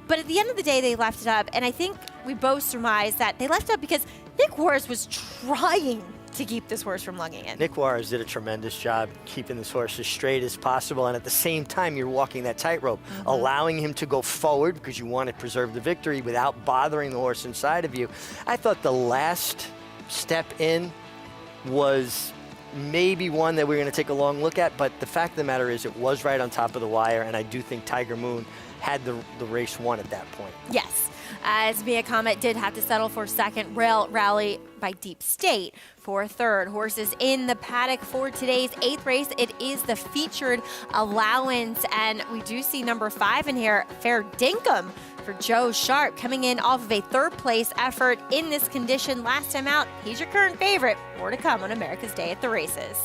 But at the end of the day, they left it up, and I think we both surmised that they left it up because Nick Juarez was trying to keep this horse from lugging in. Nick Juarez did a tremendous job keeping this horse as straight as possible, and at the same time, you're walking that tightrope, allowing him to go forward because you want to preserve the victory without bothering the horse inside of you. I thought the last step in was maybe one that we're going to take a long look at, but the fact of the matter is it was right on top of the wire, and I do think Tiger Moon had the race won at that point. Yes, as Mia Comet did have to settle for second, Rail Rally by Deep State for third. Horses in the paddock for today's 8th race. It is the featured allowance, and we do see number 5 in here, Fair Dinkum for Joe Sharp, coming in off of a 3rd place effort in this condition last time out. He's your current favorite. More to come on America's Day at the Races.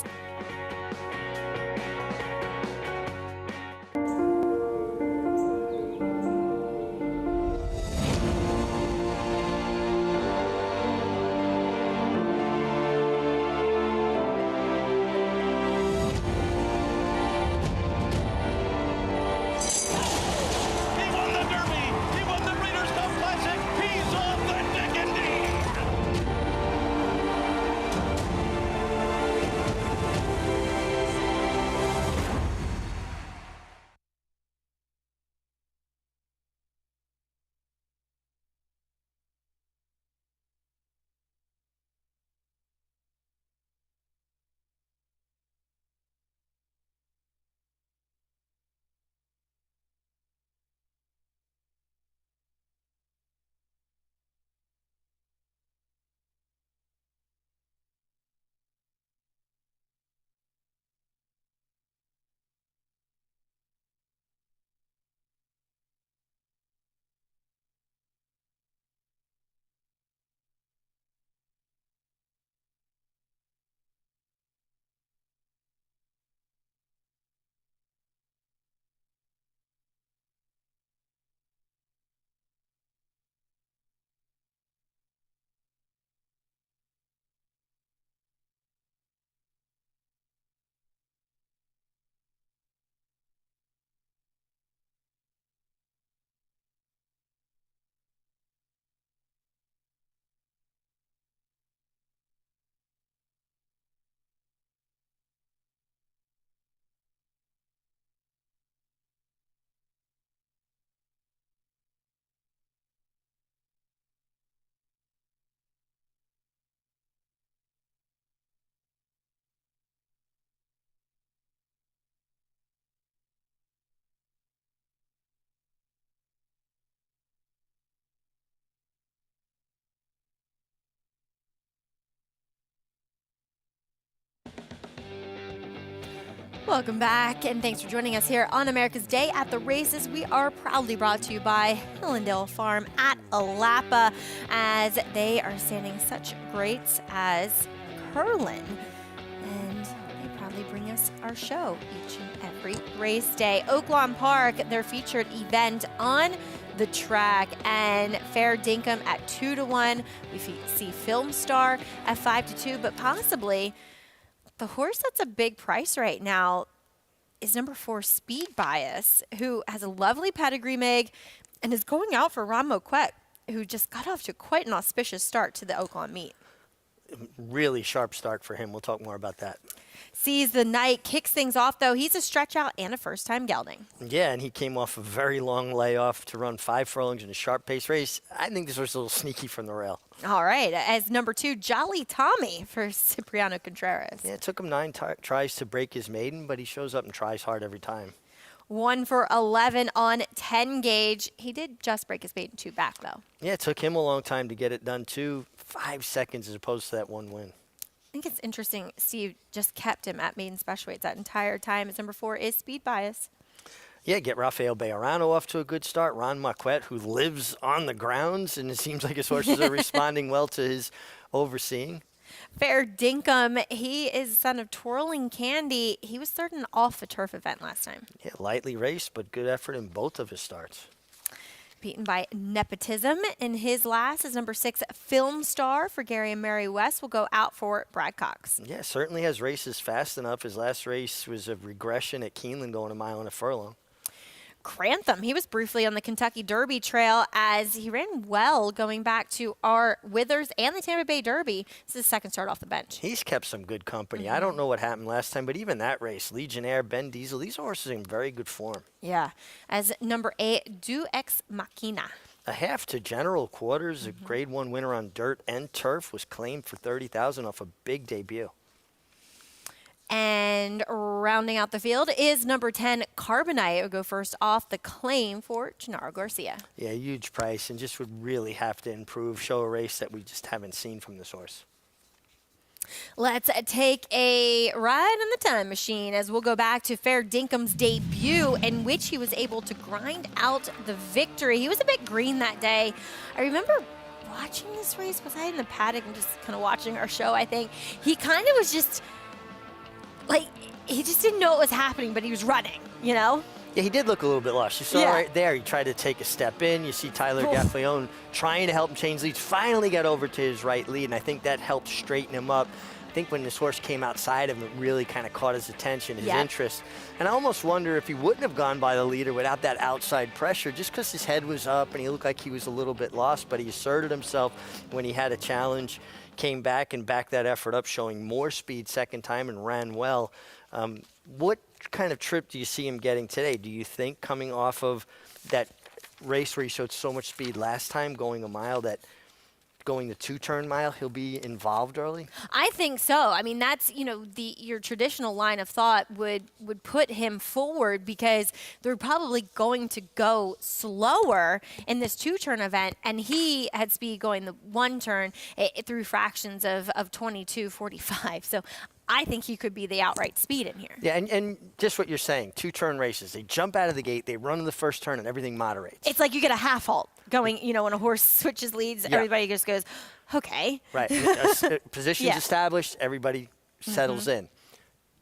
Welcome back, and thanks for joining us here on America's Day at the Races. We are proudly brought to you by Hillendale Farm at Alapa, as they are standing such greats as Curlin. And they proudly bring us our show each and every race day. Oaklawn Park, their featured event on the track, and Fair Dinkum at 2-1. We see Film Star at 5-2, but possibly the horse that's a big price right now is number 4, Speed Bias, who has a lovely pedigree, Meg, and is going out for Ron Moquette, who just got off to quite an auspicious start to the Oaklawn meet. Really sharp start for him. We'll talk more about that. Sees the night, kicks things off, though. He's a stretch out and a first-time gelding. Yeah, and he came off a very long layoff to run 5 furlongs in a sharp pace race. I think this was a little sneaky from the rail. All right, as number 2, Jolly Tommy for Cipriano Contreras. Yeah, it took him 9 tries to break his maiden, but he shows up and tries hard every time. 1 for 11 on 10 gauge. He did just break his maiden 2 back, though. Yeah, it took him a long time to get it done, too. 5 seconds as opposed to that 1 win. I think it's interesting Steve just kept him at maiden special weights that entire time. As number 4 is Speed Bias. Yeah, get Rafael Bejarano off to a good start. Ron Marquette, who lives on the grounds, and it seems like his horses are responding well to his overseeing. Fair Dinkum, he is the son of Twirling Candy. He was third in an off-the-turf event last time. Yeah, lightly raced, but good effort in both of his starts. Beaten by Nepotism. In his last is number 6, Film Star for Gary and Mary West. Will go out for Brad Cox. Yeah, certainly has races fast enough. His last race was a regression at Keeneland going a mile and a furlong. Grantham, he was briefly on the Kentucky Derby trail as he ran well going back to our Withers and the Tampa Bay Derby. This is his second start off the bench. He's kept some good company. I don't know what happened last time, but even that race, Legionnaire, Ben Diesel, these horses are in very good form. Yeah. As number 8, Du Ex Machina. A half to General Quarters, a Grade 1 winner on dirt and turf, was claimed for $30,000 off a big debut. And rounding out the field is number 10, Carbonite. It will go first off the claim for Gennaro Garcia. Yeah, huge price, and just would really have to improve, show a race that we just haven't seen from this horse. Let's take a ride in the time machine as we'll go back to Fair Dinkum's debut in which he was able to grind out the victory. He was a bit green that day. I remember watching this race. Was I in the paddock and just kind of watching our show, I think? He kind of was just... like, he just didn't know what was happening, but he was running, you know? Yeah, he did look a little bit lost. You saw right there, he tried to take a step in. You see Tyler Gaffleone trying to help him change leads, finally got over to his right lead, and I think that helped straighten him up. I think when this horse came outside of him, it really kind of caught his attention, his interest. And I almost wonder if he wouldn't have gone by the leader without that outside pressure, just because his head was up and he looked like he was a little bit lost, but he asserted himself when he had a challenge. Came back and backed that effort up, showing more speed second time and ran well. What kind of trip do you see him getting today? Do you think coming off of that race where he showed so much speed last time, going a mile, that going the 2-turn mile, he'll be involved early? I think so. I mean, that's, you know, your traditional line of thought would put him forward because they're probably going to go slower in this 2-turn event, and he had speed going the 1-turn through fractions of 22:45. So I think he could be the outright speed in here. Yeah, and just what you're saying, 2-turn races. They jump out of the gate, they run in the first turn, and everything moderates. It's like you get a half halt going, you know, when a horse switches leads, everybody just goes, okay. Right. Position's established, everybody settles in.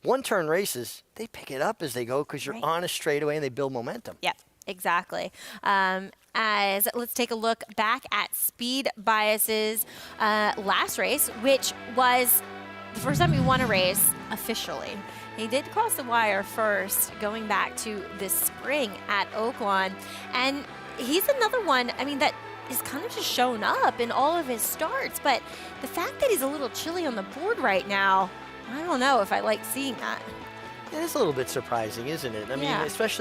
1-turn races, they pick it up as they go because you're on a straightaway and they build momentum. Yep, exactly. As let's take a look back at Speed Bias's last race, which was the first time he won a race officially. He did cross the wire first, going back to this spring at Oaklawn. And he's another one, I mean, that is kind of just shown up in all of his starts. But the fact that he's a little chilly on the board right now, I don't know if I like seeing that. It is a little bit surprising, isn't it? I mean,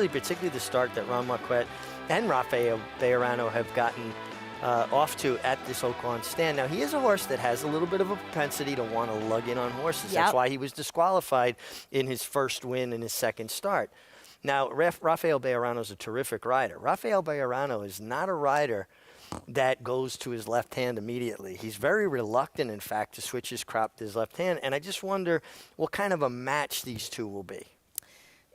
particularly the start that Ron Marquette and Rafael Bejarano have gotten off to at this Oaklawn stand. Now, he is a horse that has a little bit of a propensity to want to lug in on horses. That's why he was disqualified in his first win in his second start. Now, Rafael Bejarano is a terrific rider. Rafael Bejarano is not a rider that goes to his left hand immediately. He's very reluctant, in fact, to switch his crop to his left hand, and I just wonder what kind of a match these two will be.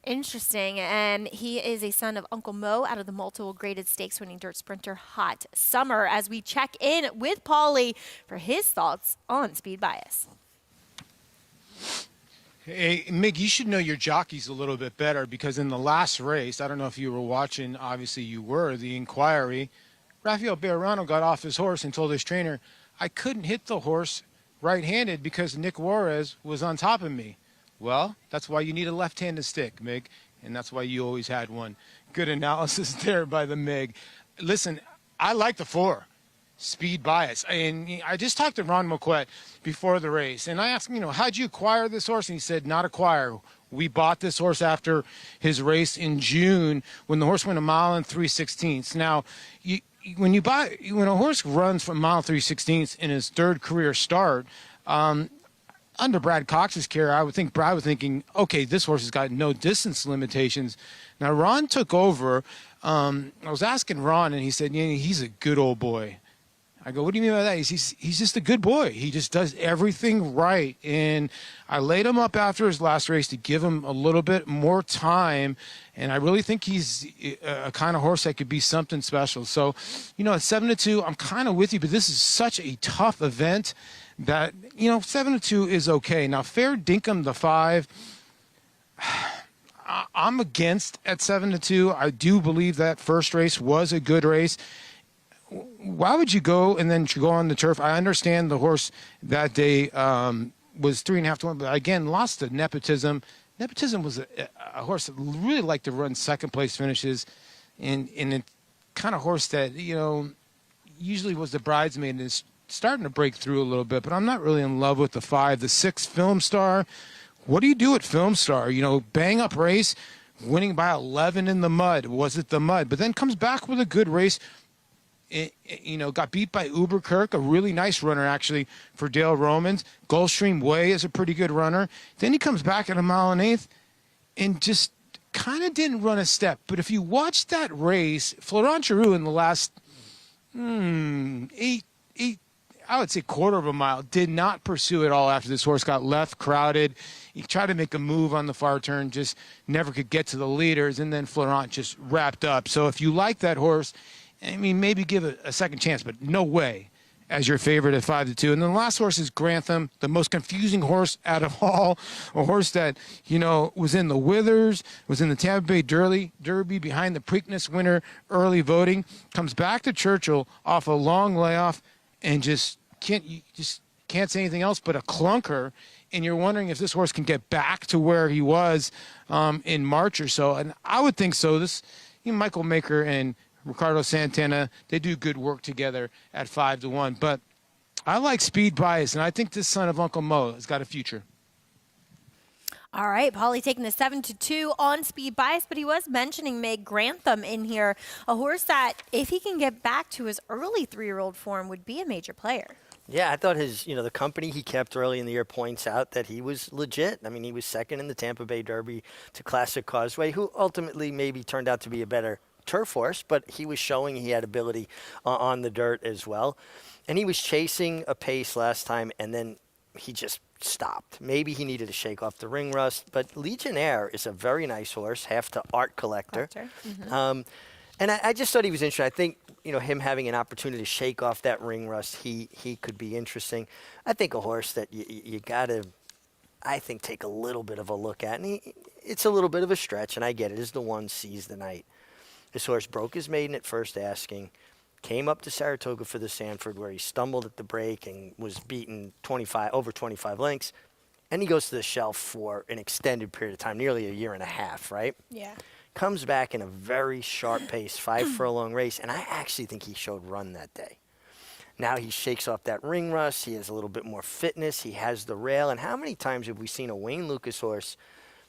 Interesting, and he is a son of Uncle Mo out of the multiple graded stakes winning dirt sprinter Hot Summer, as we check in with Paulie for his thoughts on Speed Bias. Hey, Mig, you should know your jockeys a little bit better because in the last race, I don't know if you were watching, obviously you were, the inquiry, Rafael Bejarano got off his horse and told his trainer, I couldn't hit the horse right-handed because Nick Juarez was on top of me. Well, that's why you need a left-handed stick, Mig, and that's why you always had one. Good analysis there by the Mig. Listen, I like the 4. Speed Bias. And I just talked to Ron Moquette before the race, and I asked him, how'd you acquire this horse? And he said, not acquire. We bought this horse after his race in June when the horse went 1 mile and 3/16. Now, when a horse runs for 1 mile 3/16 in his third career start, under Brad Cox's care, I would think Brad was thinking, okay, this horse has got no distance limitations. Now, Ron took over. I was asking Ron, and he said, he's a good old boy. I go, what do you mean by that? He's just a good boy. He just does everything right. And I laid him up after his last race to give him a little bit more time. And I really think he's a kind of horse that could be something special. So, at 7-2, I'm kind of with you, but this is such a tough event that, 7-2 is okay. Now, Fair Dinkum, the 5, I'm against at 7-2. I do believe that first race was a good race. Why would you go and then go on the turf? I understand the horse that day was 3.5 to 1, but again, lost to Nepotism. Nepotism was a horse that really liked to run second place finishes, and a kind of horse that, usually was the bridesmaid and is starting to break through a little bit, but I'm not really in love with the 5. The 6, Film Star. What do you do at Film Star? Bang up race, winning by 11 in the mud. Was it the mud? But then comes back with a good race. Got beat by Uberkirk, a really nice runner actually for Dale Romans. Gulfstream Way is a pretty good runner. Then he comes back at 1 mile and 1/8 and just kind of didn't run a step. But if you watch that race, Florent Giroux in the last I would say quarter of a mile, did not pursue it all after this horse got left crowded. He tried to make a move on the far turn, just never could get to the leaders, and then Florent just wrapped up. So if you like that horse, maybe give it a second chance, but no way as your favorite at 5-2. And then the last horse is Grantham, the most confusing horse out of all. A horse that, was in the Withers, was in the Tampa Bay Derby behind the Preakness winner early voting, comes back to Churchill off a long layoff and just can't say anything else but a clunker. And you're wondering if this horse can get back to where he was in March or so. And I would think so. Michael Maker and Ricardo Santana, they do good work together at 5-1. But I like Speed Bias, and I think this son of Uncle Mo has got a future. All right, Paulie taking the 7-2 on Speed Bias, but he was mentioning Meg Grantham in here, a horse that, if he can get back to his early 3-year-old form, would be a major player. Yeah, I thought the company he kept early in the year points out that he was legit. He was second in the Tampa Bay Derby to Classic Causeway, who ultimately maybe turned out to be a better turf horse, but he was showing he had ability on the dirt as well. And he was chasing a pace last time, and then he just stopped. Maybe he needed to shake off the ring rust, but Legionnaire is a very nice horse, half to Art Collector. Mm-hmm. And I just thought he was interesting. I think, him having an opportunity to shake off that ring rust, he could be interesting. I think a horse that you got to, take a little bit of a look at. And it's a little bit of a stretch, and I get it, is the one Seize the Night. This horse broke his maiden at first asking, came up to Saratoga for the Sanford where he stumbled at the break and was beaten over 25 lengths. And he goes to the shelf for an extended period of time, nearly a year and a half, right? Yeah. Comes back in a very sharp pace, 5 furlong race, and I actually think he showed run that day. Now he shakes off that ring rust. He has a little bit more fitness. He has the rail. And how many times have we seen a Wayne Lucas horse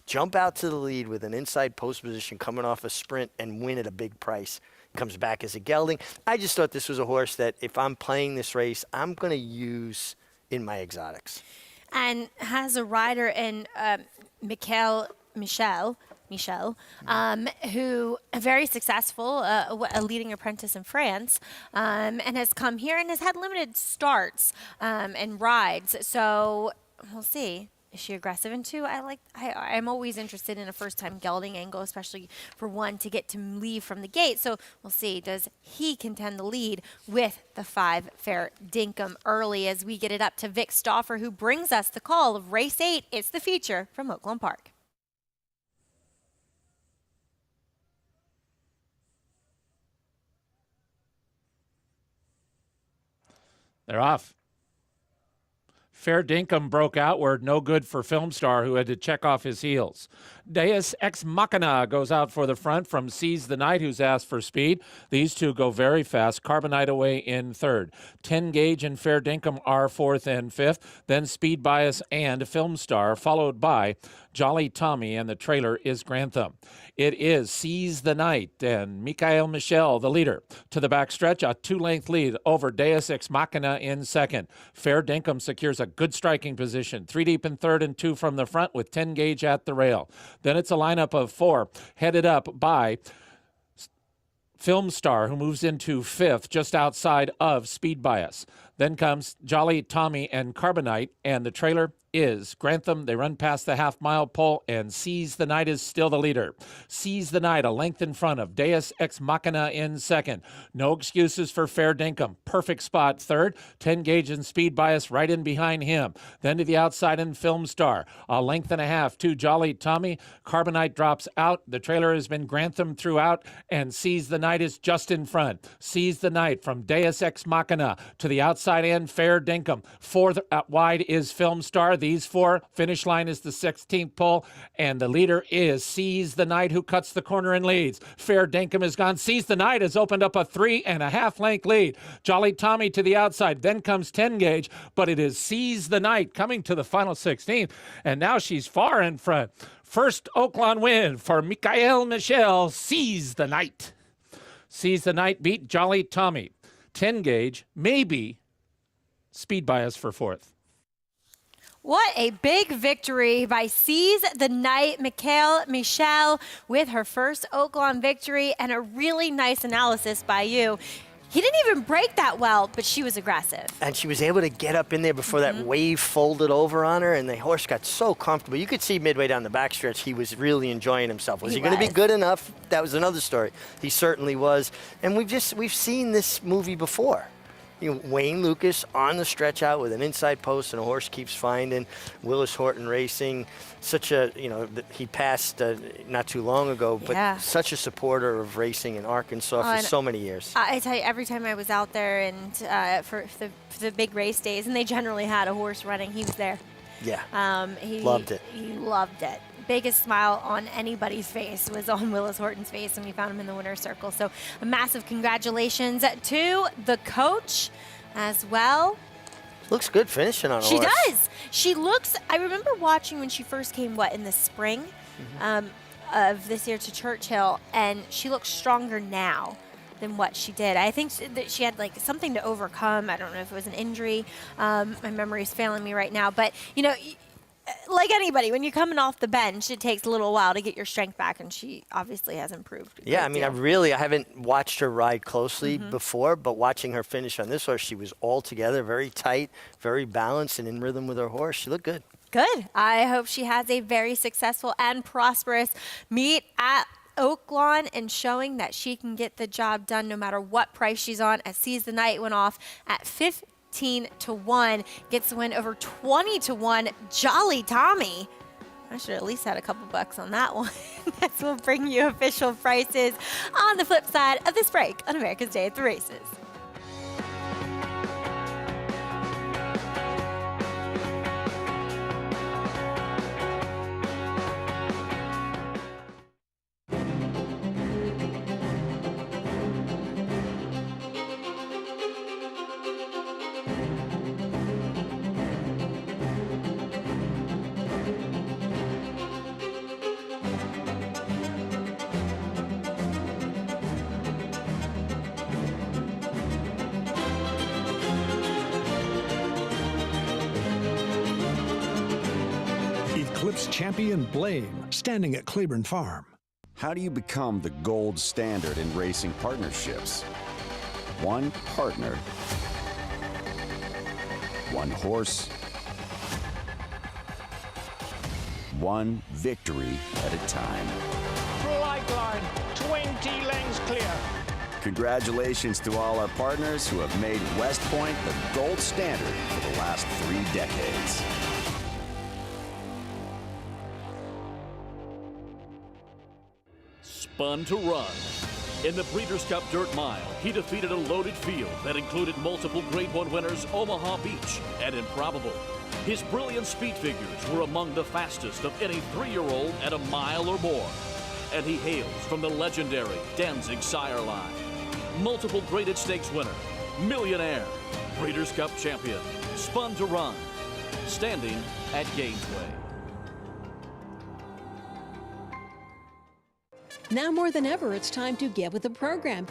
jump out to the lead with an inside post position coming off a sprint and win at a big price? Comes back as a gelding. I just thought this was a horse that if I'm playing this race, I'm going to use in my exotics. And has a rider in Michel, who very successful, a leading apprentice in France, and has come here and has had limited starts and rides. So we'll see. Is she aggressive in 2? I'm always interested in a first-time gelding angle, especially for one to get to leave from the gate. So we'll see. Does he contend the lead with the 5 Fair Dinkum early as we get it up to Vic Stauffer, who brings us the call of race 8. It's the feature from Oaklawn Park. They're off. Fair Dinkum broke outward, no good for Film Star, who had to check off his heels. Deus Ex Machina goes out for the front from Seize the Night, who's asked for speed. These two go very fast. Carbonite away in third. 10 Gauge and Fair Dinkum are fourth and fifth. Then Speed Bias and Film Star, followed by Jolly Tommy, and the trailer is Grantham. It is Seize the Night and Michael Michel, the leader. To the backstretch, a 2-length lead over Deus Ex Machina in second. Fair Dinkum secures a good striking position. 3 deep in third and 2 from the front with 10 Gauge at the rail. Then it's a lineup of 4 headed up by Film Star, who moves into fifth just outside of Speed Bias. Then comes Jolly Tommy and Carbonite, and the trailer is Grantham. They run past the half-mile pole, and Seize the Night is still the leader. Seize the Night a length in front of Deus Ex Machina in second. No excuses for Fair Dinkum. Perfect spot third. 10 Gauge and Speed Bias right in behind him. Then to the outside in Film Star. A length and a half to Jolly Tommy. Carbonite drops out. The trailer has been Grantham throughout, and Seize the Night is just in front. Seize the Night from Deus Ex Machina to the outside end, Fair Dinkum. Fourth wide is Film Star. These 4, finish line is the 16th pole, and the leader is Seize the Night, who cuts the corner and leads. Fair Dinkum is gone. Seize the Night has opened up a 3.5 length lead. Jolly Tommy to the outside. Then comes 10 Gauge, but it is Seize the Night coming to the final 16, and now she's far in front. First Oaklawn win for Michael Michel. Seize the Night. Seize the Night beat Jolly Tommy. 10 Gauge, maybe Speed Bias for fourth. What a big victory by Seize the Night. Michel with her first Oaklawn victory, and a really nice analysis by you. He didn't even break that well, but she was aggressive. And she was able to get up in there before that wave folded over on her, and the horse got so comfortable. You could see midway down the backstretch he was really enjoying himself. Was he going to be good enough? That was another story. He certainly was. And we've seen this movie before. You know, Wayne Lucas on the stretch out with an inside post, and a horse keeps finding. Willis Horton Racing, such a, he passed not too long ago, but such a supporter of racing in Arkansas for so many years. I tell you, every time I was out there and for the big race days, and they generally had a horse running, he was there. Yeah, he loved it. He loved it. Biggest smile on anybody's face was on Willis Horton's face when we found him in the winner's circle. So a massive congratulations to the coach as well. Looks good finishing on a horse. She does. She looks, I remember watching when she first came, in the spring of this year to Churchill, and she looks stronger now than what she did. I think that she had something to overcome. I don't know if it was an injury. My memory's failing me right now, but like anybody, when you're coming off the bench, it takes a little while to get your strength back, and she obviously has improved. Yeah, I mean, I haven't watched her ride closely before, but watching her finish on this horse, she was all together, very tight, very balanced, and in rhythm with her horse. She looked good. Good. I hope she has a very successful and prosperous meet at Oaklawn, and showing that she can get the job done no matter what price she's on. As Seize the Night went off at 15-1, gets the win over 20-1. Jolly Tommy. I should have at least had a couple bucks on that one. Next, we'll bring you official prices on the flip side of this break on America's Day at the Races. Eclipse champion Blame, standing at Claiborne Farm. How do you become the gold standard in racing partnerships? One partner, one horse, one victory at a time. Flight line, 20 lengths clear. Congratulations to all our partners who have made West Point the gold standard for the last 3 decades. Spun to run. In the Breeders' Cup Dirt Mile, he defeated a loaded field that included multiple Grade 1 winners Omaha Beach and Improbable. His brilliant speed figures were among the fastest of any 3-year-old at a mile or more. And he hails from the legendary Danzig sire line. Multiple graded stakes winner, millionaire, Breeders' Cup champion, spun to run, standing at Gainesway. Now more than ever, it's time to get with the program.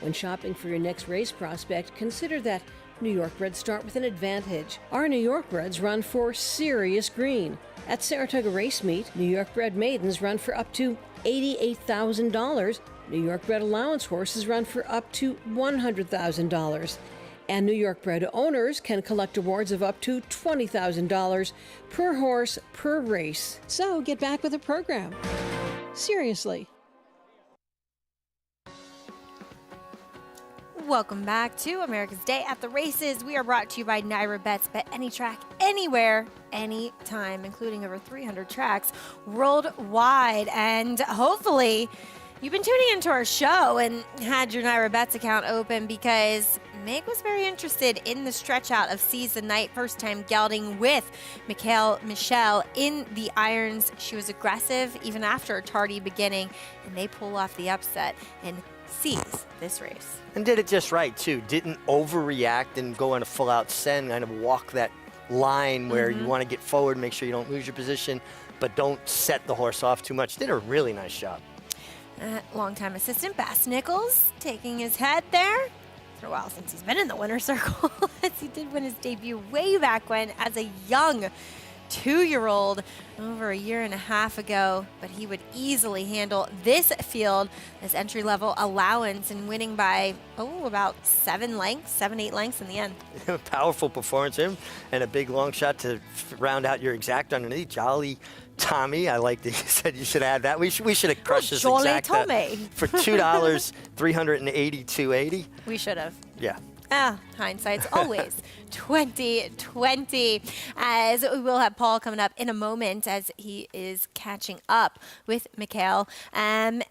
When shopping for your next race prospect, consider that New York breds start with an advantage. Our New York breds run for serious green. At Saratoga Race Meet, New York bred maidens run for up to $88,000. New York bred allowance horses run for up to $100,000. And New York bred owners can collect awards of up to $20,000 per horse per race. So get back with the program. Seriously. Welcome back to America's Day at the Races. We are brought to you by Naira Bets. Bet any track, anywhere, anytime, including over 300 tracks worldwide. And hopefully you've been tuning into our show and had your Naira Bets account open, because Meg was very interested in the stretch out of Seize the Night, first time gelding with Michelle in the irons. She was aggressive even after a tardy beginning, and they pull off the upset and seize this race. And did it just right, too. Didn't overreact and go on a full-out send, kind of walk that line where you want to get forward, make sure you don't lose your position, but don't set the horse off too much. Did a really nice job. Longtime assistant Bass Nichols taking his head there. It's been a while since he's been in the winner's circle, as he did win his debut way back when as a young 2-year-old over a year and a half ago, but he would easily handle this field as entry-level allowance and winning by about 8 lengths in the end. Powerful performance, him, and a big long shot to round out your exact underneath. Jolly Tommy, I like that you said you should add that. We should have crushed this exact for $2, $382.80. We should have. Yeah. Hindsight's always 20/20. As we will have Paul coming up in a moment as he is catching up with Mikhail. And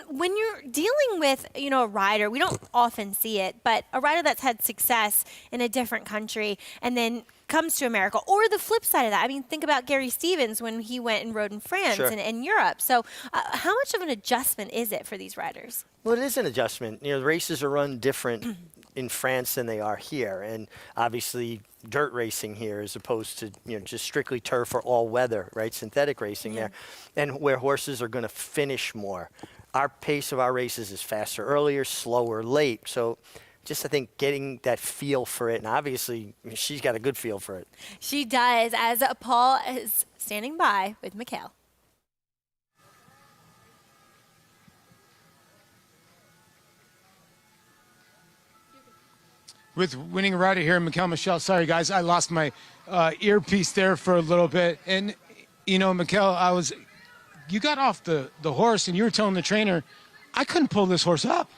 when you're dealing with, a rider, we don't often see it, but a rider that's had success in a different country and then comes to America, or the flip side of that. I mean, think about Gary Stevens when he went and rode in France and Europe. So how much of an adjustment is it for these riders? Well, it is an adjustment. The races are run different in France than they are here. And obviously dirt racing here as opposed to, just strictly turf or all weather, right? Synthetic racing there. And where horses are going to finish more. Our pace of our races is faster earlier, slower late. So just, I think, getting that feel for it. And obviously, she's got a good feel for it. She does, as Paul is standing by with Mikhail. With winning rider here, Mikhail Michel. Sorry, guys, I lost my earpiece there for a little bit. And, Mikhail, you got off the horse and you were telling the trainer, I couldn't pull this horse up.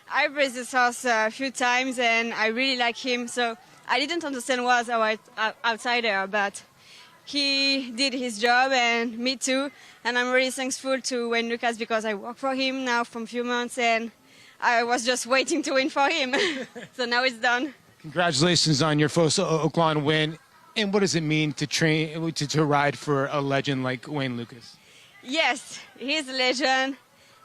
I raced this horse a few times and I really like him. So I didn't understand what I was outsider, but he did his job and me too. And I'm really thankful to Wayne Lucas because I work for him now for a few months and I was just waiting to win for him. So now it's done. Congratulations on your first Oaklawn win. And what does it mean to train to ride for a legend like Wayne Lucas? Yes, he's a legend.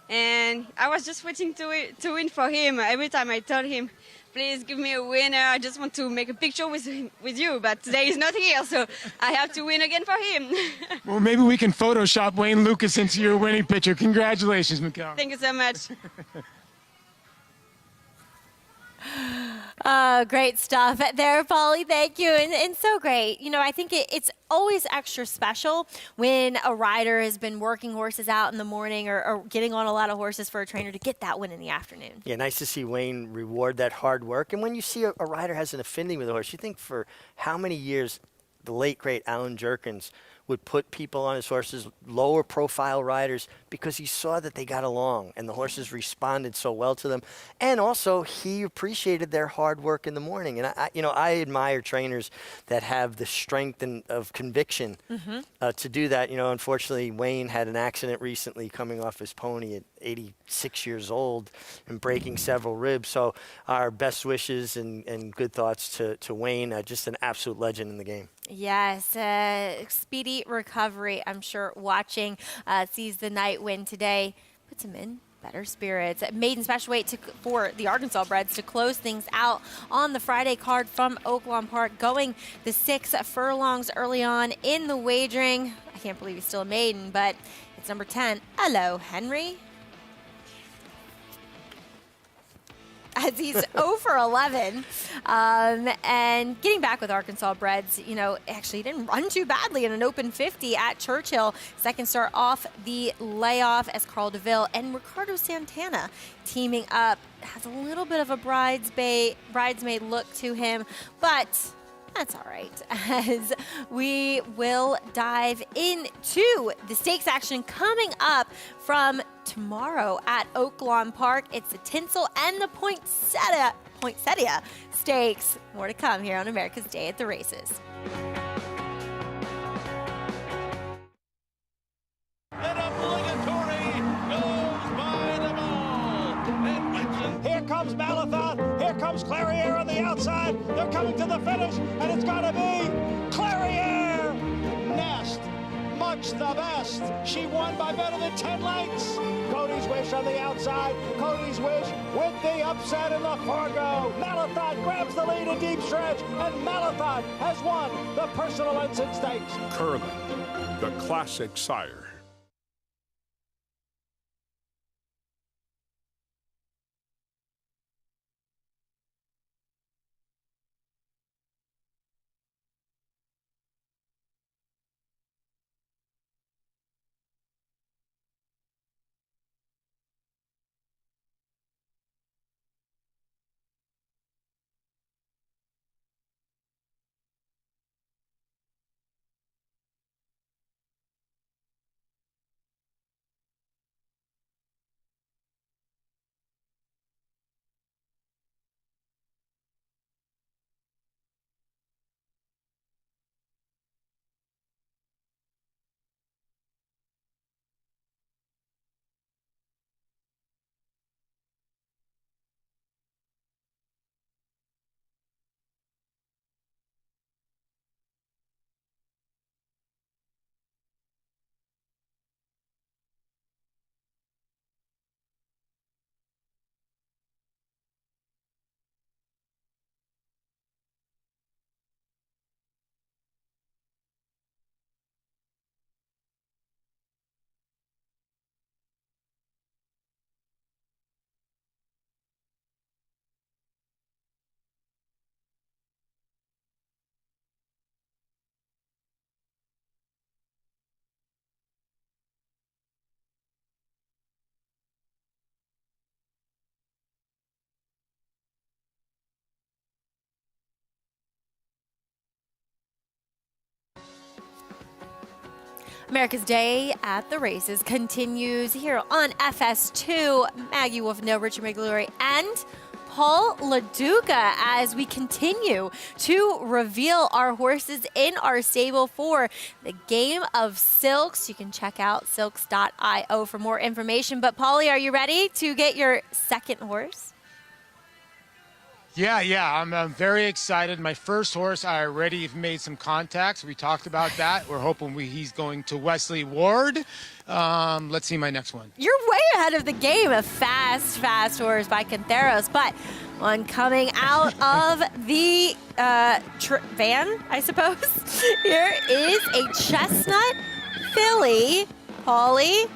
And I was just waiting to win for him. Every time I told him, please give me a winner. I just want to make a picture with you. But today he's not here, so I have to win again for him. Well, maybe we can Photoshop Wayne Lucas into your winning picture. Congratulations, Mikhail. Thank you so much. Great stuff there, Polly. Thank you. And so great. I think it's always extra special when a rider has been working horses out in the morning or getting on a lot of horses for a trainer to get that win in the afternoon. Yeah, nice to see Wayne reward that hard work. And when you see a rider has an affinity with a horse, you think for how many years the late, great Alan Jerkins would put people on his horses, lower profile riders, because he saw that they got along and the horses responded so well to them. And also he appreciated their hard work in the morning. And I admire trainers that have the strength of conviction to do that. Unfortunately, Wayne had an accident recently coming off his pony 86 years old and breaking several ribs. So our best wishes and good thoughts to Wayne, just an absolute legend in the game. Yes, speedy recovery, I'm sure, watching, sees the night win today, puts him in better spirits. Maiden special weight for the Arkansas breds to close things out on the Friday card from Oaklawn Park, going the 6 furlongs early on in the wagering. I can't believe he's still a maiden, but it's number 10. Hello, Henry. As he's 0 for 11. And getting back with Arkansas breds, you know, actually he didn't run too badly in an open 50 at Churchill. Second start off the layoff as Carl DeVille and Ricardo Santana teaming up. Has a little bit of a bridesmaid look to him, but that's all right, as we will dive into the stakes action coming up from tomorrow at Oaklawn Park. It's the Tinsel and the Poinsettia Stakes. More to come here on America's Day at the Races. Here comes Malathaat. Here comes Clariere on the outside. They're coming to the finish, and it's going to be Clariere. Nest, much the best. She won by better than 10 lengths. Cody's Wish on the outside. Cody's Wish with the upset in the Fargo. Malathaat grabs the lead in deep stretch, and Malathaat has won the Personal Ensign Stakes. Curlin, the classic sire. America's Day at the Races continues here on FS2. Maggie Wolf-No, Richard Miglori, and Paul LaDuca as we continue to reveal our horses in our stable for the Game of Silks. You can check out silks.io for more information. But Paulie, are you ready to get your second horse? Yeah, I'm very excited. My first horse, I already have made some contacts. We talked about that. We're hoping he's going to Wesley Ward. Let's see my next one. You're way ahead of the game. A fast horse by Canteros, but one coming out of the van, I suppose. Here is a Chestnut Filly, Paulie,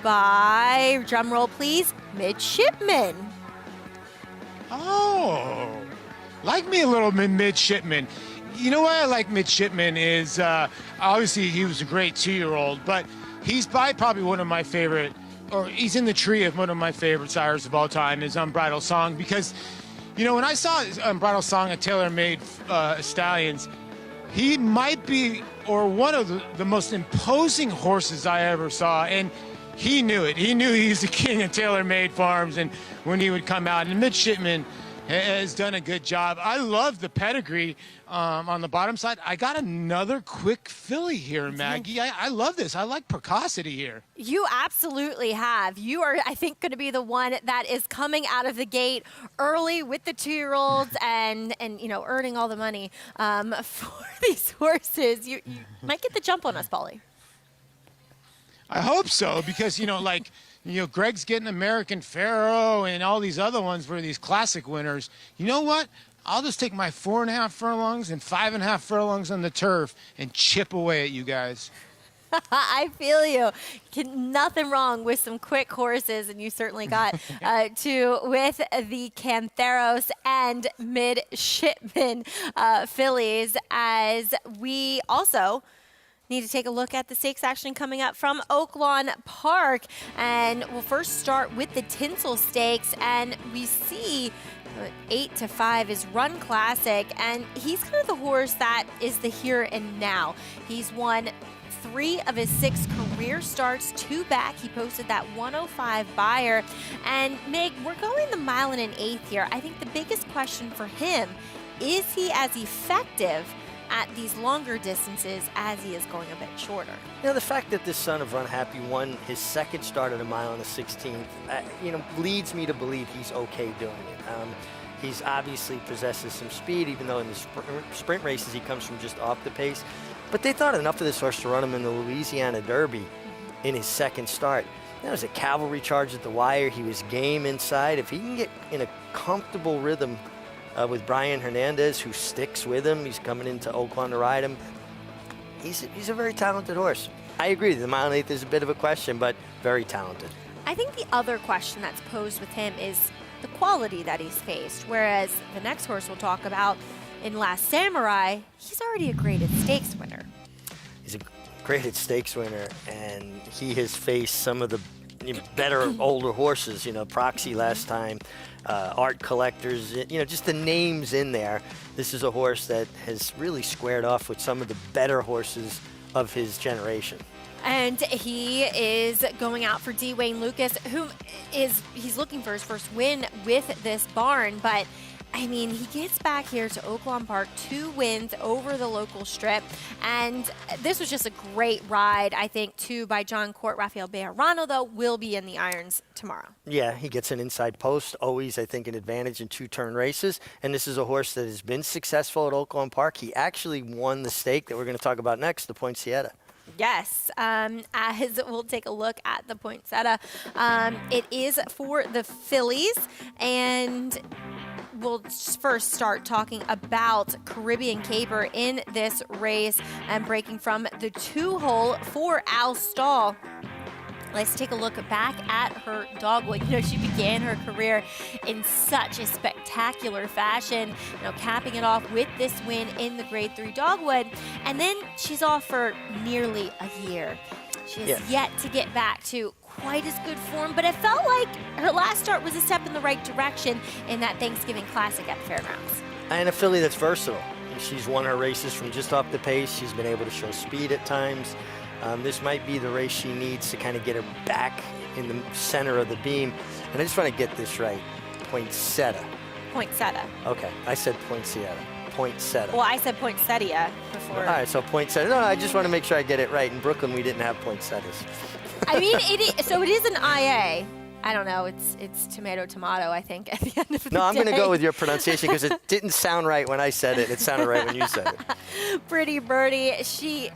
by, drumroll please, Midshipman. Oh, like me a little Midshipman. You know why I like Midshipman is obviously he was a great 2-year-old, but he's by probably one of my favorite, or he's in the tree of one of my favorite sires of all time, is Unbridled Song, because, you know, when I saw Unbridled Song at TaylorMade Stallions, he might be, or one of the most imposing horses I ever saw, and he knew it. He knew he was the king of TaylorMade Farms, and when he would come out, and Midshipman has done a good job. I love the pedigree on the bottom side. I got another quick filly here, Maggie. I love this. I like precocity here. You absolutely have. You are, I think, going to be the one that is coming out of the gate early with the 2-year-olds and you know, earning all the money for these horses. You might get the jump on us, Paulie. I hope so, because, you know, like, you know, Greg's getting American Pharaoh and all these other ones were these classic winners. You know what? I'll just take my 4.5 furlongs and 5.5 furlongs on the turf and chip away at you guys. I feel you. Nothing wrong with some quick horses, and you certainly got two with the Cantheros and Midshipman fillies, as we also need to take a look at the stakes action coming up from Oaklawn Park. And we'll first start with the Tinsel Stakes, and we see 8-5 is Run Classic, and he's kind of the horse that is the here and now. He's won 3 of his 6 career starts, 2 back. He posted that 105 buyer. And Meg, we're going the 1 1/8 here. I think the biggest question for him, is he as effective at these longer distances as he is going a bit shorter? You know, the fact that this son of Run Happy won his second start at a mile on the 16th, you know, leads me to believe he's okay doing it. He's obviously possesses some speed, even though in the sprint races he comes from just off the pace. But they thought enough of this horse to run him in the Louisiana Derby in his second start. That was a cavalry charge at the wire. He was game inside. If he can get in a comfortable rhythm with Brian Hernandez, who sticks with him, he's coming into Oaklawn to ride him. He's a very talented horse. I agree, the 1 1/8 is a bit of a question, but very talented. I think the other question that's posed with him is the quality that he's faced, whereas the next horse we'll talk about in Last Samurai, he's already a graded stakes winner. He's a graded stakes winner, and he has faced some of the better older horses, you know, Proxy last time, Art Collectors, you know, just the names in there. This is a horse that has really squared off with some of the better horses of his generation. And he is going out for D. Wayne Lucas, he's looking for his first win with this barn, but I mean, he gets back here to Oaklawn Park, 2 wins over the local strip, and this was just a great ride, I think, too, by John Court. Rafael Bejarano, though, will be in the irons tomorrow. Yeah, he gets an inside post, always, I think, an advantage in 2-turn races, and this is a horse that has been successful at Oaklawn Park. He actually won the stake that we're going to talk about next, the Poinsettia. Yes, as we'll take a look at the poinsettia. It is for the fillies, and we'll first start talking about Caribbean Caper in this race and breaking from the 2-hole for Al Stall. Let's take a look back at her dogwood. You know, she began her career in such a spectacular fashion, you know, capping it off with this win in the Grade 3 dogwood. And then she's off for nearly a year. She has yet to get back to quite as good form, but it felt like her last start was a step in the right direction in that Thanksgiving Classic at the Fairgrounds. And a filly that's versatile. She's won her races from just off the pace. She's been able to show speed at times. This might be the race she needs to kind of get her back in the center of the beam. And I just want to get this right. Poinsettia. Poinsettia. Okay, I said Poinsettia. Poinsettia. Well, I said poinsettia before. All right, so poinsettia. No, I just want to make sure I get it right. In Brooklyn, we didn't have poinsettias. I mean, so it is an IA. I don't know. It's tomato, I think, at the end of the day. No, I'm going to go with your pronunciation because it didn't sound right when I said it. It sounded right when you said it. Pretty Birdie. She,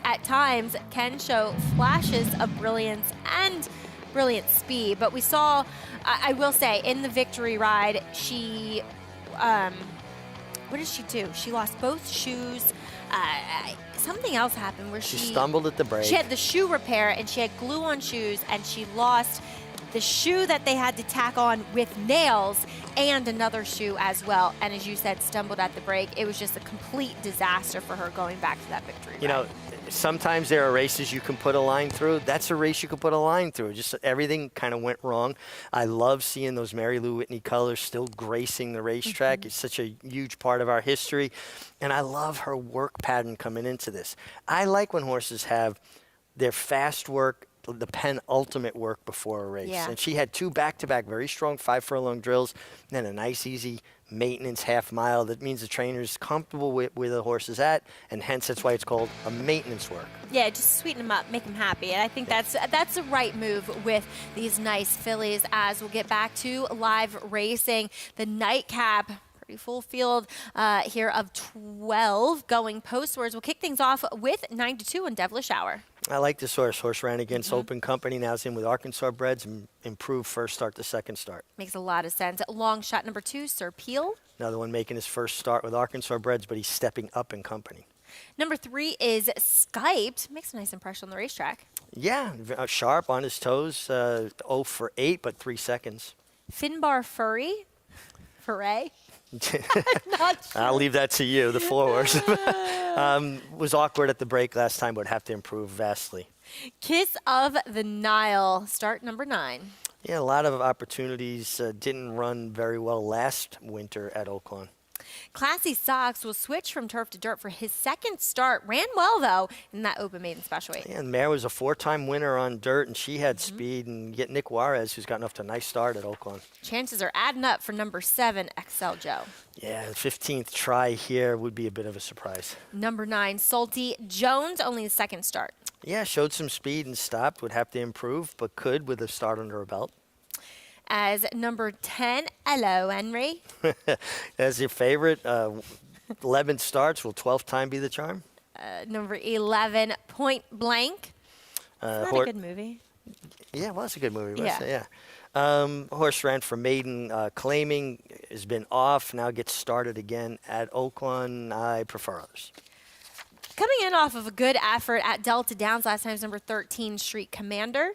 at times, can show flashes of brilliance and brilliant speed. But we saw, I will say, in the victory ride, she, what did she do? She lost both shoes. Something else happened where she stumbled at the break. She had the shoe repair, and she had glue on shoes, and she lost the shoe that they had to tack on with nails and another shoe as well. And as you said, stumbled at the break. It was just a complete disaster for her going back to that victory ride. You know, sometimes there are races you can put a line through. That's a race you can put a line through. Just everything kind of went wrong. I love seeing those Mary Lou Whitney colors still gracing the racetrack. It's such a huge part of our history. And I love her work pattern coming into this. I like when horses have their fast work the penultimate work before a race. Yeah. And she had 2 back-to-back very strong 5-furlong drills, and then a nice, easy maintenance half mile. That means the trainer's comfortable with where the horse is at, and hence that's why it's called a maintenance work. Yeah, just sweeten them up, make them happy. And I think that's the right move with these nice fillies. As we'll get back to live racing, the nightcap. Full field here of 12 going postwards. We'll kick things off with 9-2 on Devilish Hour. I like this horse. Horse ran against Open Company. Now it's in with Arkansas Breds and improved first start to second start. Makes a lot of sense. Long shot number 2, Sir Peel. Another one making his first start with Arkansas Breds, but he's stepping up in company. Number 3 is Skyped. Makes a nice impression on the racetrack. Yeah, sharp on his toes. 0 for 8, but 3 seconds. Finbar Furry. Foray. Not sure. I'll leave that to you, the 4 horse. Was awkward at the break last time, but would have to improve vastly. Kiss of the Nile, start number 9. Yeah, a lot of opportunities. Didn't run very well last winter at Oaklawn. Classy Sox will switch from turf to dirt for his second start. Ran well, though, in that Open Maiden Special Weight. Yeah, and Mare was a 4-time winner on dirt, and she had speed. And get Nick Juarez, who's gotten off to a nice start at Oaklawn. Chances are adding up for number 7, Excel Joe. Yeah, the 15th try here would be a bit of a surprise. Number 9, Salty Jones, only the second start. Yeah, showed some speed and stopped. Would have to improve, but could with a start under her belt. As number 10, Hello, Henry. As your favorite, 11 starts. Will 12th time be the charm? Number 11, Point Blank. Not a good movie. Yeah, well, it's a good movie. Yeah. Horse ran for maiden, claiming has been off. Now gets started again at Oaklawn. I prefer others. Coming in off of a good effort at Delta Downs last time is number 13, Street Commander.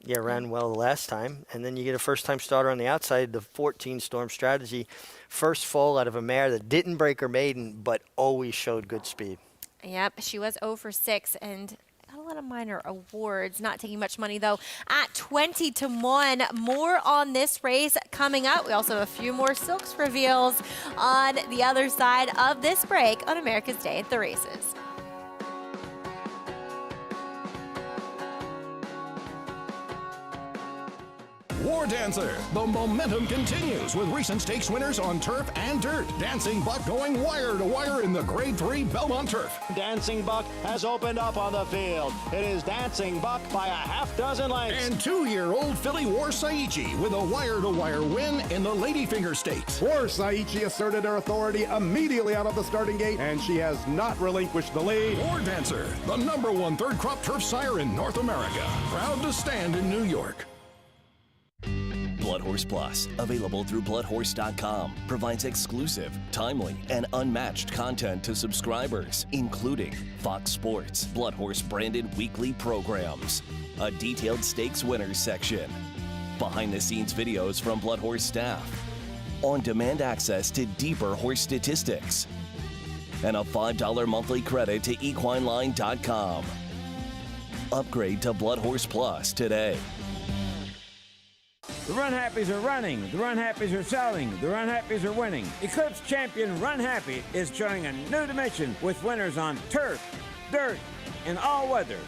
Yeah, ran well the last time. And then you get a first-time starter on the outside, the 14 Storm Strategy. First foal out of a mare that didn't break her maiden, but always showed good speed. Yep, she was 0 for 6 and got a lot of minor awards. Not taking much money, though, at 20-1. More on this race coming up. We also have a few more Silks reveals on the other side of this break on America's Day at the Races. War Dancer. The momentum continues with recent stakes winners on turf and dirt. Dancing Buck going wire to wire in the Grade 3 Belmont Turf. Dancing Buck has opened up on the field. It is Dancing Buck by a half dozen lengths. And 2-year-old filly War Saichi with a wire-to-wire win in the Ladyfinger Stakes. War Saichi asserted her authority immediately out of the starting gate, and she has not relinquished the lead. War Dancer, the #1 third-crop turf sire in North America. Proud to stand in New York. Blood Horse Plus, available through bloodhorse.com, provides exclusive, timely, and unmatched content to subscribers, including Fox Sports, Blood Horse branded weekly programs, a detailed stakes winners section, behind-the-scenes videos from Blood Horse staff, on-demand access to deeper horse statistics, and a $5 monthly credit to equineline.com. Upgrade to Blood Horse Plus today. The Run Happies are running, the Run Happies are selling, the Run Happies are winning. Eclipse champion Run Happy is showing a new dimension with winners on turf, dirt, and all weather.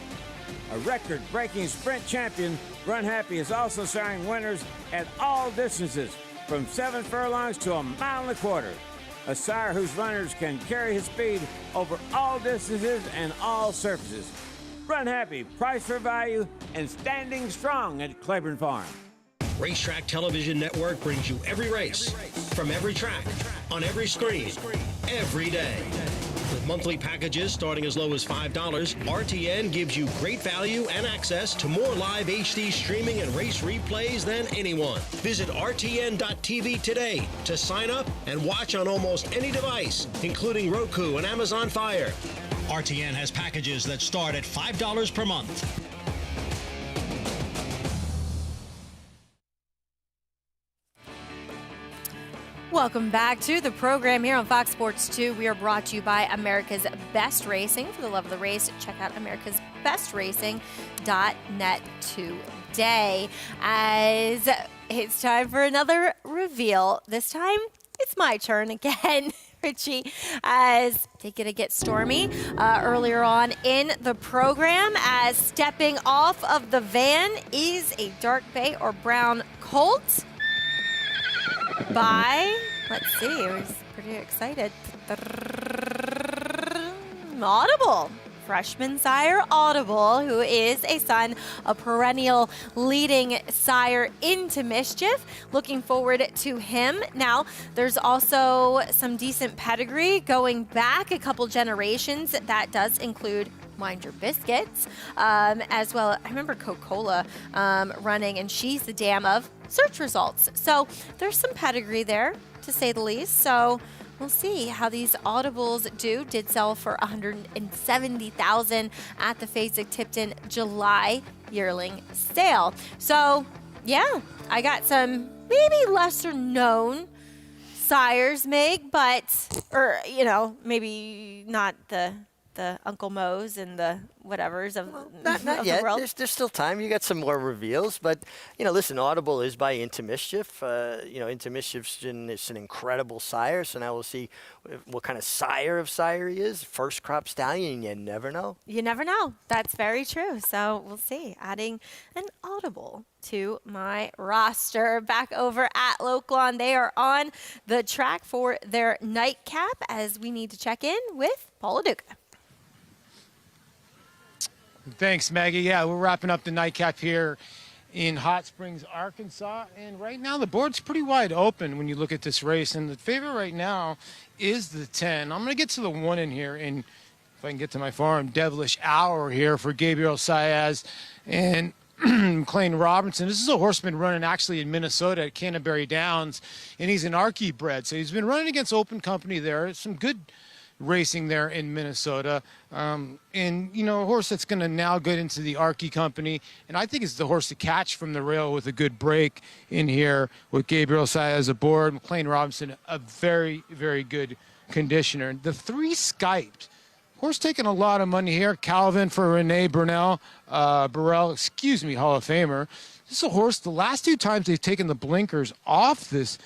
A record-breaking sprint champion, Run Happy is also showing winners at all distances, from 7 furlongs to 1.25 miles. A sire whose runners can carry his speed over all distances and all surfaces. Run Happy, price for value, and standing strong at Claiborne Farm. Racetrack Television Network brings you every race, from every track, on every screen, every day. With monthly packages starting as low as $5, RTN gives you great value and access to more live HD streaming and race replays than anyone. Visit RTN.tv today to sign up and watch on almost any device, including Roku and Amazon Fire. RTN has packages that start at $5 per month. Welcome back to the program here on Fox Sports 2. We are brought to you by America's Best Racing. For the love of the race, check out americasbestracing.net today. As it's time for another reveal. This time, it's my turn again. Richie, as they going to get stormy earlier on in the program, as stepping off of the van is a dark bay or brown colt by, let's see, I was pretty excited. Audible. Freshman sire Audible, who is a son, a perennial leading sire into Mischief. Looking forward to him. Now, there's also some decent pedigree going back a couple generations. That does include Mind Your Biscuits, as well. I remember Coca-Cola running, and she's the dam of search results. So there's some pedigree there, to say the least. So we'll see how these Audibles do. Did sell for $170,000 at the Fasig-Tipton July yearling sale. So, yeah, I got some maybe lesser known sires, Meg, or maybe not the Uncle Mo's and the whatevers of, Not of yet. the world. There's still time. You got some more reveals, but listen, Audible is by Into Mischief. Into Mischief's it's an incredible sire. So now we'll see what kind of sire he is. First crop stallion. You never know. You never know. That's very true. So we'll see. Adding an Audible to my roster. Back over at Oaklawn, they are on the track for their nightcap as we need to check in with Paula Duca. Thanks, Maggie. Yeah, we're wrapping up the nightcap here in Hot Springs, Arkansas. And right now the board's pretty wide open when you look at this race. And the favorite right now is the 10. I'm going to get to the 1 in here. And if I can get to my farm, Devilish Hour here for Gabriel Saez and Clayton Robertson. This is a horseman running actually in Minnesota at Canterbury Downs. And he's an Archie bred. So he's been running against Open Company there. Some good racing there in Minnesota. And, a horse that's going to now get into the Archie Company. And I think it's the horse to catch from the rail with a good break in here with Gabriel Saez aboard. McLean Robinson, a very, very good conditioner. The 3 Skyped. Horse taking a lot of money here. Calvin for Renee Burrell, Hall of Famer. This is a horse, the last 2 times they've taken the blinkers off this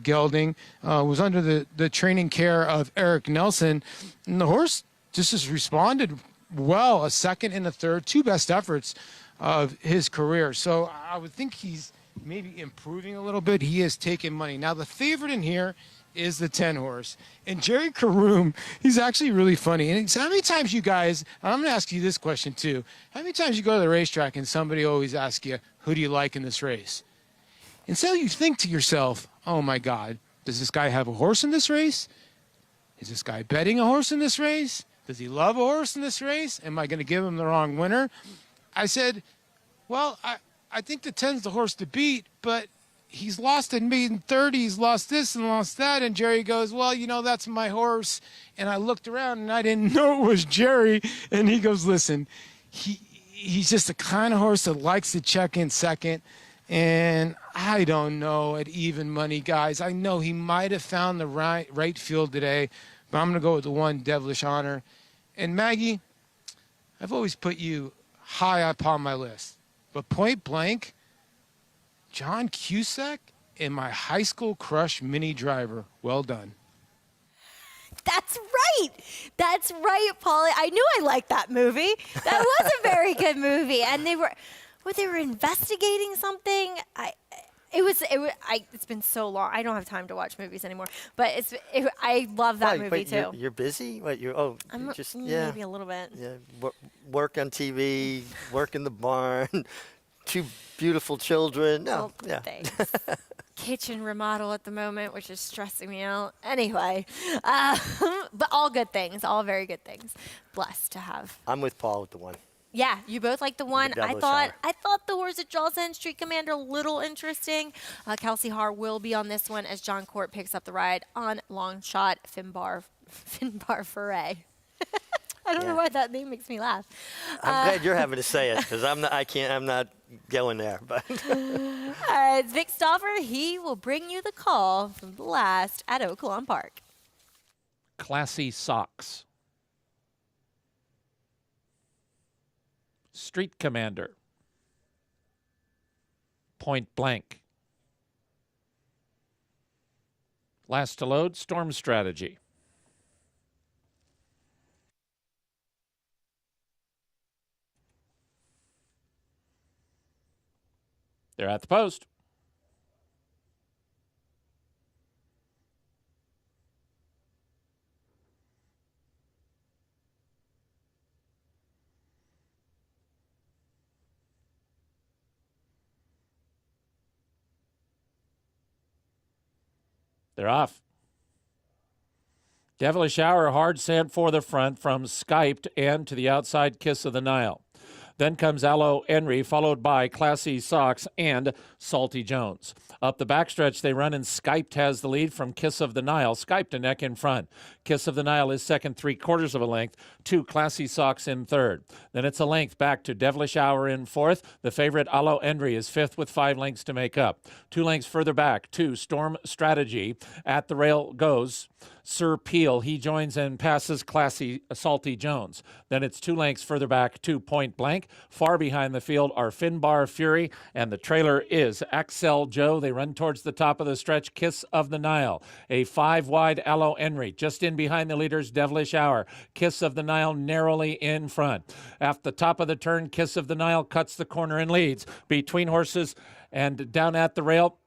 gelding, was under the training care of Eric Nelson. And the horse just has responded well, a second and a third, 2 best efforts of his career. So I would think he's maybe improving a little bit. He has taken money. Now the favorite in here is the 10 horse. And Jerry Karoom, he's actually really funny. And how many times you guys, and I'm going to ask you this question too, how many times you go to the racetrack and somebody always asks you, who do you like in this race? And so you think to yourself, oh my God, does this guy have a horse in this race? Is this guy betting a horse in this race? Does he love a horse in this race? Am I going to give him the wrong winner? I said, well, I think the 10's the horse to beat, but he's lost in maiden 30. He's lost this and lost that. And Jerry goes, well, that's my horse. And I looked around and I didn't know it was Jerry. And he goes, listen, he's just the kind of horse that likes to check in second. And I don't know at even money, guys. I know he might have found the right field today, but I'm going to go with the 1, Devilish Honor. And Maggie, I've always put you high up on my list. But point blank, John Cusack and my high school crush Minnie Driver. Well done. That's right. That's right, Paulie. I knew I liked that movie. That was a very good movie. And they were investigating something. It's been so long. I don't have time to watch movies anymore. But I love that movie too. You're busy? Maybe a little bit. Yeah, work on TV, work in the barn, 2 beautiful children. No, yeah. Thanks. Kitchen remodel at the moment, which is stressing me out. Anyway, but all good things, all very good things. Blessed to have. I'm with Paul with the 1. Yeah, you both like the 1. I thought the horse at Charles End Street Commander a little interesting. Kelsey Haar will be on this one as John Court picks up the ride on long shot Finbar Foray. I don't know why that name makes me laugh. I'm glad you're having to say it because I'm not going there. But it's Vic Stauffer. He will bring you the call from the last at Oaklawn Park. Classy Socks. Street Commander. Point Blank. Last to load, Storm Strategy. They're at the post. They're off. Devilish Hour, hard sand for the front from Skyped and to the outside, Kiss of the Nile. Then comes Aloe Henry, followed by Classy Socks and Salty Jones. Up the backstretch, they run, and Skyped has the lead from Kiss of the Nile. Skyped a neck in front. Kiss of the Nile is second, 3/4 of a length to Classy Socks in third. Then it's a length back to Devilish Hour in fourth. The favorite Aloe Henry is fifth with 5 lengths to make up. 2 lengths further back to Storm Strategy. At the rail goes Sir Peel. He joins and passes Classy Salty Jones. Then it's 2 lengths further back to Point Blank. Far behind the field are Finbar Fury, and the trailer is Axel Joe. They run towards the top of the stretch, Kiss of the Nile. A 5 wide Aloe Henry. Just in behind the leaders, Devilish Hour. Kiss of the Nile narrowly in front. At the top of the turn, Kiss of the Nile cuts the corner and leads. Between horses and down at the rail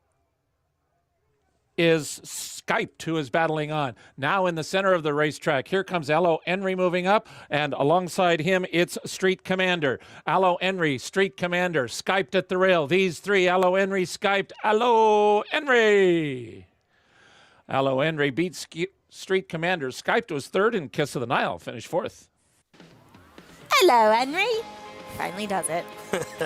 is Skyped, who is battling on. Now in the center of the racetrack, here comes Aloe Henry moving up, and alongside him, it's Street Commander. Aloe Henry, Street Commander, Skyped at the rail. These three, Aloe Henry, Skyped, Aloe Henry. Aloe Henry beats Street Commander. Skyped was third, and Kiss of the Nile finished fourth. Hello, Henry. Finally does it.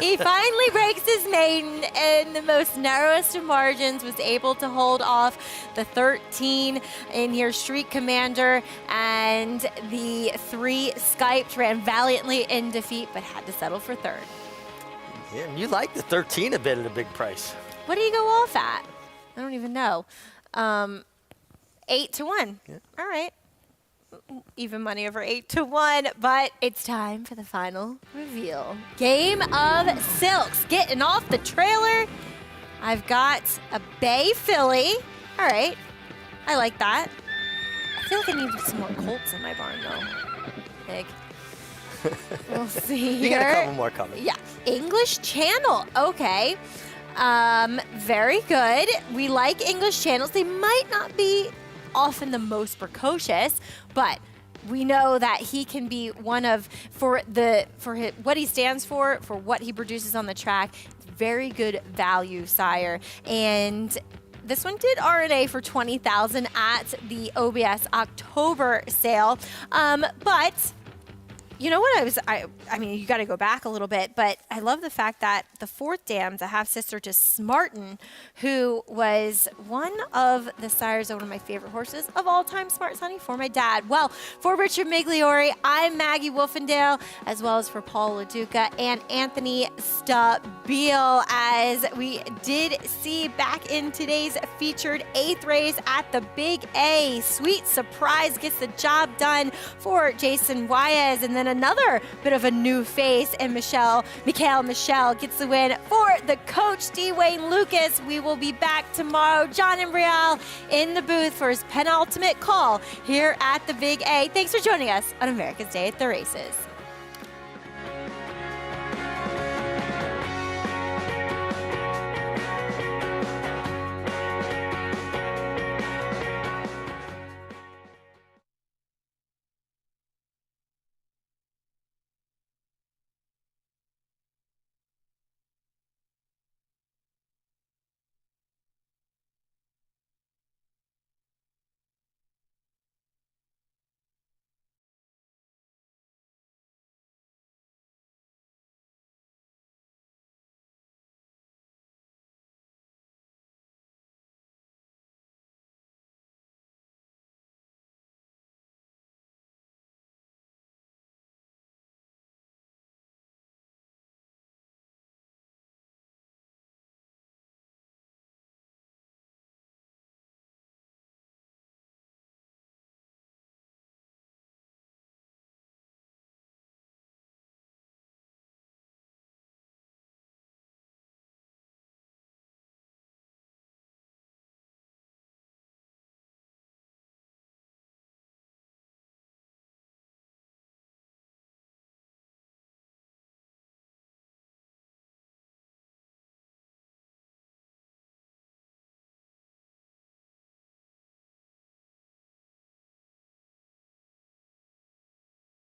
He finally breaks his maiden in the most narrowest of margins, was able to hold off the 13 in here, Street Commander, and the 3 Skyped ran valiantly in defeat, but had to settle for third. Yeah, and you like the 13 a bit at a big price. What do you go off at? I don't even know. 8-1. Yeah. All right. Even money over 8-1, but it's time for the final reveal. Game of Silks. Getting off the trailer, I've got a Bay filly. All right, I like that. I feel like I need some more colts in my barn, though. Big. We'll see here. You got a couple more coming. Yeah, English Channel. Okay, very good. We like English channels. They might not be often the most precocious, but we know that he can be one of, for what he stands for what he produces on the track, very good value sire. And this one did RNA for $20,000 at the OBS October sale, but you know what, I mean, you got to go back a little bit, but I love the fact that the 4th dam's a half-sister to Smartin, who was one of the sires of one of my favorite horses of all time, Smart Sonny, for my dad. Well, for Richard Migliore, I'm Maggie Wolfendale, as well as for Paul LaDuca and Anthony Stabile, as we did see back in today's featured 8th race at the Big A. Sweet surprise gets the job done for Jason Wyez, and then another bit of a new face, and Michelle gets the win for the coach, D. Wayne Lucas. We will be back tomorrow. John Embrial in the booth for his penultimate call here at the Big A. Thanks for joining us on America's Day at the Races.